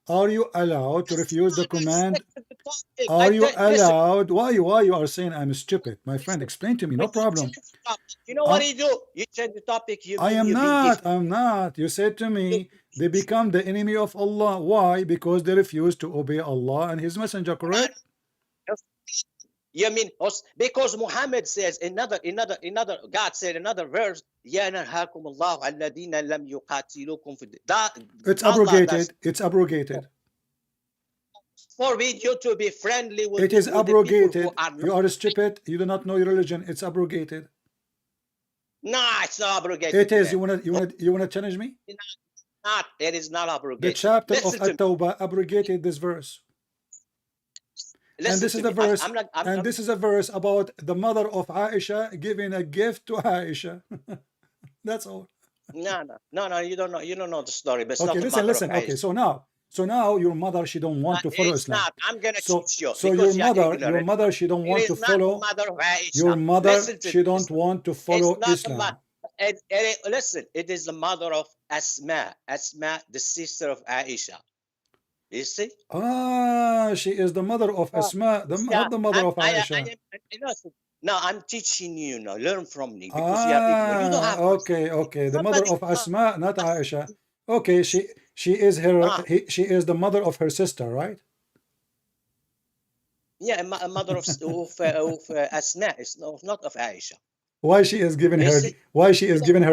Are you allowed to refuse the command? Are you allowed? Why you are saying I'm stupid? My friend, explain to me. No problem. You know what you do? You change the topic. I'm not. You said to me they become the enemy of Allah. Why? Because they refuse to obey Allah and His Messenger. Correct? You mean because Muhammad says another God said another verse. It's abrogated. It's abrogated. Forbid you to be friendly with. It is abrogated. You are stupid. You do not know your religion. It's abrogated. No, it's not abrogated. It is. You wanna challenge me? Not. It is not abrogated. The chapter of At-Tawbah abrogated this verse. And this is a verse. And this is a verse about the mother of Aisha giving a gift to Aisha. That's all. No. You don't know. You don't know the story. But okay, listen. Okay, so now your mother, she don't want to follow Islam. Not. I'm gonna teach you. So your mother, she don't want to follow. Your mother, she don't want to follow Islam. Listen, it is the mother of Asma, the sister of Aisha. You see? She is the mother of Asma, not the mother of Aisha. No, I'm teaching you now. Learn from me. Because you don't have okay. The mother of Asma, not Aisha. Okay, she is the mother of her sister, right? Yeah, a mother of Asma, not of Aisha. Why she is giving her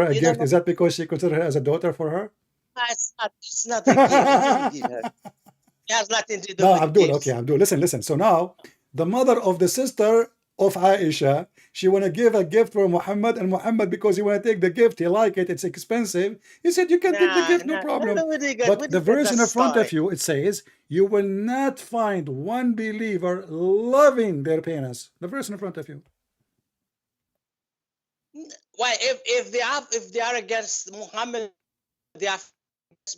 a gift? Is that because she considers her as a daughter for her? It's not a gift. It has nothing to do with Abdul, gifts. okay, Abdul, listen. So now, the mother of the sister of Aisha, she want to give a gift for Muhammad, and Muhammad, because he want to take the gift, he like it, it's expensive. He said, you can take the gift, no problem. But the verse in front of you, it says, you will not find one believer loving their parents. The verse in front of you. Why, if they are against Muhammad, they are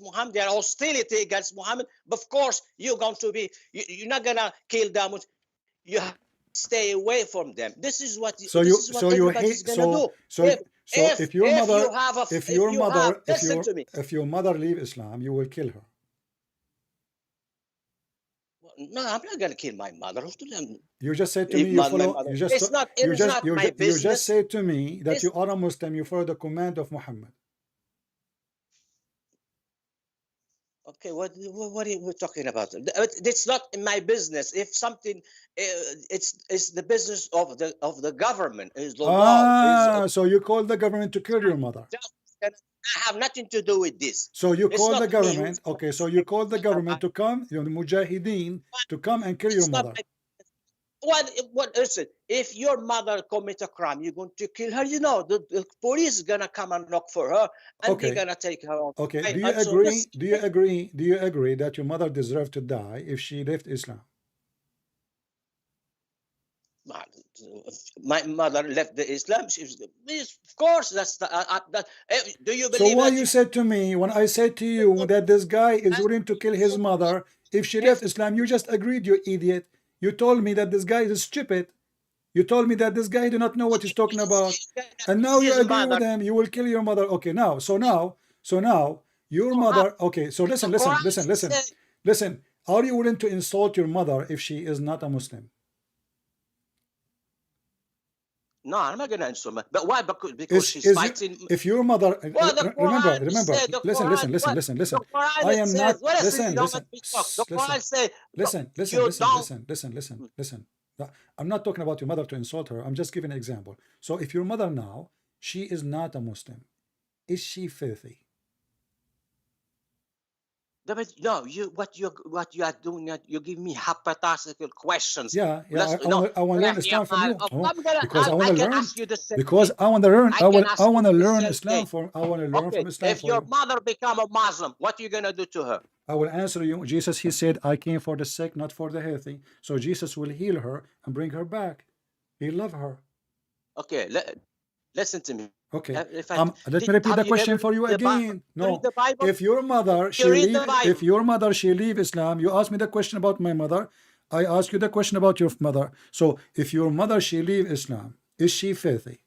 Muhammad, their hostility against Muhammad, of course you're going to be, you're not gonna kill them. You have to stay away from them. This is what everybody's gonna do. If your mother leave Islam, you will kill her. No, I'm not gonna kill my mother. You just said to me you follow. You just said to me that you are a Muslim. You follow the command of Muhammad. Okay, what are we talking about? It's not my business. If something, it's the business of the government. Is the law? So you call the government to kill your mother? I have nothing to do with this. So you call the government. Okay, so you call the government to come, the Mujahideen, to come and kill your mother. What is it? If your mother commit a crime, you're going to kill her. You know, the police is gonna come and look for her, and they're gonna take her on. Okay. Do you agree that your mother deserved to die if she left Islam? My mother left the Islam. Of course, that's the. Do you believe? So why you said to me when I said to you that this guy is willing to kill his mother if she left Islam? You just agreed, you idiot. You told me that this guy is stupid. You told me that this guy do not know what he's talking about. And now you agree with him. You will kill your mother. Okay, now, so now, your mother. Okay, so listen. Are you willing to insult your mother if she is not a Muslim? No, I'm not going to insult her. But why? Because she's fighting. If your mother, remember. Listen. I am not. Listen. I'm not talking about your mother to insult her. I'm just giving an example. So if your mother now, she is not a Muslim, is she filthy? No, what you are doing, you give me hypothetical questions. Yeah, Let's, I want to learn Islam from you. Because I want to can learn. ask you the same Because thing. I want to learn. I can I ask want you to the learn same Islam thing. for. I want to learn Okay, from Islam if for your you. mother become a Muslim, what are you gonna do to her? I will answer you. Jesus, he said, I came for the sick, not for the healthy. So Jesus will heal her and bring her back. He love her. Okay, listen to me. Okay. Let Let me repeat the question for you read the Bible? again. You read No. the Bible? If your mother You read the Bible? if your mother she leave Islam, you ask me the question about my mother. I ask you the question about your mother. So if your mother she leave Islam, is she filthy?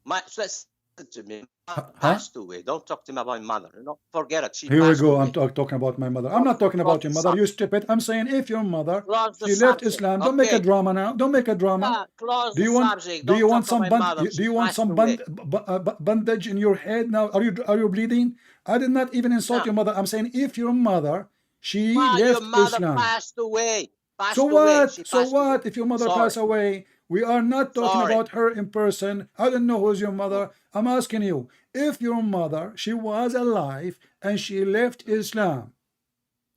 Listen to me. Huh? Passed away. Don't talk to me about my mother. No, forget it. She Here we passed go. away. I'm talking about my mother. I'm not talking about your mother. You stupid. I'm saying if your mother Close the she left subject. Islam, don't make a Okay. drama now. Don't make a drama. Close Do the you want subject. do Don't you want talk some about my mother. do you want She some passed away. bandage in your head now? Are you bleeding? I did not even insult No. your mother. I'm saying if your mother she Your left mother Islam. passed away. So what? So what if your mother Sorry. passed away? We are not talking Sorry. about her in person. I don't know who's your mother. I'm asking you, if your mother she was alive and she left Islam,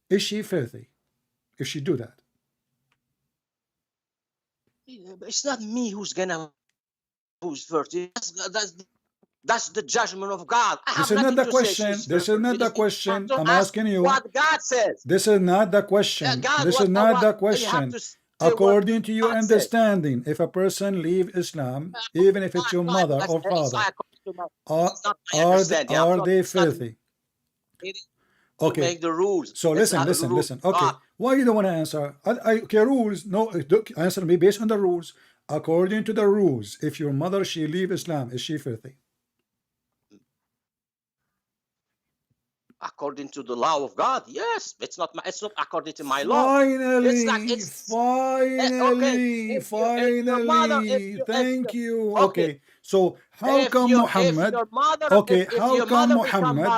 is she filthy if she do that? It's not me who's first. That's the judgment of God. I This have is not nothing the to say. question. This is not the question. I'm asking you. What God says. This is not the question. God, This is not the you have question. to say According to your God says. understanding, if a person leave Islam, even if it's your mother or father, are they filthy? Okay. Make the rules. So listen. Okay. Why you don't want to answer? Okay, rules. No, answer me based on the rules. According to the rules, if your mother she leave Islam, is she filthy? According to the law of God, yes. It's not according to my law. Finally, Finally. Thank you. Okay. So how come Muhammad? Okay, how come Muhammad?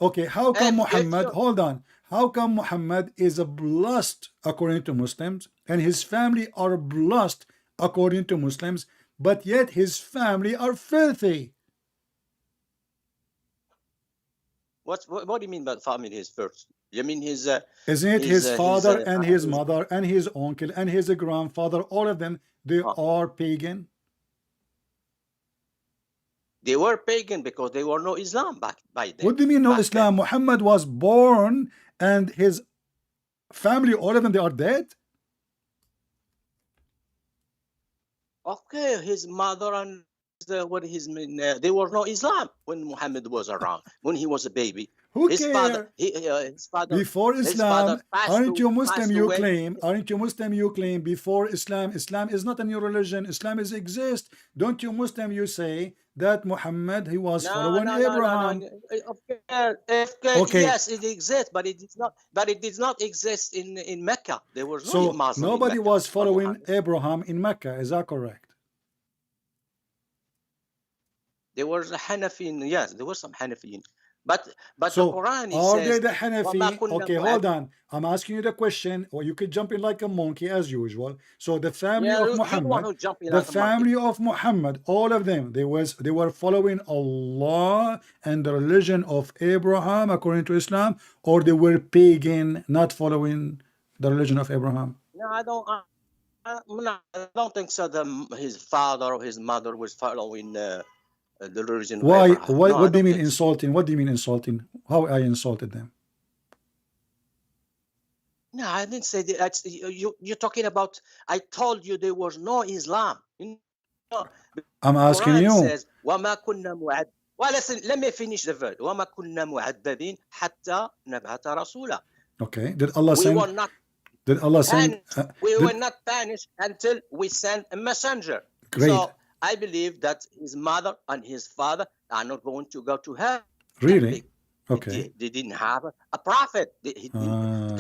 Okay, how come Muhammad? Hold on. How come Muhammad is blessed according to Muslims and his family are blessed according to Muslims, but yet his family are filthy? What do you mean by family is first? You mean his isn't it his father and his mother and his uncle and his grandfather, all of them, they are pagan? They were pagan because they were no Islam by then. What do you mean no Islam? Muhammad was born and his family, all of them, they are dead? Okay, his mother and they were no Islam when Muhammad was around, when he was a baby. Who cares? His father before Islam, aren't you Muslim? You claim, before Islam? Islam is not a new religion. Islam is exist. Don't you Muslim? You say that Muhammad he was following Abraham. Okay. Yes, it exists, but it did not. But it did not exist in Mecca. There was no Muslim. Nobody was following Abraham in Mecca. Is that correct? There was a Hanafi. Yes, there was some Hanafi. But so the Quran are says, they the Hanafi? Okay, hold on. I'm asking you the question, or you could jump in like a monkey as usual. So the family of Muhammad, all of them, they were following Allah and the religion of Abraham according to Islam, or they were pagan, not following the religion of Abraham. No, I don't think so. His father or his mother was following the religion. Why? What do you mean insulting? What do you mean insulting? How I insulted them? No, I didn't say that. You're talking about. I told you there was no Islam. I'm asking you. Says, well, listen. Let me finish the verse. وَمَا كُنَّا مُعَذَّبِينَ حَتَّى نَبْعَثَ رَسُولًا. Okay. Did Allah send? Did Allah send? We were not punished until we sent a messenger. Great. So I believe that his mother and his father are not going to go to hell. Really? Okay. They didn't have a prophet.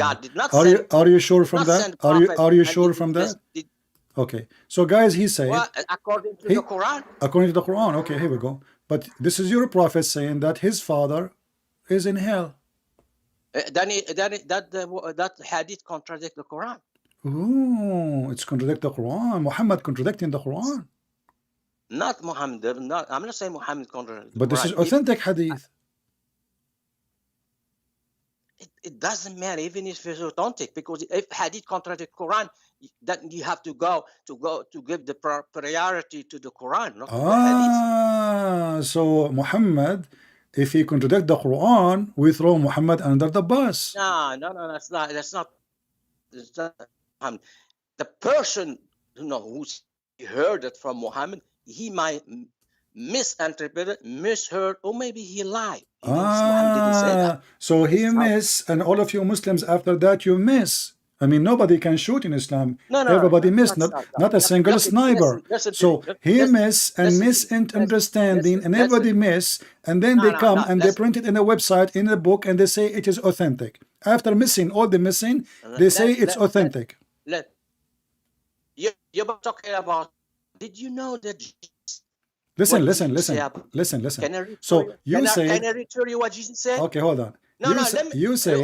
God did not send. Are you sure from that? Are you sure from that? Okay. So guys, he said. Well, according to the Quran. According to the Quran. Okay, here we go. But this is your prophet saying that his father is in hell. That hadith contradicts the Quran. Oh, it's contradict the Quran. Muhammad contradicting the Quran. Not Muhammad. I'm not saying Muhammad contradicts. But this is authentic hadith. it doesn't matter even if it's authentic, because if hadith contradict Quran, then you have to give the priority to the Quran, not to the hadith. So Muhammad, if he contradict the Quran, we throw Muhammad under the bus. No, that's not. The person who's heard it from Muhammad, he might misinterpret it, misheard, or maybe he lied. Muhammad didn't say that. So he miss, and all of you Muslims after that you miss. I mean, nobody can shoot in Islam. Everybody miss, not a single sniper. So he miss and misunderstanding, and everybody miss, and then they come and they print it in a website, in a book, and they say it is authentic. After missing all the missing, they say it's authentic. You're talking about, did you know that? Listen. So you say, can I read you what Jesus said? Okay, hold on. You say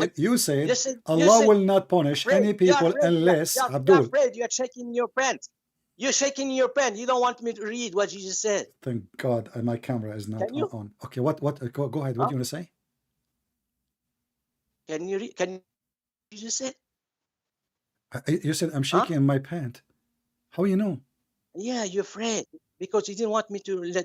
Allah will not punish any people unless Abdul. You're shaking your pants. You're shaking your pen. You don't want me to read what Jesus said. Thank God, my camera is not on. Okay, what? Go ahead. What do you want to say? Can you read? Can you just say? You said I'm shaking in my pant. How you know? Yeah, you're afraid because you didn't want me to read.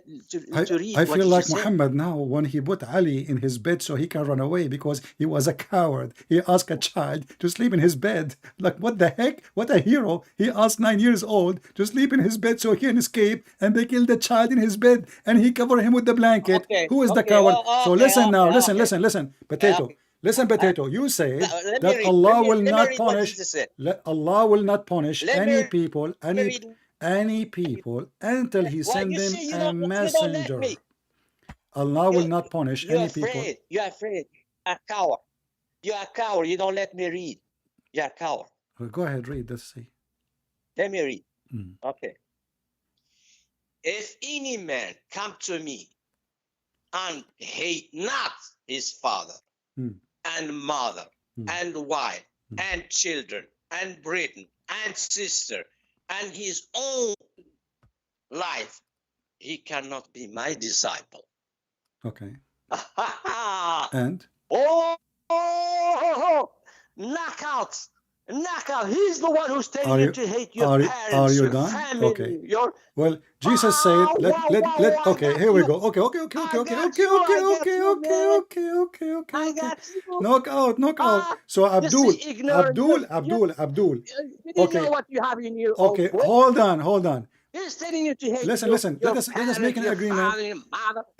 I feel like Muhammad now when he put Ali in his bed so he can run away because he was a coward. He asked a child to sleep in his bed. Like, what the heck? What a hero. He asked 9 years old to sleep in his bed so he can escape, and they killed the child in his bed and he covered him with the blanket. Who is the coward? So listen now. Listen. Potato. Listen, Potato, you say that Allah will not punish. Allah will not punish any people until He send them a messenger. Allah will not punish any people. You're afraid. You're a coward. You're a coward. You don't let me read. You're a coward. Well, go ahead, read. Let's see. Let me read. Okay. If any man come to me and hate not his father, and mother, and wife, and children, and brethren, and sister, and his own life, he cannot be my disciple. Okay. And? Knockouts. He's the one who's telling you to hate your parents, are you your done? family, Okay. Well, Jesus said, okay, here we go. Okay. Knock out. So Abdul. You know what you have in your Okay, hold on. He's telling you to hate Listen. Let us make an agreement.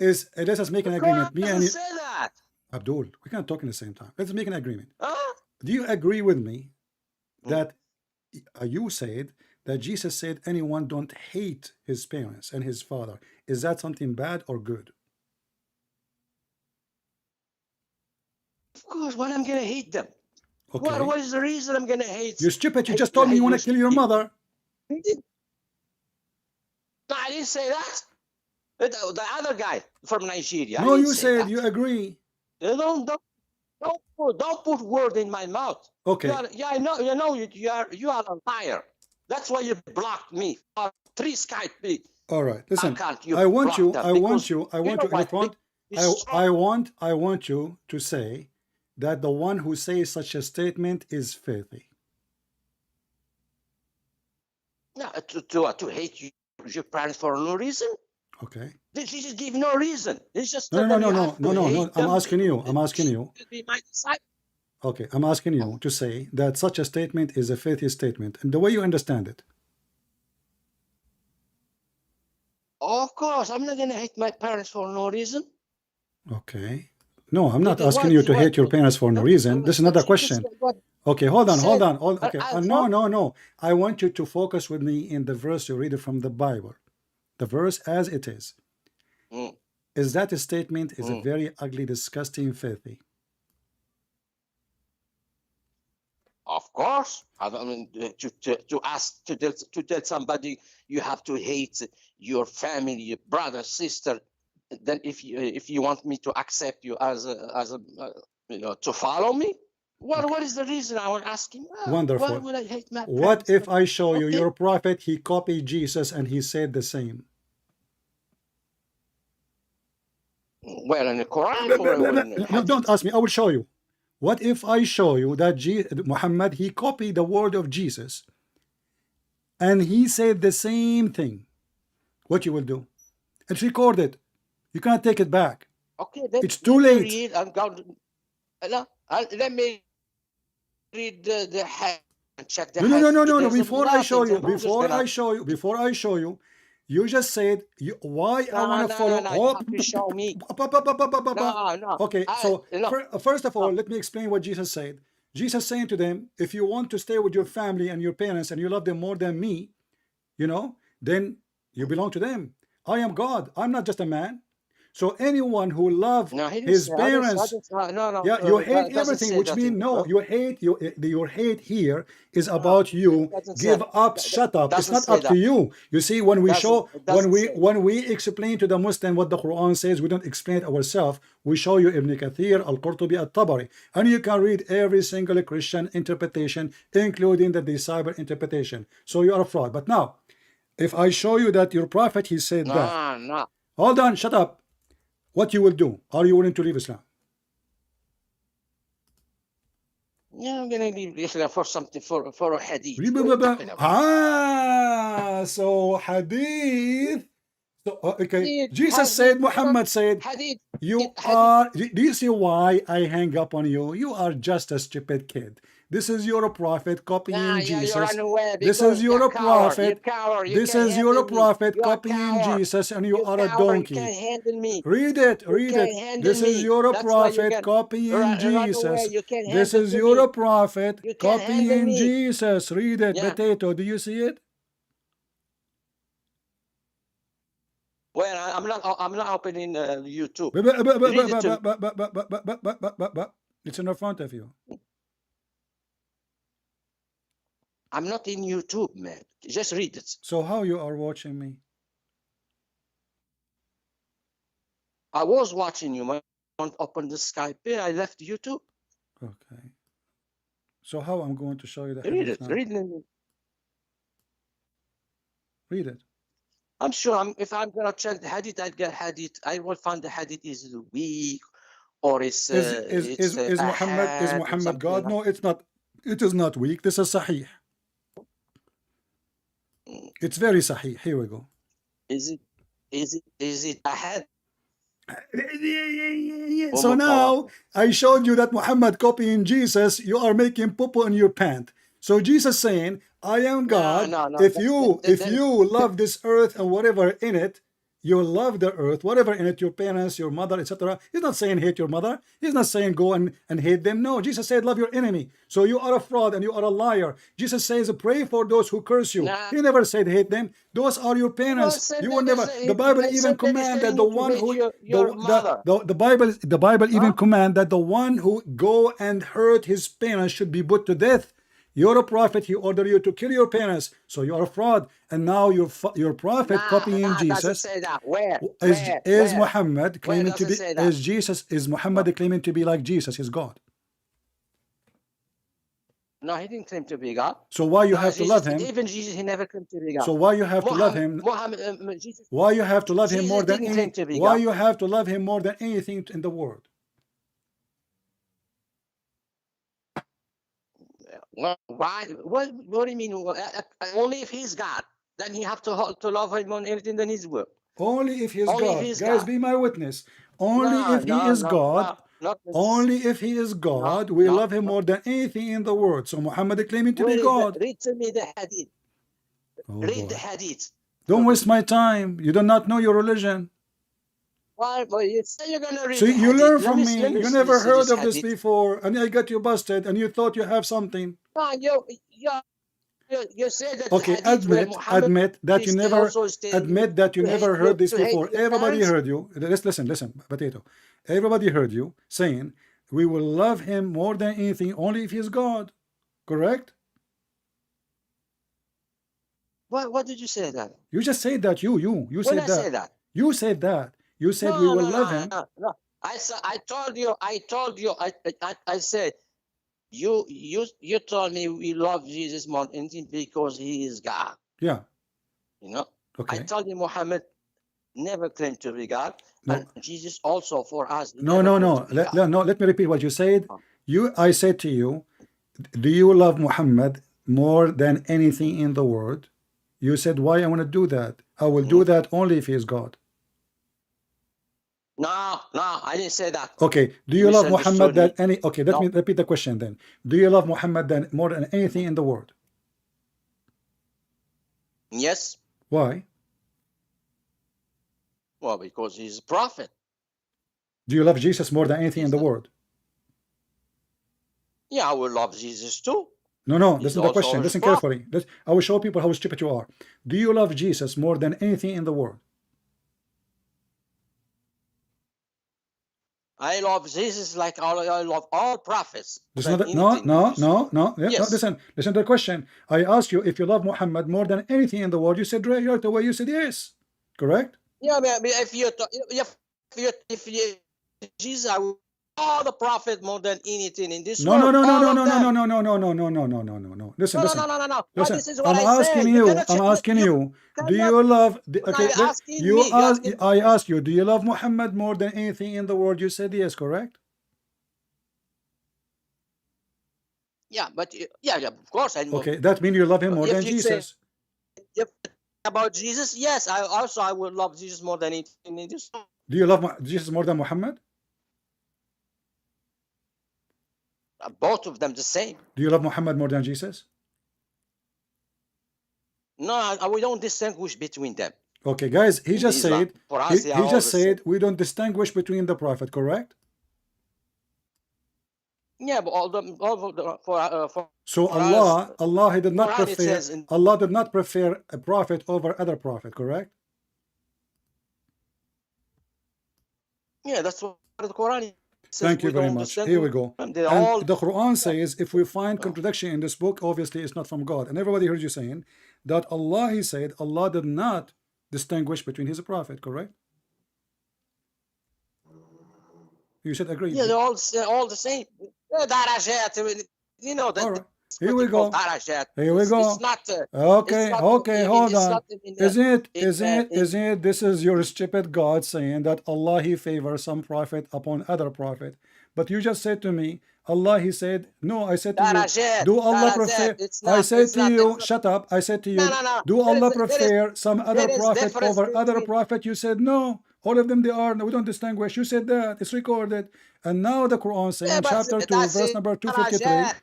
Let us make an agreement. Me and you. Say that. Abdul, we can't talk in the same time. Let's make an agreement. Do you agree with me that you said that Jesus said anyone don't hate his parents and his father? Is that something bad or good? Of course, why I'm going to hate them? Okay. What is the reason I'm going to hate? You're stupid. You just told me you want to kill your mother. No, I didn't say that. The other guy from Nigeria. No, you said you agree. Don't put word in my mouth. Okay. I know. You are on fire. That's why you blocked me. 3 Skype me. All right. Listen. I want you to say that the one who says such a statement is filthy. No, to hate your parents for no reason. Okay. They just give no reason. It's just no. I'm asking you. Okay, I'm asking you to say that such a statement is a filthy statement, and the way you understand it. Of course, I'm not going to hate my parents for no reason. Okay. No, I'm not asking you to hate your parents for no reason. This is not a question. Okay, hold on. Okay, no. I want you to focus with me in the verse you read it from the Bible. The verse as it is. Is that a statement is a very ugly, disgusting, filthy? Of course. I mean, to tell somebody you have to hate your family, your brother, sister. Then if you want me to accept you as a to follow me, what is the reason? I will ask him. Wonderful. Why would I hate my parents? What if I show you your prophet? He copied Jesus and he said the same. Well, in the Quran. No, don't ask me. I will show you. What if I show you that Muhammad, he copied the word of Jesus and he said the same thing? What you will do? It's recorded. You can't take it back. Okay, then It's too late. Read, I'm going to, let me read the and check the No. Before I show you, you just said why I want to follow. You have to show me. No. Okay, so first of all, let me explain what Jesus said. Jesus saying to them, if you want to stay with your family and your parents and you love them more than me, you know, then you belong to them. I am God. I'm not just a man. So anyone who loves his parents, you hate everything, which means your hate here is about you. Give up, shut up. It's not up to you. You see, when we show, when we explain to the Muslim what the Quran says, we don't explain it ourselves. We show you Ibn Kathir, Al-Qurtubi, Al-Tabari, and you can read every single Christian interpretation, including the disciple interpretation. So you are a fraud. But now, if I show you that your prophet, he said that. Hold on, shut up. What you will do? Are you willing to leave Islam? Yeah, I'm gonna leave Islam for something for a hadith. So hadith. So okay, Jesus said, Muhammad said, you are. Do you see why I hang up on you? You are just a stupid kid. This is your prophet copying Jesus. This is your prophet. This is your prophet copying Jesus, and you are a donkey. Read it. Read it. This is your prophet copying Jesus. This is your prophet copying Jesus. Read it. Potato. Do you see it? Well, I'm not opening YouTube. It's in the front of you. I'm not in YouTube, man. Just read it. So how you are watching me? I was watching you. I opened the Skype. I left YouTube. Okay. So how I'm going to show you the read it? Now? Read it. Read it. I'm sure if I'm gonna check the hadith, I'll get hadith. I will find the hadith is weak or is Muhammad God? No, it's not. It is not weak. This is sahih. It's very sahih. Here we go. Is it Ahmed? So now I showed you that Muhammad copying Jesus. You are making poo-poo in your pant. So Jesus saying, I am God. If you love this earth and whatever in it, you love the earth, whatever in it, your parents, your mother, etc. He's not saying hate your mother. He's not saying go and hate them. No, Jesus said love your enemy. So you are a fraud and you are a liar. Jesus says pray for those who curse you. He never said hate them. Those are your parents. You will never. The Bible even command that the one who the Bible even command that the one who go and hurt his parents should be put to death. You're a prophet. He ordered you to kill your parents, so you are a fraud. And now your prophet copying Jesus say that. Where? Is Muhammad claiming to be? Is Jesus? Is Muhammad claiming to be like Jesus? Is God? No, he didn't claim to be God. So why you have to love him? Even Jesus, he never claimed to be God. So why you have to love him? Why you have to love him more than anything? Why you have to love him more than anything in the world? Why? What do you mean? Only if he's God, then he have to love him on anything than his will. Only if he's God. Guys, be my witness. Only if he is God. Only if he is God, we love him more than anything in the world. So Muhammad is claiming to be God. Read to me the hadith. Read the hadith. Don't waste my time. You do not know your religion. Well, you say you're gonna read. So you learn from me. You never heard of this before, and I got you busted, and you thought you have something. No, you said that. Okay, admit that you never heard this before. Everybody heard you. Listen, potato. Everybody heard you saying we will love him more than anything, only if he is God. Correct? What did you say that? You just said that. You said that. Say that. You said that. You said we will love him. No. I told you. I said. You told me we love Jesus more than anything because he is God. Yeah. You know? Okay. I told you Muhammad never claimed to be God. No. And Jesus also for us. No. Let me repeat what you said. I said to you, do you love Muhammad more than anything in the world? You said, why I want to do that? I will do that only if he is God. No, I didn't say that. Okay, do you love Muhammad than me. any? Okay, let me repeat the question then. Do you love Muhammad than more than anything in the world? Yes. Why? Well, because he's a prophet. Do you love Jesus more than anything in the world? Yeah, I will love Jesus too. No, that's not the question. Listen carefully. I will show people how stupid you are. Do you love Jesus more than anything in the world? I love Jesus like I love all prophets. No. Yes. Listen to the question. I asked you if you love Muhammad more than anything in the world. You said right away. You said yes. Correct? Yeah, but if you Jesus, I will all the prophet more than anything in this world. No. Listen. No. Listen, This is what I'm I asking you. Do you love? Okay, I asked you. Do you love Muhammad more than anything in the world? You said yes. Correct? Yeah, but yeah, of course. Okay, that means you love him more than Jesus. About Jesus, yes. I would love Jesus more than anything in this world. Do you love Jesus more than Muhammad? Both of them the same. Do you love Muhammad more than Jesus? No, we don't distinguish between them. Okay, guys, he just said he just said we don't distinguish between the prophet, correct? Yeah, but so Allah did not prefer Allah did not prefer a prophet over other prophet, correct? Yeah, that's what the Quran. Thank you very much. Here we go. And the Quran says if we find contradiction in this book, obviously it's not from God. And everybody heard you saying that Allah, he said, Allah did not distinguish between his prophet, correct? You should agree. Yeah, they're all the same. You know that. All right. Here we go. Here we go. It's not, okay, hold on. Is it this is your stupid God saying that Allah he favors some prophet upon other prophet? But you just said to me, Allah he said, no, I said to you, do Allah prefer? I said to you, shut up. I said to you, do Allah prefer some other prophet over other prophet? You said no. All of them they are. No, we don't distinguish. You said that. It's recorded. And now the Quran saying chapter 2, verse number 253.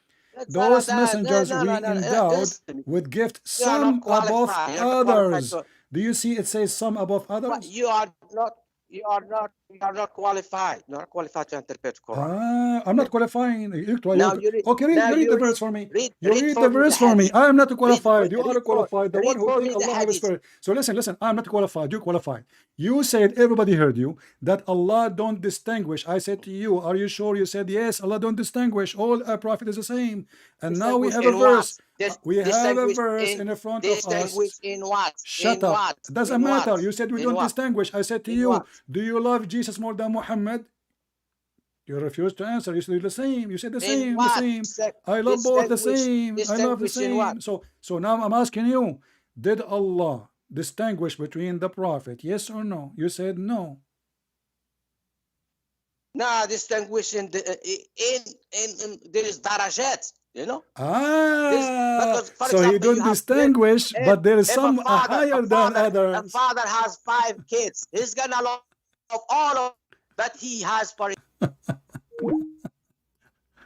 Those messengers we endowed with gift some above others. Do you see it says some above others? But you are not qualified. You're not qualified to interpret Quran. I'm not qualifying. Okay, read the verse for me. You read the verse for me. I am not qualified. You are qualified. The one who thinks Allah has spirit. So listen. I'm not qualified. You qualified. You said, everybody heard you, that Allah don't distinguish. I said to you, are you sure? You said yes. Allah don't distinguish. All a prophet is the same. And now we have a verse. We have a verse in the front of us. In what? Shut up. It doesn't matter. You said we don't distinguish. I said to you, do you love Jesus more than Muhammad? You refused to answer. You said the same. You said the same. I love both the same. I love the same. So now I'm asking you, did Allah distinguish between the prophet? Yes or no? You said no. No, distinguish in there is darajat. You know? So he don't distinguish, but there is some higher than others. A father has 5 kids. He's gonna love all of that he has for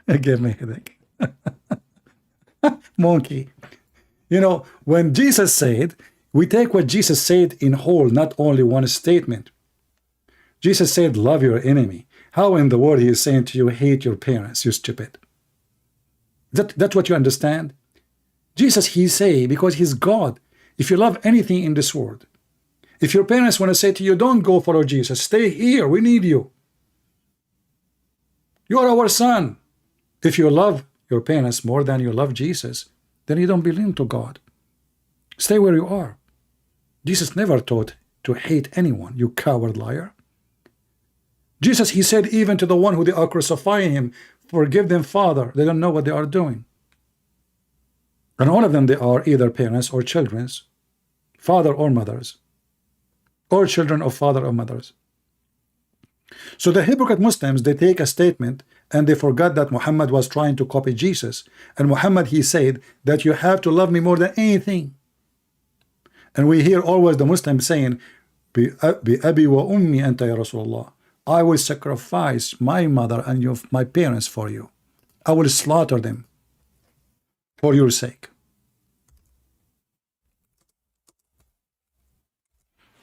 it gave me a headache. Monkey. You know, when Jesus said, we take what Jesus said in whole, not only one statement. Jesus said, love your enemy. How in the world he is saying to you, hate your parents, you stupid? That's what you understand? Jesus, he say, because he's God, if you love anything in this world, if your parents want to say to you, don't go follow Jesus, stay here, we need you. You are our son. If you love your parents more than you love Jesus, then you don't belong to God. Stay where you are. Jesus never taught to hate anyone, you coward liar. Jesus, he said even to the one who they are crucifying him, forgive them, Father, they don't know what they are doing. And all of them, they are either parents or children's, father or mothers, or children of father or mothers. So the hypocrite Muslims, they take a statement and they forgot that Muhammad was trying to copy Jesus. And Muhammad, he said that you have to love me more than anything. And we hear always the Muslims saying, بِأَبِي وَأُمِّي أَنْتَ يَا رَسُولَ اللَّهِ, I will sacrifice my mother and my parents for you. I will slaughter them for your sake.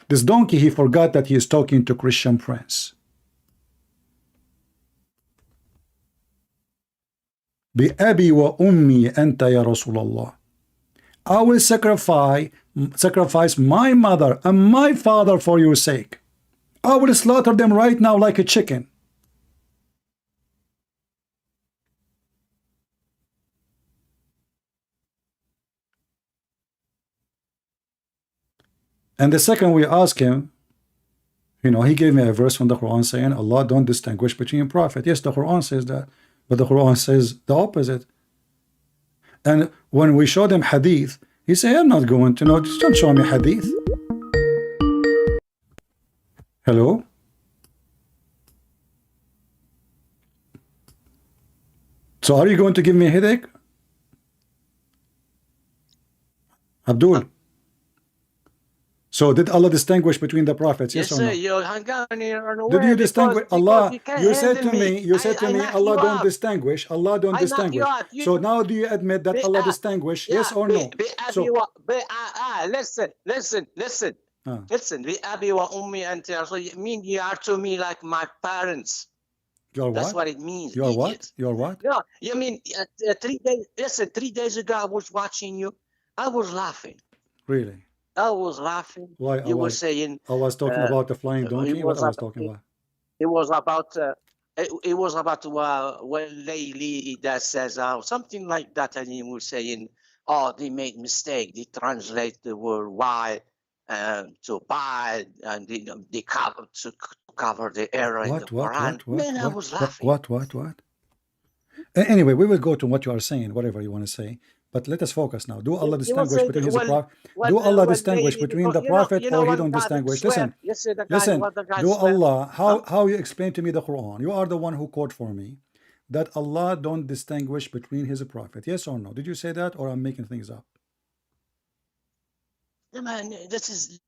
This donkey, he forgot that he is talking to Christian prince. بِأَبِي وَأُمِّي أَنْتَ يَا رَسُولَ اللَّهِ, I will sacrifice my mother and my father for your sake. I will slaughter them right now like a chicken. And the second we ask him, he gave me a verse from the Quran saying Allah don't distinguish between prophet. Yes, the Quran says that, but the Quran says the opposite. And when we showed him hadith, he said, I'm not going to know, don't show me hadith. Hello? So are you going to give me a headache? Abdul? So did Allah distinguish between the prophets? Yes, or no? Sir, you're Hungarian. Did you distinguish Allah? You said to I me, Allah don't distinguish. Allah don't I knock you distinguish. out. So now do you admit that Allah distinguish? Yes or no? So Listen. Listen, بِأَبِي وَأُمِّي أَنْتَ يَا رَسُولَ اللَّهِ. It means you are to me like my parents. You're That's what? what it means. You're idiot. what? You're what? No, you mean 3 days? Listen, 3 days ago I was watching you. I was laughing. Really? I was laughing. Why? You were saying I was talking about the flying donkey. What I was talking about? It was about. It was about when Layli that says something like that, and he was saying, "Oh, they made mistake. They translate the word why to buy, and they cover the error in the Quran." Man, I was laughing. What? Anyway, we will go to what you are saying, whatever you want to say. But let us focus now. Do Allah distinguish between his prophet? Do Allah distinguish between the prophet or he don't distinguish? Listen. Do Allah, how you explain to me the Quran? You are the one who quote for me that Allah don't distinguish between his prophet. Yes or no? Did you say that, or I'm making things up? Yeah, man, this is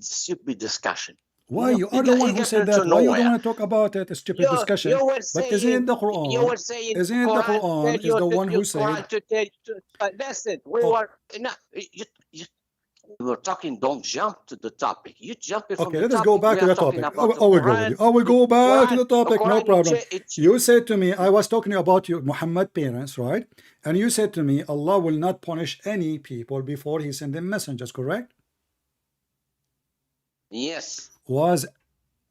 stupid discussion. Why? You are the one who said that. Why you don't want to talk about it? A stupid discussion. But isn't it the Quran? You were saying isn't it the Quran is the one who said? Listen, you were talking. Don't jump to the topic. You jump from okay, the let us topic. go back to the topic. I will go with you. I will go back to the topic. No problem. You said to me, I was talking about your Muhammad parents, right? And you said to me, Allah will not punish any people before He send them messengers. Correct? Yes. Was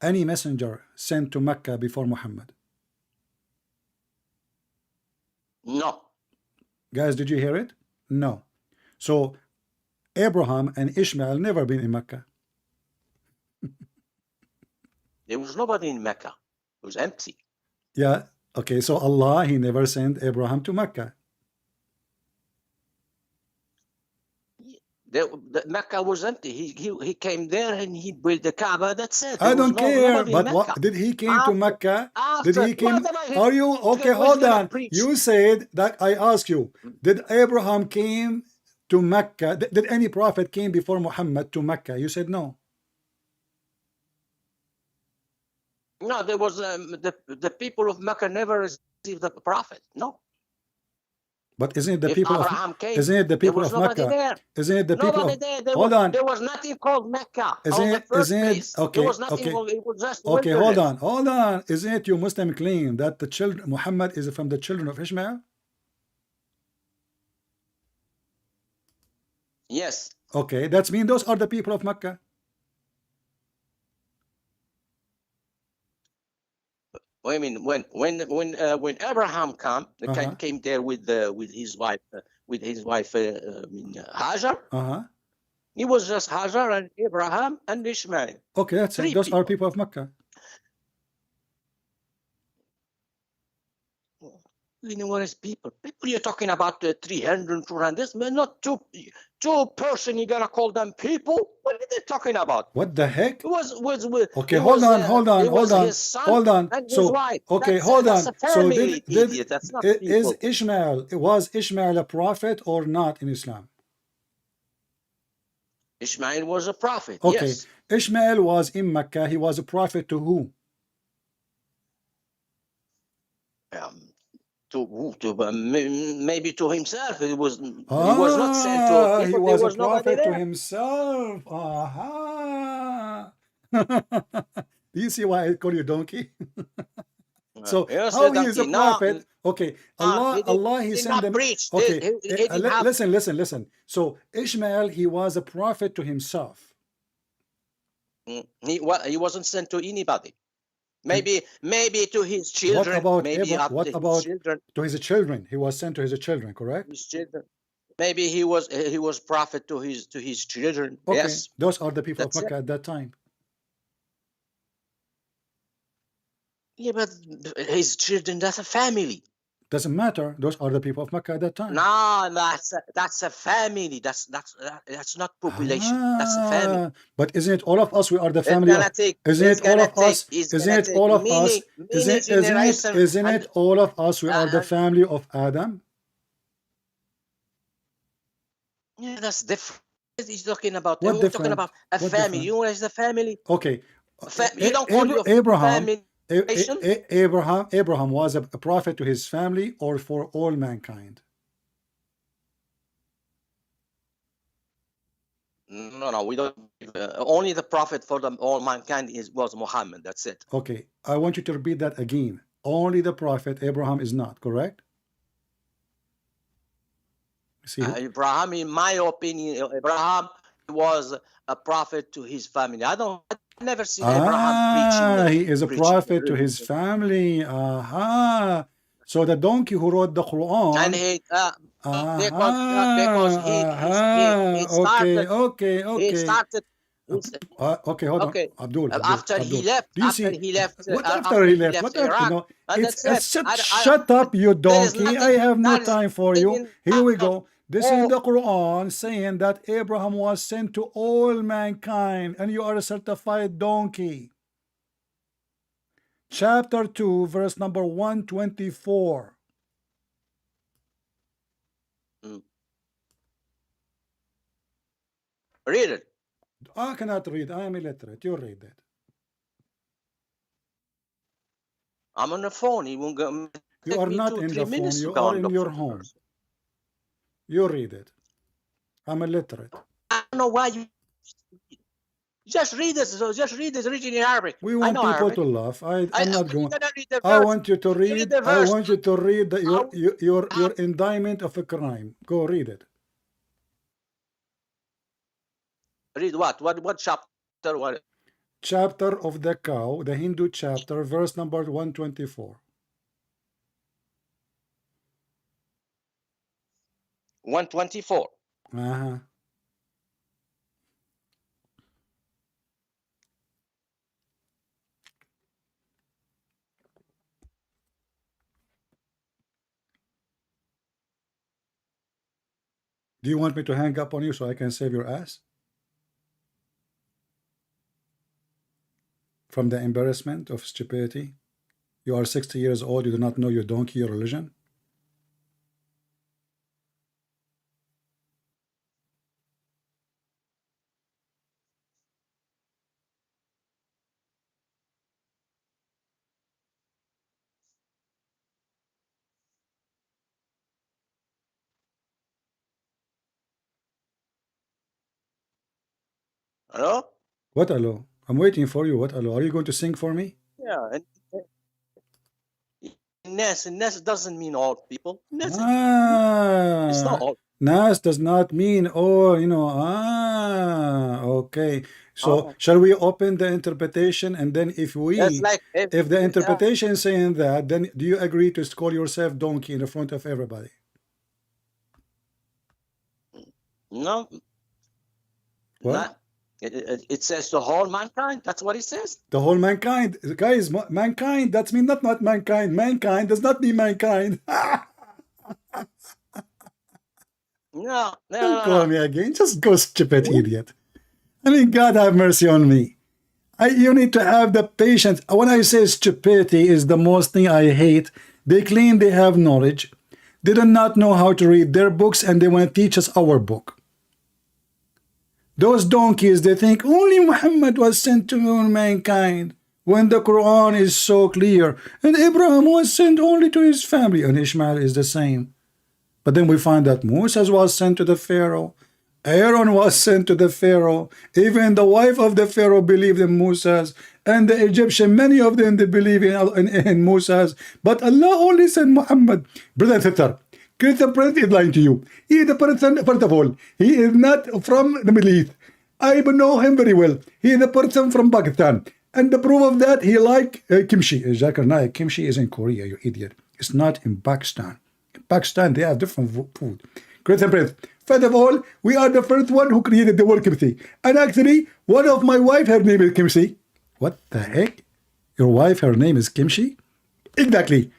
any messenger sent to Mecca before Muhammad? No. Guys, did you hear it? No. So Abraham and Ishmael never been in Mecca. There was nobody in Mecca. It was empty. Yeah. Okay. So Allah, He never sent Abraham to Mecca. The Mecca was empty. He came there and he built the Kaaba. That's it. I don't care. But what did he came to Mecca? Did he came? Are you okay? Hold on. You said that I asked you. Did Abraham came to Mecca? Did any prophet came before Muhammad to Mecca? You said no. No, there was the people of Mecca never received the prophet. No. But isn't it the people of isn't it the people of Mecca? Isn't it the people of hold on? There was nothing called Mecca. Isn't it okay? There was nothing called, it was just okay, hold on. Isn't it your Muslim claim that the children Muhammad is from the children of Ishmael? Yes. Okay, that's mean those are the people of Mecca. I mean, when Abraham came there with his wife Hajar. He was just Hajar and Abraham and Ishmael. Okay, that's it. Those are people of Mecca. What is people? People you're talking about 300, 400. This man, not two person. You gonna call them people? What are they talking about? What the heck? It was Okay, it hold was, on, hold on, it was hold on, his son hold on. and his So, wife. okay, That's hold that's on. a So family, idiot. That's not is people. was Ishmael a prophet or not in Islam? Ishmael was a prophet. Okay, Yes. Ishmael was in Mecca. He was a prophet to who? Maybe to himself. He was not sent to people. He was There a was nobody prophet to there. himself. Aha. Do you see why I call you donkey? So Yes, how he is a donkey. No, prophet? Okay, he he did sent not them. preach. Okay, He didn't have. listen. So Ishmael, he was a prophet to himself. He wasn't sent to anybody. Maybe to his children. What about Maybe Abraham? up What to his about children. to his children? He was sent to his children, correct? His children. Maybe he was prophet to his children. Okay, Yes, those are the people of that's Mecca it. at that time. Yeah, but his children, that's a family. Doesn't matter. Those are the people of Mecca at that time. No, that's a family. That's not population. That's a family. But isn't it all of us? We are the It's family of. gonna take. Isn't It's it all gonna of take. us? It's Isn't gonna it take all of us? many generations. Isn't And it all of us? We are the family of Adam. yeah, that's different. He's talking about. What We're talking different? about a What family. different? You know what is a family? Okay, You don't call your Abraham. family nation? Abraham was a prophet to his family or for all mankind. No, we don't. Only the prophet for all mankind was Mohammed. That's it. Okay, I want you to repeat that again. Only the prophet. Abraham is not, correct? See, Abraham, in my opinion, Abraham was a prophet to his family. I've never seen Abraham preaching. He is a prophet to his family. Aha. So the donkey who wrote the Quran. And he because he started. Okay. He started. Okay, hold on. Okay. Abdul. After he left. Do you After see he left. what after After he he left? left What after? Iraq. No, And it's that's it. shut up, you There is donkey. I nothing. have no That is time for you. nothing. Here we go. This is the Quran saying that Abraham was sent to all mankind, and you are a certified donkey. Chapter 2, verse number 124. Read it. I cannot read. I am illiterate. You read it. I'm on the phone. He won't go. You are not in the phone. You are in your home. You read it. I'm illiterate. I don't know why you just read this. So just read this. Read in Arabic. We want people Arabic. to laugh. I'm not going. Read I want you to read. I want you to read your indictment of a crime. Go read it. Read what? What chapter? What? Chapter of the cow, the Hindu chapter, verse number 124. 124. Do you want me to hang up on you so I can save your ass? From the embarrassment of stupidity? You are 60 years old, you do not know your donkey religion? Hello? What hello? I'm waiting for you. What hello? Are you going to sing for me? Yeah. Nas doesn't mean all people. It's not all. Nas does not mean okay. So shall we open the interpretation, and then if the interpretation is saying that, then do you agree to call yourself donkey in the front of everybody? No. What? It says the whole mankind. That's what it says. The whole mankind, guys. Mankind. That's mean not mankind. Mankind does not mean mankind. No, Don't call me again. Just go stupid idiot. I mean, God have mercy on me. You need to have the patience. When I say stupidity is the most thing I hate, they claim they have knowledge. They do not know how to read their books, and they want to teach us our book. Those donkeys, they think only Muhammad was sent to all mankind, when the Quran is so clear. And Abraham was sent only to his family, and Ishmael is the same. But then we find that Moses was sent to the Pharaoh. Aaron was sent to the Pharaoh. Even the wife of the Pharaoh believed in Moses. And the Egyptian, many of them, they believe in Moses. But Allah only sent Muhammad. Brother and sister, Christian Prince is lying to you. He is the person, first of all, he is not from the Middle East. I know him very well. He is a person from Pakistan. And the proof of that, he like kimchi. Zakir, Naik, kimchi is in Korea, you idiot. It's not in Pakistan. In Pakistan, they have different food. Christian Prince, first of all, we are the first one who created the word kimchi. And actually, one of my wife, her name is kimchi. What the heck? Your wife, her name is kimchi? Exactly.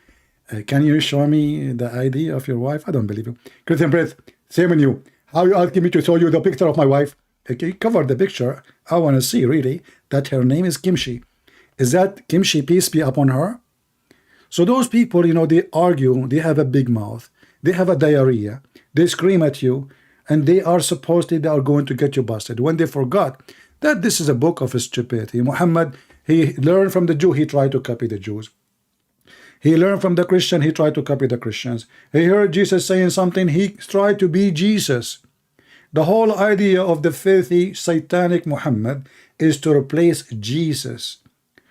Can you show me the ID of your wife? I don't believe you. Christian Prince, same on you. How you asking me to show you the picture of my wife? Okay, cover the picture. I want to see really that her name is kimchi. Is that kimchi, peace be upon her? So those people, you know, they argue, they have a big mouth, they have a diarrhea, they scream at you, and they are supposedly they are going to get you busted. When they forgot that this is a book of stupidity. Muhammad, he learned from the Jew, he tried to copy the Jews. He learned from the Christian, he tried to copy the Christians. He heard Jesus saying something, he tried to be Jesus. The whole idea of the filthy, satanic Muhammad is to replace Jesus.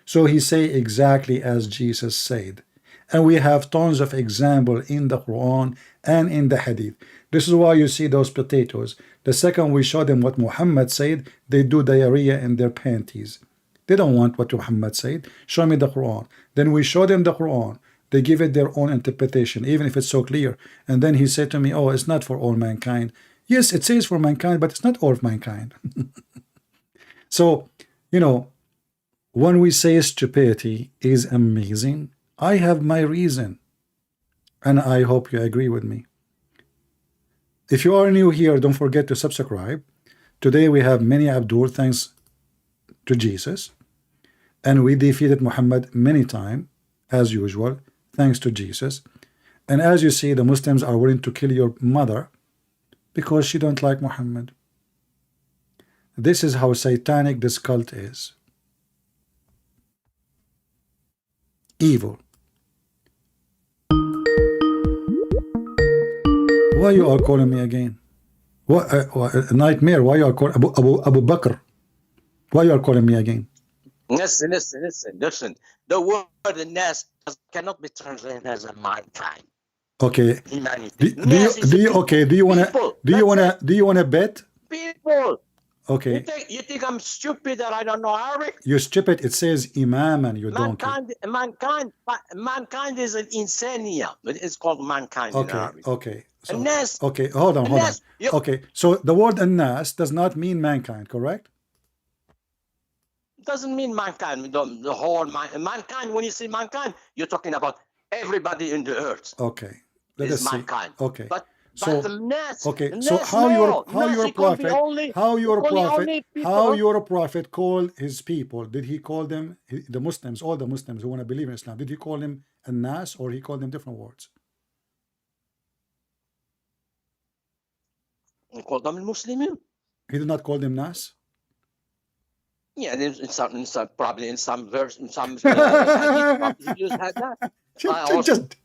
So he say exactly as Jesus said. And we have tons of example in the Quran and in the Hadith. This is why you see those potatoes. The second we show them what Muhammad said, they do diarrhea in their panties. They don't want what Muhammad said. Show me the Quran. Then we show them the Quran. They give it their own interpretation, even if it's so clear. And then he said to me, oh, it's not for all mankind. Yes, it says for mankind, but it's not all of mankind. So, you know, when we say stupidity is amazing, I have my reason. And I hope you agree with me. If you are new here, don't forget to subscribe. Today we have many Abdul, thanks to Jesus. And we defeated Muhammad many times, as usual, thanks to Jesus. And as you see, the Muslims are willing to kill your mother because she don't like Muhammad. This is how satanic this cult is. Evil. Why you are calling me again? What nightmare? Why you are calling Abu Bakr? Why you are calling me again? Listen. The word nas cannot be translated as a mankind. Okay. Humanity. Do you wanna bet? People. Okay. You think I'm stupid that I don't know Arabic? You're stupid. It says imam and you don't. Mankind is an insania. It's called mankind in Arabic. Okay. So, nas, okay. Hold on. Okay. So the word nas does not mean mankind, correct? Doesn't mean mankind. The whole mankind. When you say mankind, you're talking about everybody in the earth. Okay. Let us see. Mankind. Okay. But so the nas, okay. the So nas, how your prophet called his people? Did he call them the Muslims? All the Muslims who want to believe in Islam? Did he call them a nas or he called them different words? He called them Muslimin. He did not call them nas. Yeah, probably in some verse, in some hadith, you had that.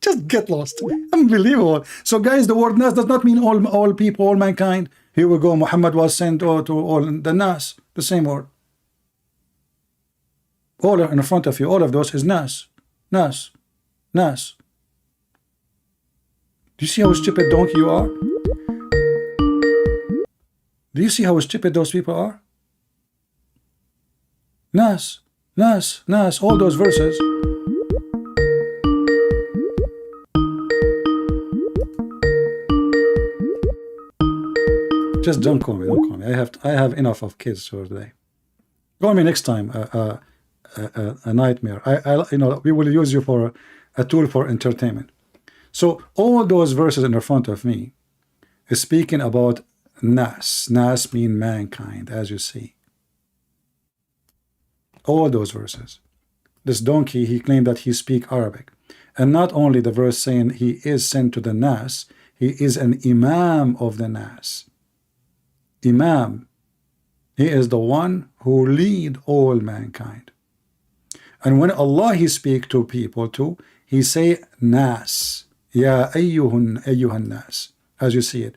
Just get lost. Unbelievable. So guys, the word nas does not mean all people, all mankind. Here we go. Muhammad was sent to all the nas, the same word. All in front of you, all of those is nas. Nas. Nas. Do you see how stupid donkey you are? Do you see how stupid those people are? Nas, nas, nas, all those verses. Just don't call me. Don't call me. I have enough of kids for today. Call me next time. A nightmare. We will use you for a tool for entertainment. So all those verses in front of me is speaking about nas. Nas mean mankind, as you see. All those verses. This donkey, he claimed that he speak Arabic. And not only the verse saying he is sent to the nas, he is an imam of the nas. Imam. He is the one who lead all mankind. And when Allah he speak to people too, he say nas. Ya ayyuhan nas. As you see it.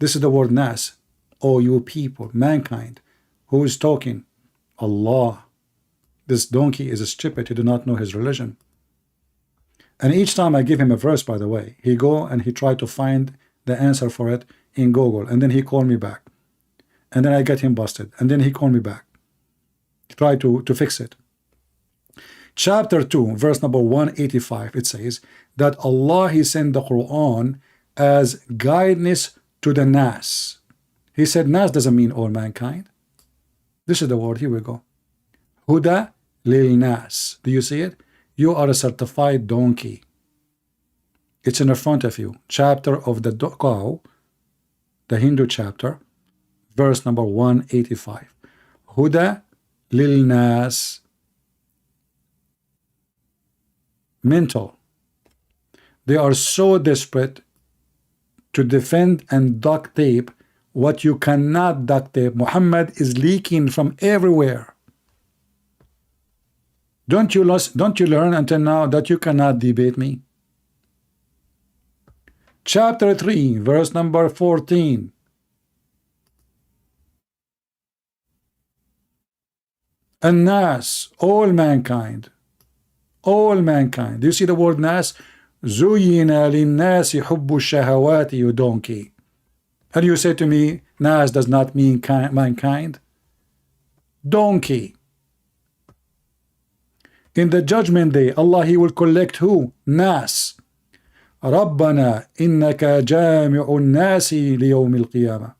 This is the word nas. Oh, you people, mankind. Who is talking? Allah. This donkey is stupid. He do not know his religion. And each time I give him a verse, by the way, he go and he try to find the answer for it in Google. And then he call me back. And then I get him busted. And then he call me back. Try to fix it. Chapter 2, verse number 185, it says that Allah he sent the Quran as guidance to the nas. He said nas doesn't mean all mankind. This is the word. Here we go. Huda lil nas. Do you see it? You are a certified donkey. It's in the front of you. Chapter of the cow, the Hindu chapter, verse number 185. Huda lil nas. Mental. They are so desperate to defend and duct tape what you cannot duct tape. Muhammad is leaking from everywhere. Don't you learn until now that you cannot debate me? Chapter 3, verse number 14. An-nas, all mankind. All mankind. Do you see the word nas? Zuyina lin-nasi hubbu shahawati, you donkey. And you say to me, nas does not mean mankind? Donkey. In the judgment day, Allah he will collect who? Nas. Rabbana innaka jami'un nasi liyawmil qiyamah.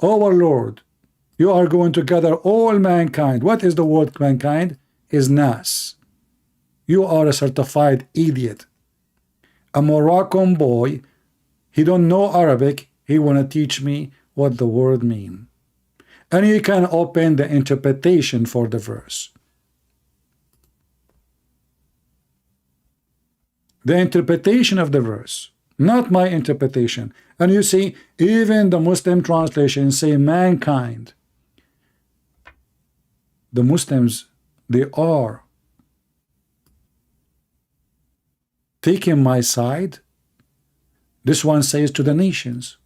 Our Lord, you are going to gather all mankind. What is the word mankind? Is nas. You are a certified idiot. A Moroccan boy, he don't know Arabic, he want to teach me what the word mean. And he can open the interpretation for the verse. The interpretation of the verse, not my interpretation. And you see, even the Muslim translations say mankind. The Muslims, they are taking my side. This one says to the nations.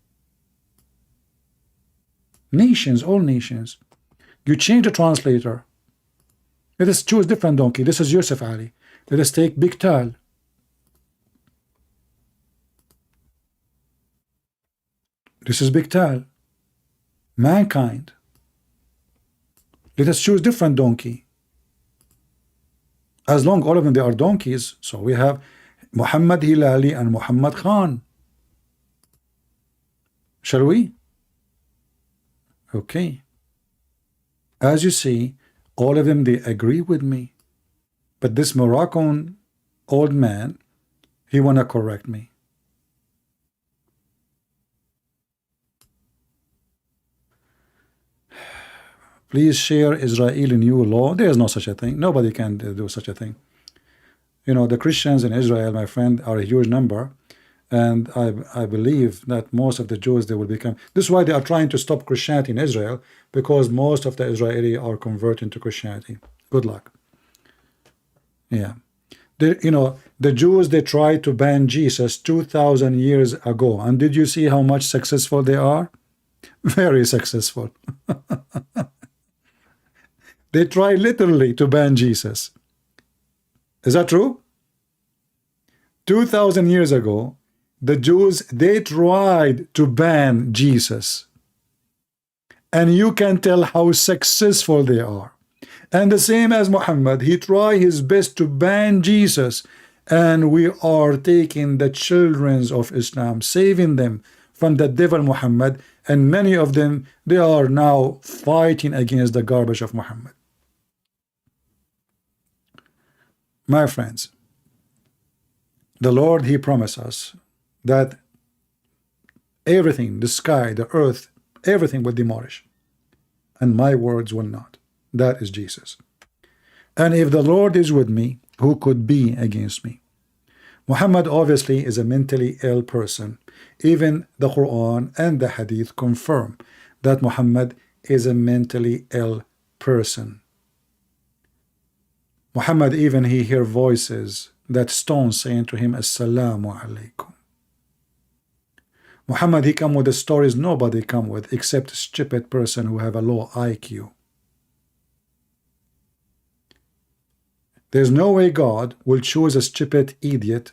Nations, all nations. You change the translator. Let us choose different donkey. This is Yusuf Ali. Let us take Big Tal. This is Big Tal. Mankind. Let us choose different donkey. As long all of them they are donkeys, so we have Muhammad Hilali and Muhammad Khan. Shall we? Okay. As you see, all of them they agree with me. But this Moroccan old man, he wanna correct me. Please share Israeli new law. There is no such a thing. Nobody can do such a thing. You know, the Christians in Israel, my friend, are a huge number. And I believe that most of the Jews, they will become... This is why they are trying to stop Christianity in Israel, because most of the Israeli are converting to Christianity. Good luck. Yeah. The Jews, they tried to ban Jesus 2,000 years ago. And did you see how much successful they are? Very successful. They tried literally to ban Jesus. Is that true? 2,000 years ago, the Jews, they tried to ban Jesus. And you can tell how successful they are. And the same as Muhammad, he tried his best to ban Jesus. and we are taking the children of Islam, saving them from the devil Muhammad, and many of them, they are now fighting against the garbage of Muhammad. My friends, the Lord, He promised us that everything, the sky, the earth, everything will demolish, and my words will not. That is Jesus. And if the Lord is with me, who could be against me? Muhammad obviously is a mentally ill person. Even the Quran and the Hadith confirm that Muhammad is a mentally ill person. Muhammad, even he hear voices, that stones saying to him, Assalamu alaikum. Muhammad, he come with the stories nobody come with except a stupid person who have a low IQ. There's no way God will choose a stupid idiot,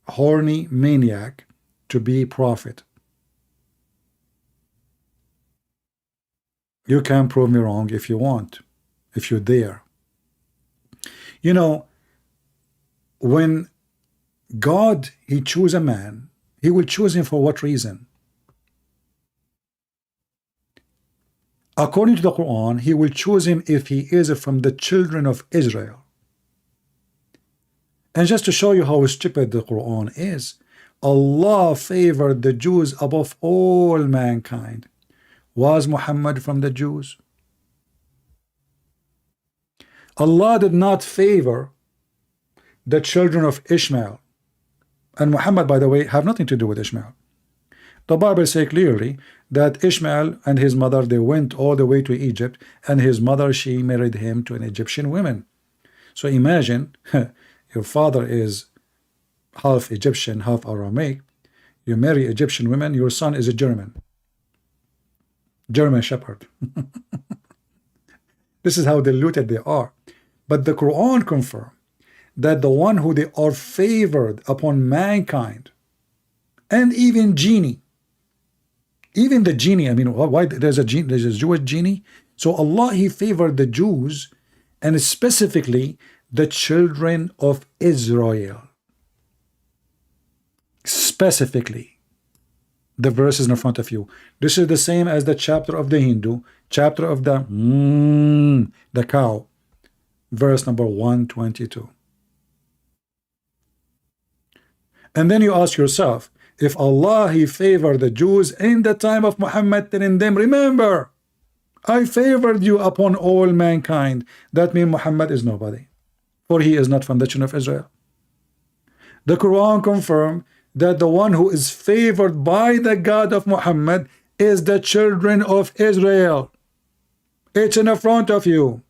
horny maniac to be prophet. You can prove me wrong if you want, if you dare. You know, when God, He choose a man, He will choose him for what reason? According to the Quran, He will choose him if he is from the children of Israel. And just to show you how stupid the Quran is, Allah favored the Jews above all mankind. Was Muhammad from the Jews? Allah did not favor the children of Ishmael. And Muhammad, by the way, have nothing to do with Ishmael. The Bible says clearly that Ishmael and his mother, they went all the way to Egypt, and his mother, she married him to an Egyptian woman. So imagine, your father is half Egyptian, half Aramaic. You marry Egyptian women, your son is a German shepherd. This is how deluded they are. But the Quran confirms that the one who they are favored upon mankind, and even genie, even the genie, I mean, why there's a Jewish genie? So Allah, He favored the Jews, and specifically the children of Israel. Specifically, the verse is in front of you. This is the same as the chapter of the Hindu, chapter of the cow, verse number 122. And then you ask yourself, if Allah, He favored the Jews in the time of Muhammad, telling them, remember, I favored you upon all mankind, that means Muhammad is nobody, for he is not from the children of Israel. The Quran confirms that the one who is favored by the God of Muhammad is the children of Israel. It's in the front of you.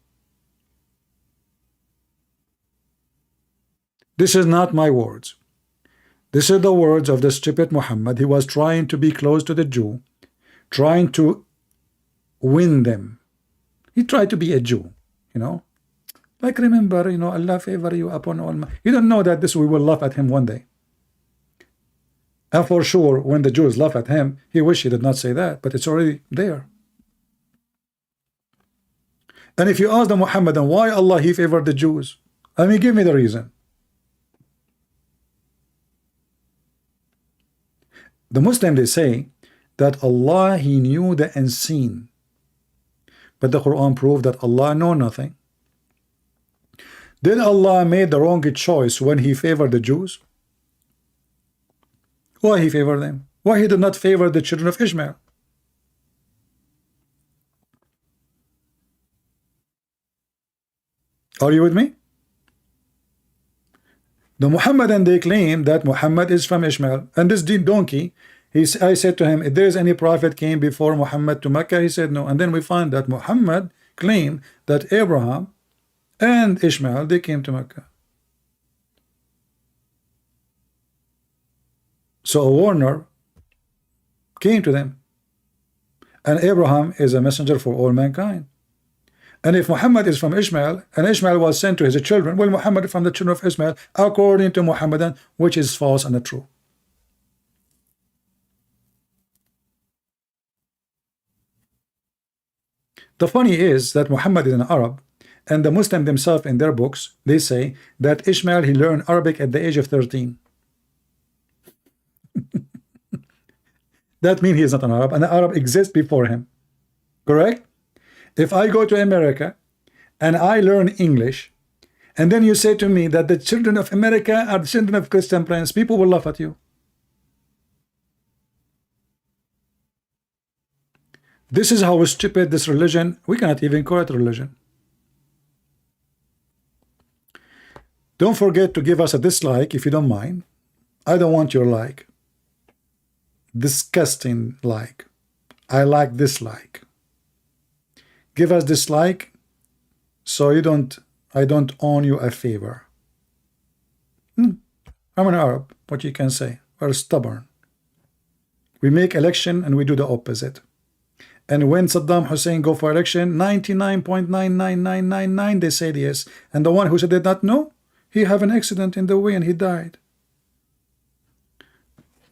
This is not my words. This is the words of the stupid Muhammad. He was trying to be close to the Jew, trying to win them. He tried to be a Jew, you know. Like, remember, you know, Allah favor you upon all. You don't know that this we will laugh at him one day. And for sure, when the Jews laugh at him, he wish he did not say that, but it's already there. And if you ask the Muhammadan why Allah He favored the Jews, I mean, give me the reason. The Muslim, they say that Allah, He knew the unseen, but the Quran proved that Allah know nothing. Did Allah made the wrong choice when He favored the Jews? Why He favored them? Why He did not favor the children of Ishmael? Are you with me? The Muhammadan, they claim that Muhammad is from Ishmael, and this donkey, I said to him, if there is any prophet came before Muhammad to Mecca, he said no. And then we find that Muhammad claimed that Abraham and Ishmael, they came to Mecca. So a warner came to them, and Abraham is a messenger for all mankind. And if Muhammad is from Ishmael, and Ishmael was sent to his children, well, Muhammad is from the children of Ishmael, according to Muhammadan, which is false and not true. The funny is that Muhammad is an Arab, And the Muslim themselves in their books, they say that Ishmael, he learned Arabic at the age of 13. That means he is not an Arab, and the Arab exists before him. Correct? If I go to America and I learn English, and then you say to me that the children of America are the children of Christian parents, people will laugh at you. This is how stupid this religion, we cannot even call it religion. Don't forget to give us a dislike if you don't mind. I don't want your like. Disgusting like. I like dislike. Give us dislike so I don't owe you a favor. I'm an Arab, what you can say. We're stubborn. We make election and we do the opposite. And when Saddam Hussein go for election, 99.99999 they said yes. And the one who said they did not know, he have an accident in the way and he died.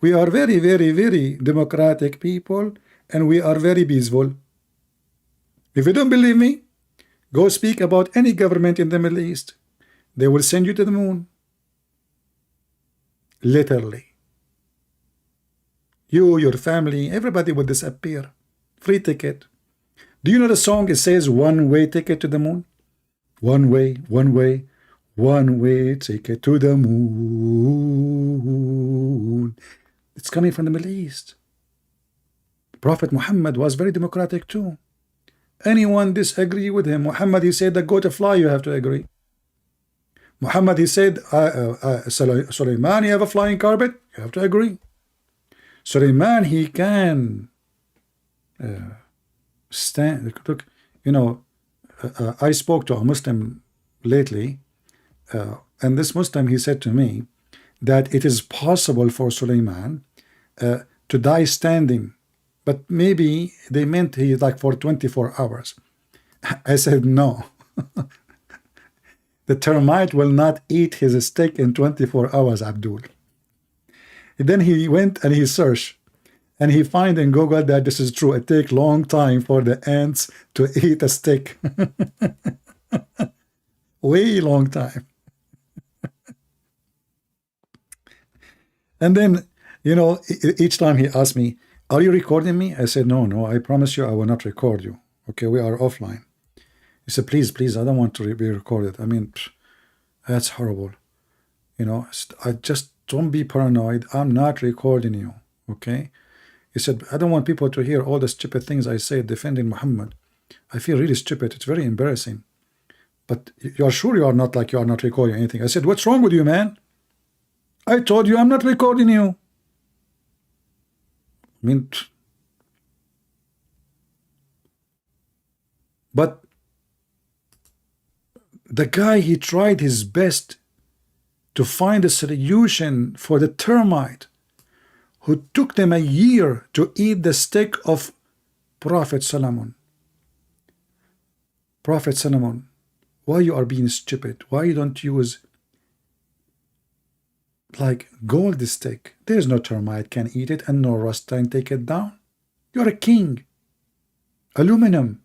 We are very, very, very democratic people, and we are very peaceful. If you don't believe me, go speak about any government in the Middle East. They will send you to the moon. Literally. You, your family, everybody will disappear. Free ticket. Do you know the song? It says one-way ticket to the moon. One way, one-way ticket to the moon. It's coming from the Middle East. Prophet Muhammad was very democratic too. Anyone disagree with him? Muhammad, he said that go to fly, you have to agree. Muhammad, he said, Sulaiman, you have a flying carpet, you have to agree. Sulaiman, he can stand. Look, you know, I spoke to a Muslim lately, and this Muslim, he said to me that it is possible for Sulaiman to die standing, but maybe they meant he like for 24 hours. I said no. The termite will not eat his steak in 24 hours, Abdul. Then he went and he searched, and he find in Google that this is true. It takes long time for the ants to eat a steak. Way long time. And then, you know, each time he asked me, are you recording me? I said, no, I promise you I will not record you. Okay, we are offline. He said, please, I don't want to be recorded. I mean, that's horrible. You know, I just don't be paranoid. I'm not recording you. Okay? He said, I don't want people to hear all the stupid things I say defending Muhammad. I feel really stupid. It's very embarrassing. But you're sure you are not recording anything? I said, what's wrong with you, man? I told you I'm not recording you. I mean, but the guy, he tried his best to find a solution for the termite who took them a year to eat the steak of Prophet Solomon. Prophet Solomon, why you are being stupid? Why you don't use like gold stick? There's no termite can eat it and no rust can take it down. You're a king. Aluminum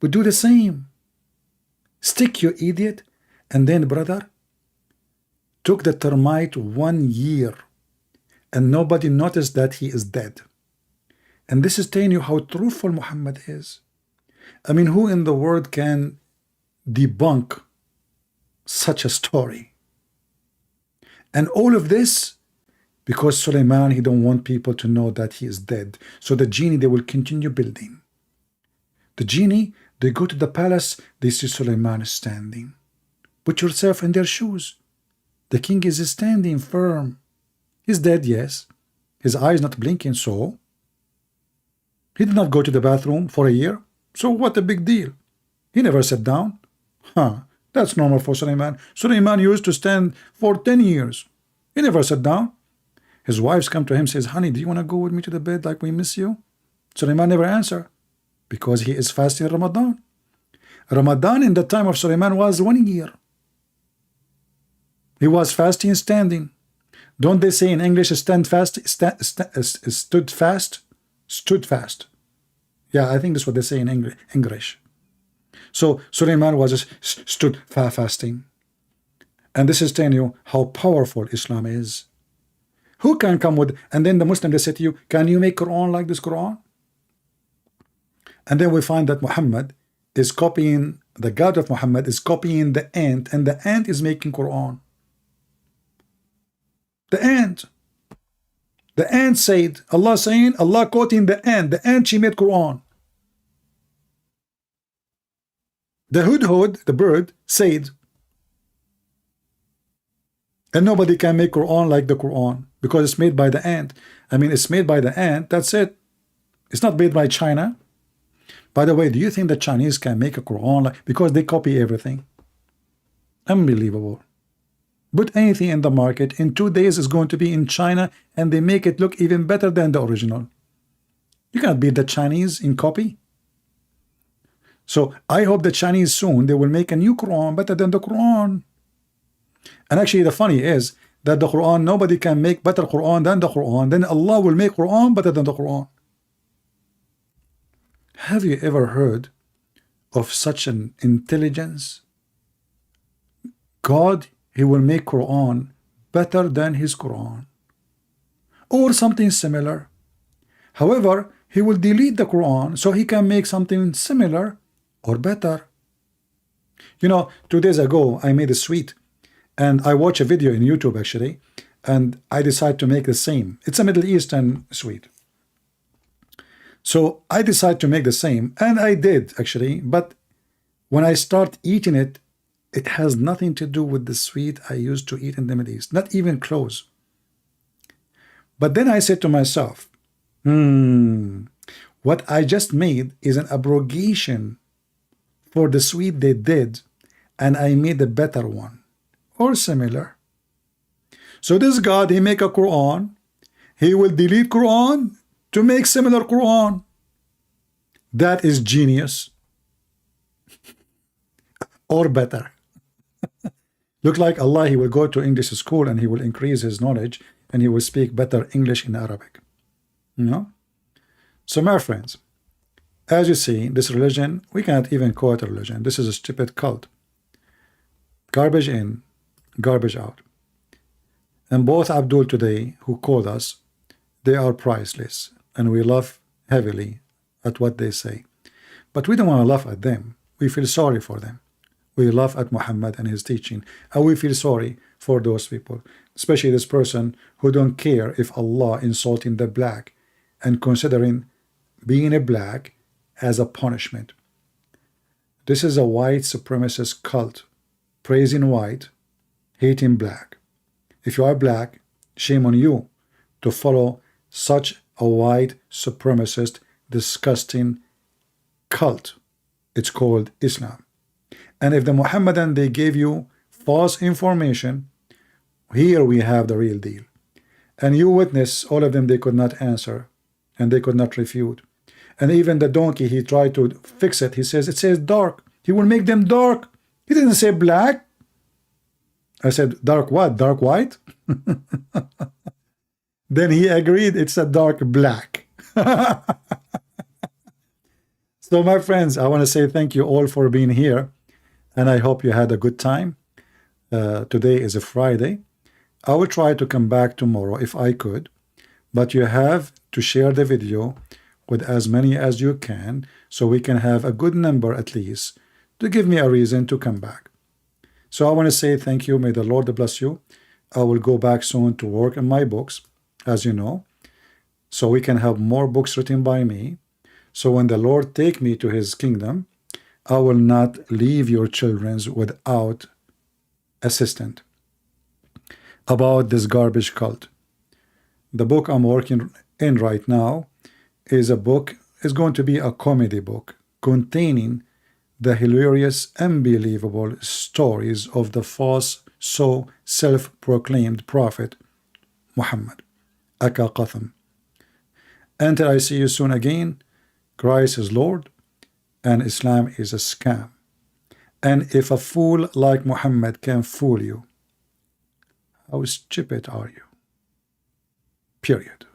would do the same. Stick, you idiot. And then, brother, took the termite 1 year and nobody noticed that he is dead. And this is telling you how truthful Muhammad is. I mean, who in the world can debunk such a story? And all of this because Sulaiman, he don't want people to know that he is dead. So the genie, they will continue building. The genie, they go to the palace, they see Sulaiman standing. Put yourself in their shoes. The king is standing firm. He's dead, yes. His eye is not blinking, so he did not go to the bathroom for a year. So what a big deal. He never sat down. That's normal for Sulaiman. Sulaiman used to stand for 10 years. He never sat down. His wives come to him, says, honey, do you want to go with me to the bed like we miss you? Sulaiman never answer because he is fasting Ramadan. Ramadan in the time of Sulaiman was 1 year. He was fasting standing. Don't they say in English stood fast? Stood fast. Yeah, I think that's what they say in English. So Suleiman was just stood fasting. And this is telling you how powerful Islam is. Who can come with, and then the Muslim, they say to you, can you make Quran like this Quran? And then we find that Muhammad is copying, the God of Muhammad is copying the ant, and the ant is making Quran. The ant. The ant said, Allah saying, Allah quoting the ant she made Quran. The hudhud, the bird, said, and nobody can make Quran like the Quran because it's made by the ant. I mean, it's made by the ant, that's it. It's not made by China. By the way, do you think the Chinese can make a Quran like, because they copy everything? Unbelievable. Put anything in the market, in 2 days it's going to be in China, and they make it look even better than the original. You cannot beat the Chinese in copy. So I hope the Chinese soon, they will make a new Quran better than the Quran. And actually the funny is that the Quran, nobody can make better Quran than the Quran. Then Allah will make Quran better than the Quran. Have you ever heard of such an intelligence? God, He will make Quran better than His Quran, or something similar. However, He will delete the Quran so He can make something similar or better. You know, 2 days ago I made a sweet, and I watched a video in YouTube actually, and I decided to make the same. It's a Middle Eastern sweet. So I decided to make the same, and I did actually, but when I start eating it, it has nothing to do with the sweet I used to eat in the Middle East, not even close. But then I said to myself, what I just made is an abrogation for the sweet they did, and I made a better one, or similar. So this God, He make a Quran, He will delete Quran to make similar Quran. That is genius. Or better. Look like Allah, He will go to English school and He will increase His knowledge and He will speak better English in Arabic. You know? So my friends, as you see, this religion, we cannot even call it a religion. This is a stupid cult. Garbage in, garbage out. And both Abdul today, who called us, they are priceless, and we laugh heavily at what they say. But we don't want to laugh at them. We feel sorry for them. We laugh at Muhammad and his teaching, and we feel sorry for those people, especially this person who don't care if Allah insulting the black and considering being a black as a punishment. This is a white supremacist cult, praising white, hating black. If you are black, shame on you to follow such a white supremacist, disgusting cult. It's called Islam. And if the Muhammadan, they gave you false information, here we have the real deal. And you witness, all of them, they could not answer and they could not refute. And even the donkey, he tried to fix it. He says, it says dark. He will make them dark. He didn't say black. I said, dark what? Dark white? Then he agreed it's a dark black. So my friends, I want to say thank you all for being here. And I hope you had a good time. Today is a Friday. I will try to come back tomorrow if I could. But you have to share the video with as many as you can, so we can have a good number at least to give me a reason to come back. So I want to say thank you. May the Lord bless you. I will go back soon to work on my books, as you know, so we can have more books written by me. So when the Lord take me to His kingdom, I will not leave your children without assistant. About this garbage cult, the book I'm working in right now is a book, is going to be a comedy book containing the hilarious, unbelievable stories of the false, so self-proclaimed prophet Muhammad. Aka Qatham. Until I see you soon again, Christ is Lord and Islam is a scam. And if a fool like Muhammad can fool you, how stupid are you? Period.